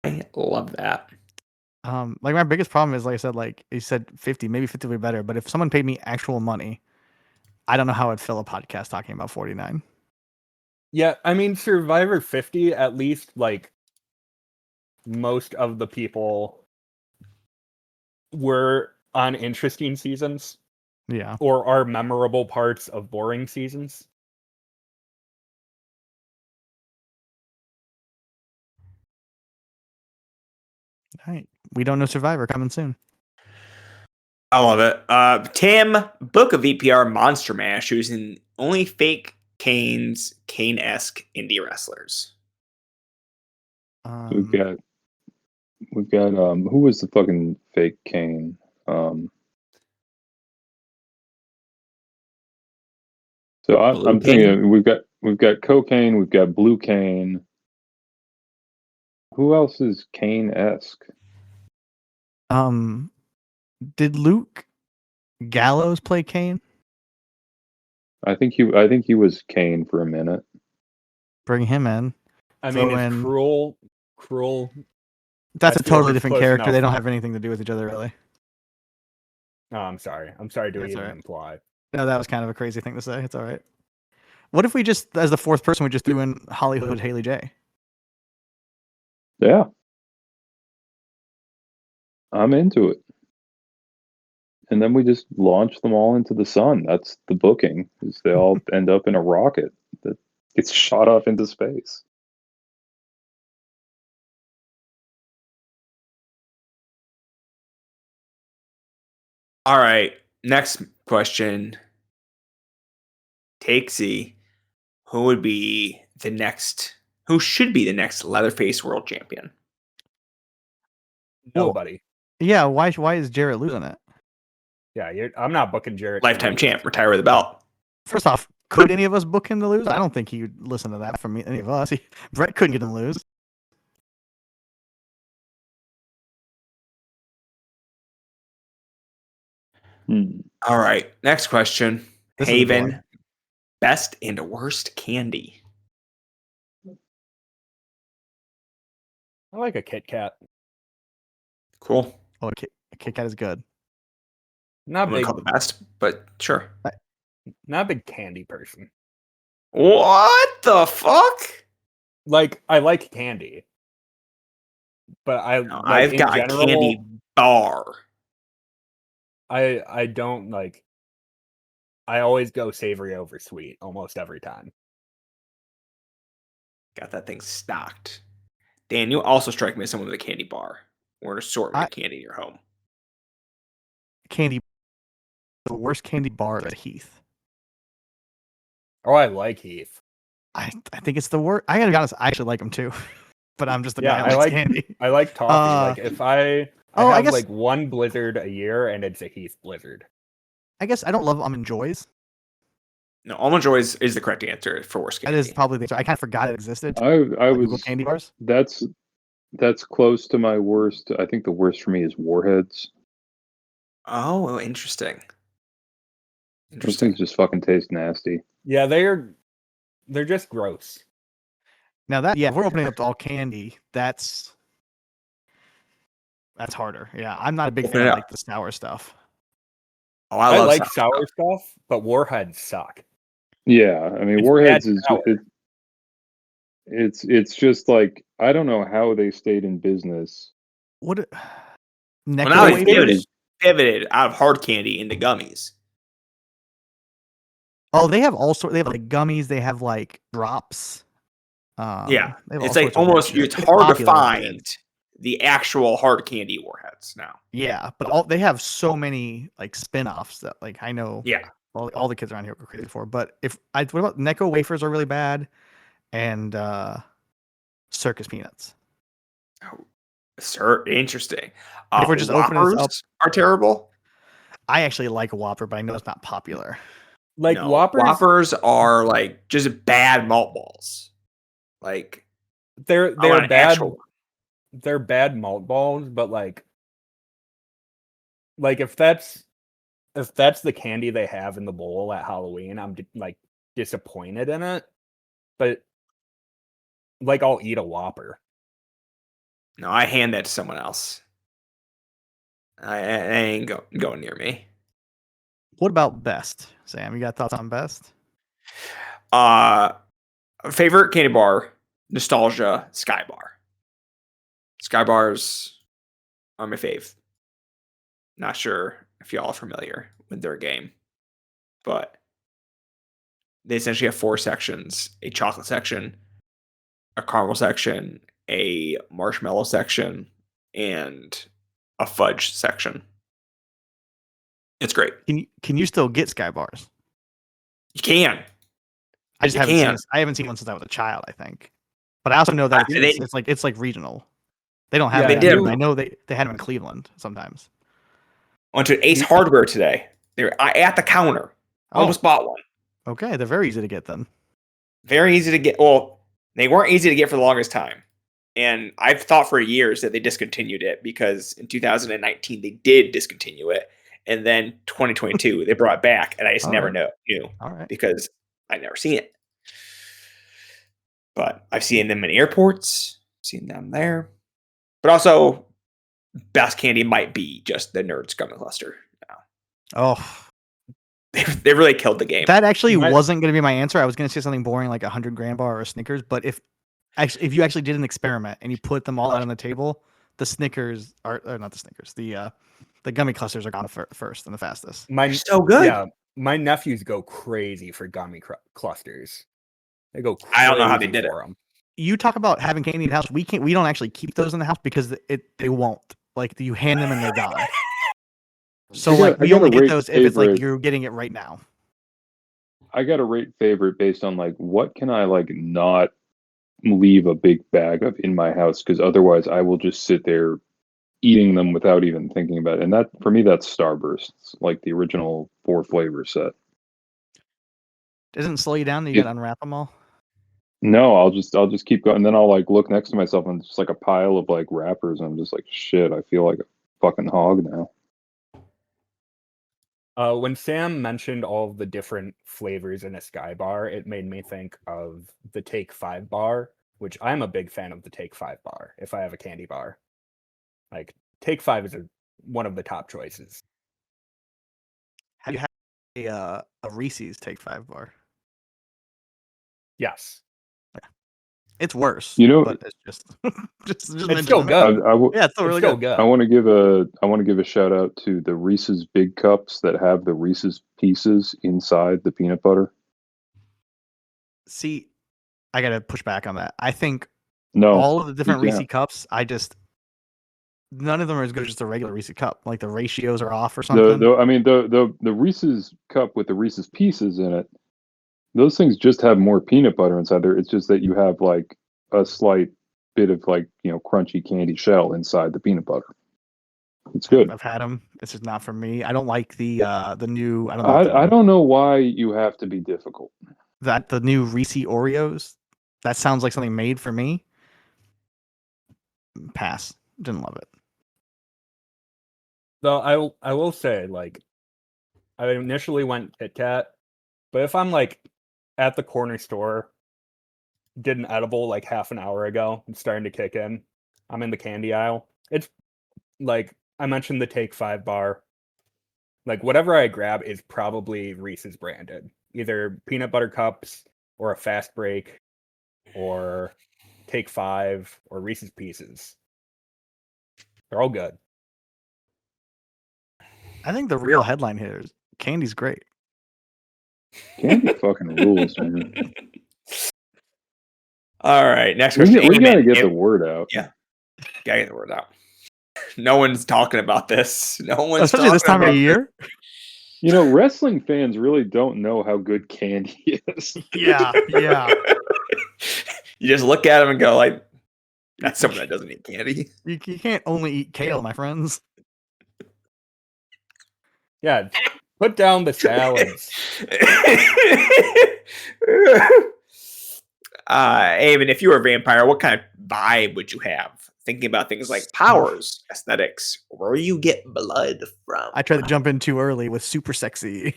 I love that. Like my biggest problem is, like I said, like you said, 50, maybe 50 would be better. But if someone paid me actual money, I don't know how I'd fill a podcast talking about 49. Yeah, I mean Survivor 50, at least like most of the people were on interesting seasons. Yeah. Or are memorable parts of boring seasons. All right. We don't know Survivor coming soon. I love it. Tim, book a VPR Monster Mash using only fake Kane-esque indie wrestlers. We've got who was the fucking fake Kane? So I'm thinking we've got cocaine, we've got blue cane. Who else is Kane-esque? Did Luke Gallows play Kane? I think he was Kane for a minute. Bring him in. I Throw mean, in- it's cruel. That's a I feel totally it's different close character. enough. They don't have anything to do with each other, really. Oh, I'm sorry. I'm sorry to That's even all right. imply. No, that was kind of a crazy thing to say. It's all right. What if we just, as the fourth person, we just threw in Hollywood Haley J? Yeah. I'm into it. And then we just launch them all into the sun. That's the booking. Is they all end up in a rocket that gets shot off into space. All right. Next question. Takesy. Who should be the next Leatherface World Champion? Nobody. Yeah, why is Jarrett losing it? Yeah, I'm not booking Jarrett. Lifetime champ. Retire with a belt. First off, could any of us book him to lose? I don't think he would listen to that from any of us. Brett couldn't get him to lose. All right. Next question. This is Haven. boring. Best and worst candy. I like a Kit Kat. Cool. Oh, Kit Kat is good. Not I wouldn't big. call it the best, but sure. Not a big candy person. What the fuck? Like, I like candy, but I've got a candy bar. I don't like. I always go savory over sweet almost every time. Got that thing stocked. Dan, you also strike me as someone with a candy bar or an assortment of candy in your home. The worst candy bar at Heath. Oh, I like Heath. I think it's the worst. I gotta be honest, I actually like him too, but I'm just the guy Yeah, who I likes like candy. I like toffee. Like if I I have guess- like one Blizzard a year, and it's a Heath Blizzard. I guess I don't love Almond Joys. No, Almond Joy is the correct answer for worst candy. That is probably the. I kind of forgot it existed. I Like Google was candy bars. That's close to my worst. I think the worst for me is Warheads. Oh, interesting. Those things just fucking taste nasty. Yeah, they're just gross. Now that if we're opening up to all candy, that's harder. Yeah, I'm not a big Open fan it of up. like the sour stuff. Oh, I love like sour stuff, but Warheads suck. Yeah, I mean It's Warheads bad is sour. it's just like I don't know how they stayed in business. What? Well, Necco now they wafers? pivoted out of hard candy into gummies. Oh, they have all sorts. They have like gummies. They have like drops. Yeah, they have all it's like sorts of weird almost shit. it's hard to popular, it's find weird. the actual hard candy warheads now. Yeah, but they have so many like spin-offs that like I know. Yeah, all the kids around here go crazy for. But what about Necco wafers are really bad, and circus peanuts. sir, interesting. If we're just opening this up, are terrible. I actually like a Whopper, but I know it's not popular. Like No, Whoppers are like just bad malt balls. Like they're I want an bad. actual- They're bad malt balls, but like if that's the candy they have in the bowl at Halloween, I'm like disappointed in it. But like I'll eat a Whopper. No, I hand that to someone else. I ain't going near me. What about best, Sam? You got thoughts on best? Favorite candy bar, nostalgia, Sky Bar. Sky Bars are my fave. Not sure if y'all are familiar with their game, but they essentially have 4 sections: a chocolate section, a caramel section, a marshmallow section, and a fudge section. It's great. Can you still get Sky bars? You can. I just You haven't can. seen. I haven't seen one since I was a child. I think, but I also know that They- it's like regional. They don't have. Yeah, them they here, did. but I know they had them in Cleveland sometimes. Went to Ace Hardware today. They're at the counter. Almost bought one. Okay, they're very easy to get then. Very easy to get. Well, they weren't easy to get for the longest time. And I've thought for years that they discontinued it because in 2019 they did discontinue it. And then 2022 they brought it back. And I just never knew All right. because I never seen it. But I've seen them in airports, seen them there. But also, best candy might be just the Nerds Gummy Cluster now. Oh, They really killed the game. that actually wasn't going to be my answer. I was going to say something boring like 100 Grand Bar or a Snickers. But if you actually did an experiment and you put them all out on the table, the Snickers are not the Snickers. The gummy clusters are gone first and the fastest. So good. Yeah, my nephews go crazy for gummy clusters. They go crazy. I don't know how they did it. them. You talk about having candy in the house. We don't actually keep those in the house because they won't. Like you hand them and they're gone. So we only get those if it's like you're getting it right now. I got to rate favorite based on like what can I like not leave a big bag of in my house, because otherwise I will just sit there eating them without even thinking about it. And that for me, that's Starbursts, like the original 4 flavor set. Doesn't it slow you down that you got to unwrap them all? No, I'll just keep going. And then I'll like look next to myself and it's just like a pile of like wrappers. And I'm just like, shit, I feel like a fucking hog now. When Sam mentioned all of the different flavors in a Sky bar, it made me think of the Take 5 bar, which I'm a big fan of the Take 5 bar if I have a candy bar. Like, Take 5 is one of the top choices. Have you had a Reese's Take 5 bar? Yes. It's worse. You know, but it's just it's still good. Yeah, it's still really good. good. I want to give a shout out to the Reese's Big Cups that have the Reese's Pieces inside the peanut butter. See, I gotta push back on that. I think No, all of the different you Reese can't. cups, none of them are as good as just a regular Reese cup. Like the ratios are off or something. The Reese's cup with the Reese's Pieces in it, those things just have more peanut butter inside there. It's just that you have like a slight bit of like, crunchy candy shell inside the peanut butter. It's good. I've had them. It's just not for me. I don't like the new. I don't know why you have to be difficult. The new Reese Oreos. That sounds like something made for me. Pass. Didn't love it. Though I will say, like, I initially went Kit Kat, but if I'm like at the corner store, did an edible like half an hour ago, it's starting to kick in. I'm in the candy aisle. It's like I mentioned the Take 5 bar. Like whatever I grab is probably Reese's branded. Either peanut butter cups or a fast break or Take 5 or Reese's Pieces. They're all good. I think the real headline here is candy's great. Candy fucking rules, man. All right, next question. We gotta get the word out. Yeah, gotta get the word out. No one's talking about this. No one's especially this time of year. Wrestling fans really don't know how good candy is. Yeah. You just look at them and go like, "That's someone that doesn't eat candy." You can't only eat kale, my friends. Yeah, put down the salads. Eamon, if you were a vampire, what kind of vibe would you have? Thinking about things like powers, aesthetics, where you get blood from. I tried to jump in too early with super sexy.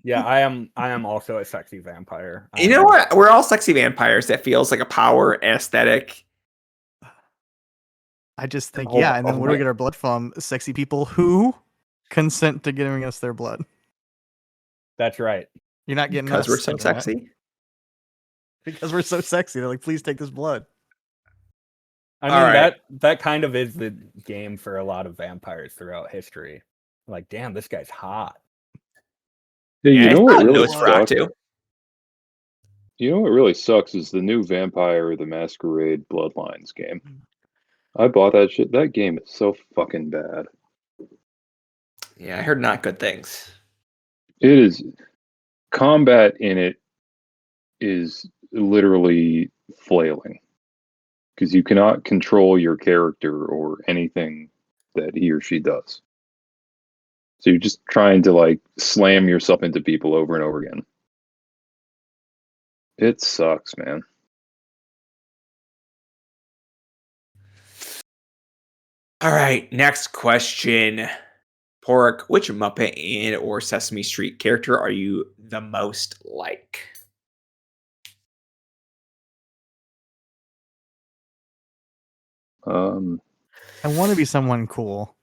Yeah, I am also a sexy vampire. You know what? We're all sexy vampires. That feels like a power and aesthetic. I just think, and then where do we get our blood from? Sexy people who consent to giving us their blood. That's right. You're not getting because us we're so sexy. Because we're so sexy. They're like, please take this blood. I mean, that kind of is the game for a lot of vampires throughout history. Like, damn, this guy's hot. Yeah, you know what really sucks? Too. You know what really sucks is the new Vampire the Masquerade Bloodlines game. I bought that shit. That game is so fucking bad. Yeah, I heard not good things. It is combat in it is literally flailing because you cannot control your character or anything that he or she does. So you're just trying to like slam yourself into people over and over again. It sucks, man. All right, next question. Pork, which Muppet and or Sesame Street character are you the most like? I want to be someone cool.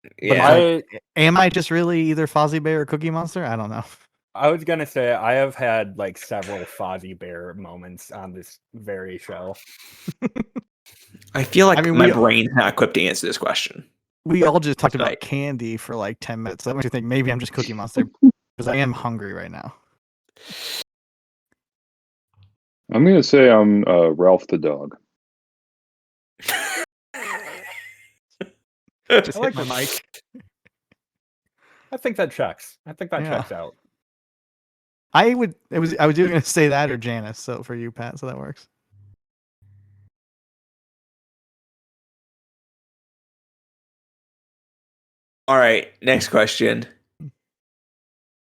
But Yeah. it's like, am I just really either Fozzie Bear or Cookie Monster? I don't know. I was gonna say I have had like several Fozzie Bear moments on this very show. I feel like mean, my brain's not equipped to answer this question. We all just talked about Right. candy for like 10 minutes. That makes you think maybe I'm just Cookie Monster because I am hungry right now. I'm gonna say I'm Ralph the dog. Just I hit like my the mic. I think that checks. I think that Yeah. checks out. I was either going to say that or Janice. So for you, Pat, so that works. All right, next question.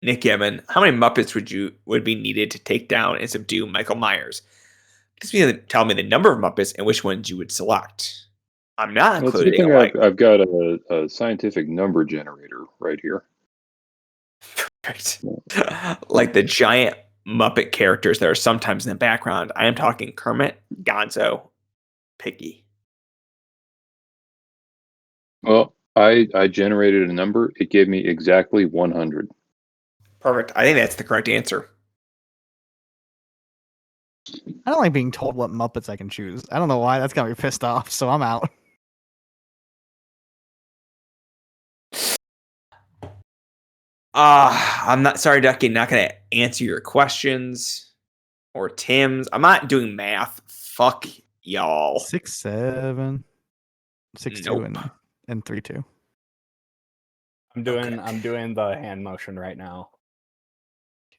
Nick Yemen, how many Muppets would be needed to take down and subdue Michael Myers? Just tell me the number of Muppets and which ones you would select. I'm not Well, it's a good including thing I've got a scientific number generator right here. like the giant Muppet characters that are sometimes in the background. I am talking Kermit, Gonzo, Piggy. Well, I generated a number. It gave me exactly 100. Perfect. I think that's the correct answer. I don't like being told what Muppets I can choose. I don't know why. That's got me pissed off. So I'm out. I'm not sorry, Ducky. Not going to answer your questions or Tim's. I'm not doing math. Fuck y'all. 6, 7, 6, 2, Nope. and 3, 2. I'm doing the hand motion right now.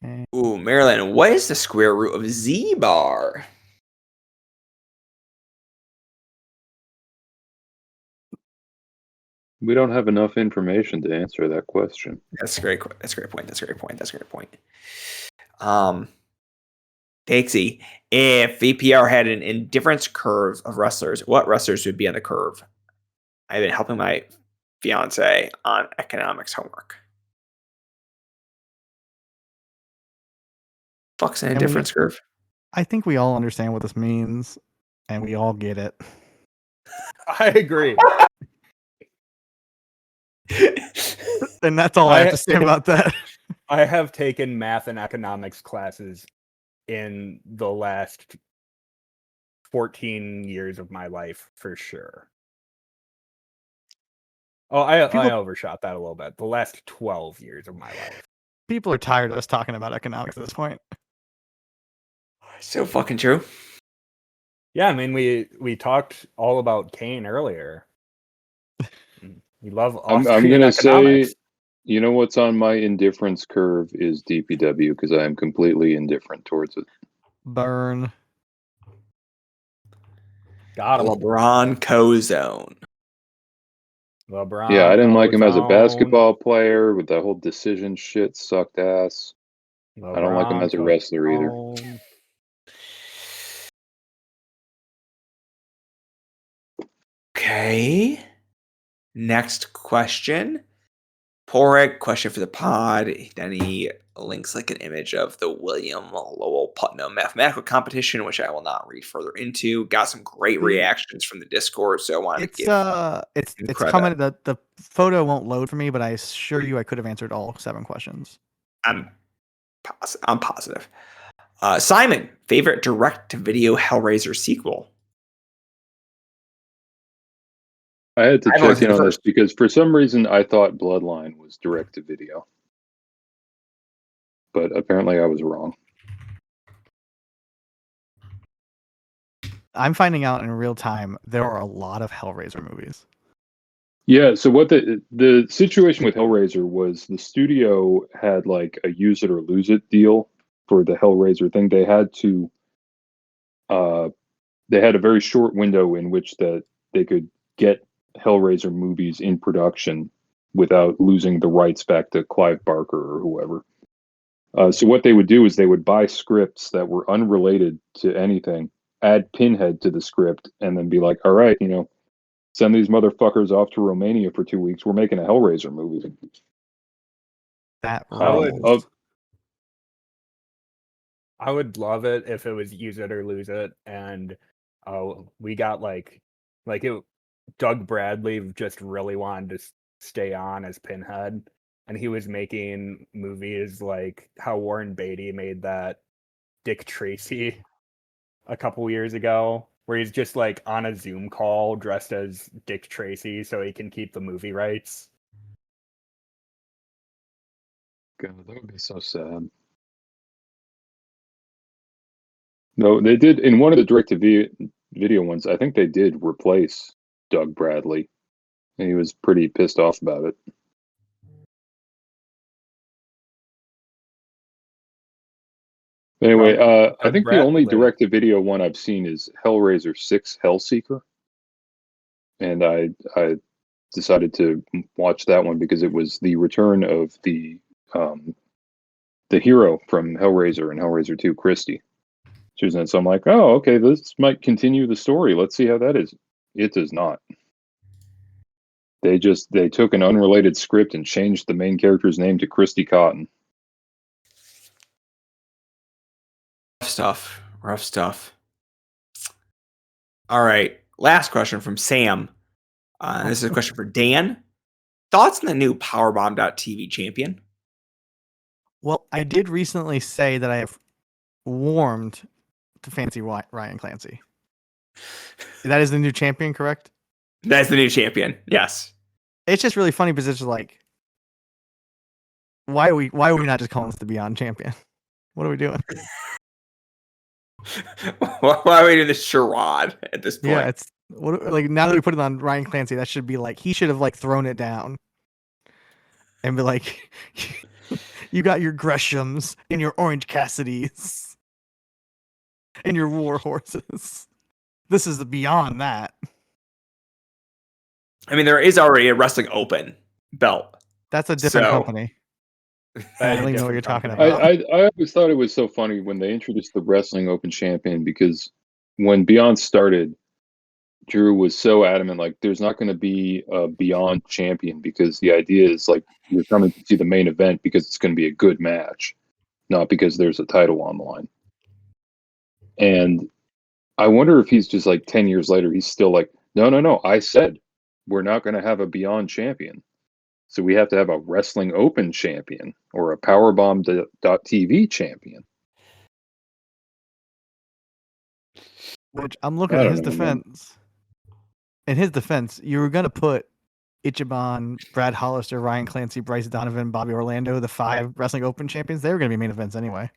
Okay. Ooh, Marilyn, what is the square root of Z bar? We don't have enough information to answer that question. That's a great point. That's a great point. Pixie, if VPR had an indifference curve of wrestlers, what wrestlers would be on the curve? I've been helping my fiance on economics homework. Fuck's an indifference curve? I think we all understand what this means, and we all get it. I agree. And that's all I have to say about that. I have taken math and economics classes in the last 14 years of my life for sure. Oh, I overshot that a little bit. The last 12 years of my life. People are tired of us talking about economics at this point. So fucking true. Yeah, I mean, we talked all about Kane earlier. We love I'm Austrian going to economics. say, you know what's on my indifference curve is DPW because I am completely indifferent towards it. Burn. Got him. LeBron Cozone. LeBron. Yeah, I didn't like him as a Ozone. basketball player with the whole decision shit, sucked ass. I don't like him as a wrestler either. Ozone. Okay. Next question. Porek, question for the pod. Then he links like an image of the William Lowell Putnam mathematical competition, which I will not read further into. Got some great reactions from the Discord, so I wanted to give It's credit. coming. The photo won't load for me, but I assure you I could have answered all 7 questions. I'm positive. Simon, favorite direct-to-video Hellraiser sequel? I had to I've always check in been on this first. because for some reason I thought Bloodline was direct to video. But apparently I was wrong. I'm finding out in real time there are a lot of Hellraiser movies. Yeah, so what the situation with Hellraiser was the studio had like a use it or lose it deal for the Hellraiser thing. They had a very short window in which that they could get Hellraiser movies in production without losing the rights back to Clive Barker or whoever. So what they would do is they would buy scripts that were unrelated to anything, add Pinhead to the script, and then be like, all right, send these motherfuckers off to Romania for 2 weeks. We're making a Hellraiser movie. That Um, I would love it if it was use it or lose it, and we got Doug Bradley just really wanted to stay on as Pinhead, and he was making movies like how Warren Beatty made that Dick Tracy a couple years ago, where he's just like on a Zoom call dressed as Dick Tracy so he can keep the movie rights. God, that would be so sad. No, they did in one of the direct-to-video ones. I think they did replace Doug Bradley, and he was pretty pissed off about it. Anyway, I think the only direct-to-video one I've seen is Hellraiser 6: Hellseeker, and I decided to watch that one because it was the return of the hero from Hellraiser and Hellraiser 2, Christy. So I'm like, oh, okay, this might continue the story. Let's see how that is. It does not. They took an unrelated script and changed the main character's name to Christy Cotton. Rough stuff. All right, last question from Sam. This is a question for Dan. Thoughts on the new Powerbomb.tv champion? Well, I did recently say that I have warmed to fancy Ryan Clancy. That is the new champion, correct? That's the new champion. Yes. It's just really funny because it's just like, why are we not just calling this the Beyond champion? What are we doing? Why are we doing this charade at this point? Yeah, it's now that we put it on Ryan Clancy, that should be like he should have like thrown it down and be like, you got your Greshams and your Orange Cassidys and your War Horses. This is the beyond that. I mean, there is already a Wrestling Open belt. That's a different company. I don't even know what you're talking about. I always thought it was so funny when they introduced the Wrestling Open champion, because when Beyond started, Drew was so adamant, like, there's not going to be a Beyond champion because the idea is like you're coming to see the main event because it's going to be a good match, not because there's a title on the line. And I wonder if he's just like 10 years later, he's still like, no, I said we're not going to have a Beyond champion. So we have to have a Wrestling Open champion or a Powerbomb.tv champion. Which I'm looking at his defense. In his defense, you were going to put Ichiban, Brad Hollister, Ryan Clancy, Bryce Donovan, Bobby Orlando, the 5 Wrestling Open champions. They were going to be main events anyway.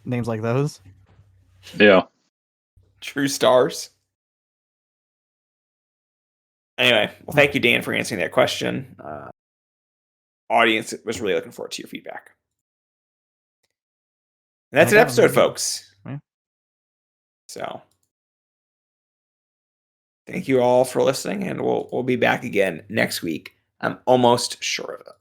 Names like those. Yeah. True stars. Anyway, well, thank you, Dan, for answering that question. Audience was really looking forward to your feedback. And that's an episode, folks. Yeah. So, thank you all for listening, and we'll be back again next week. I'm almost sure of it.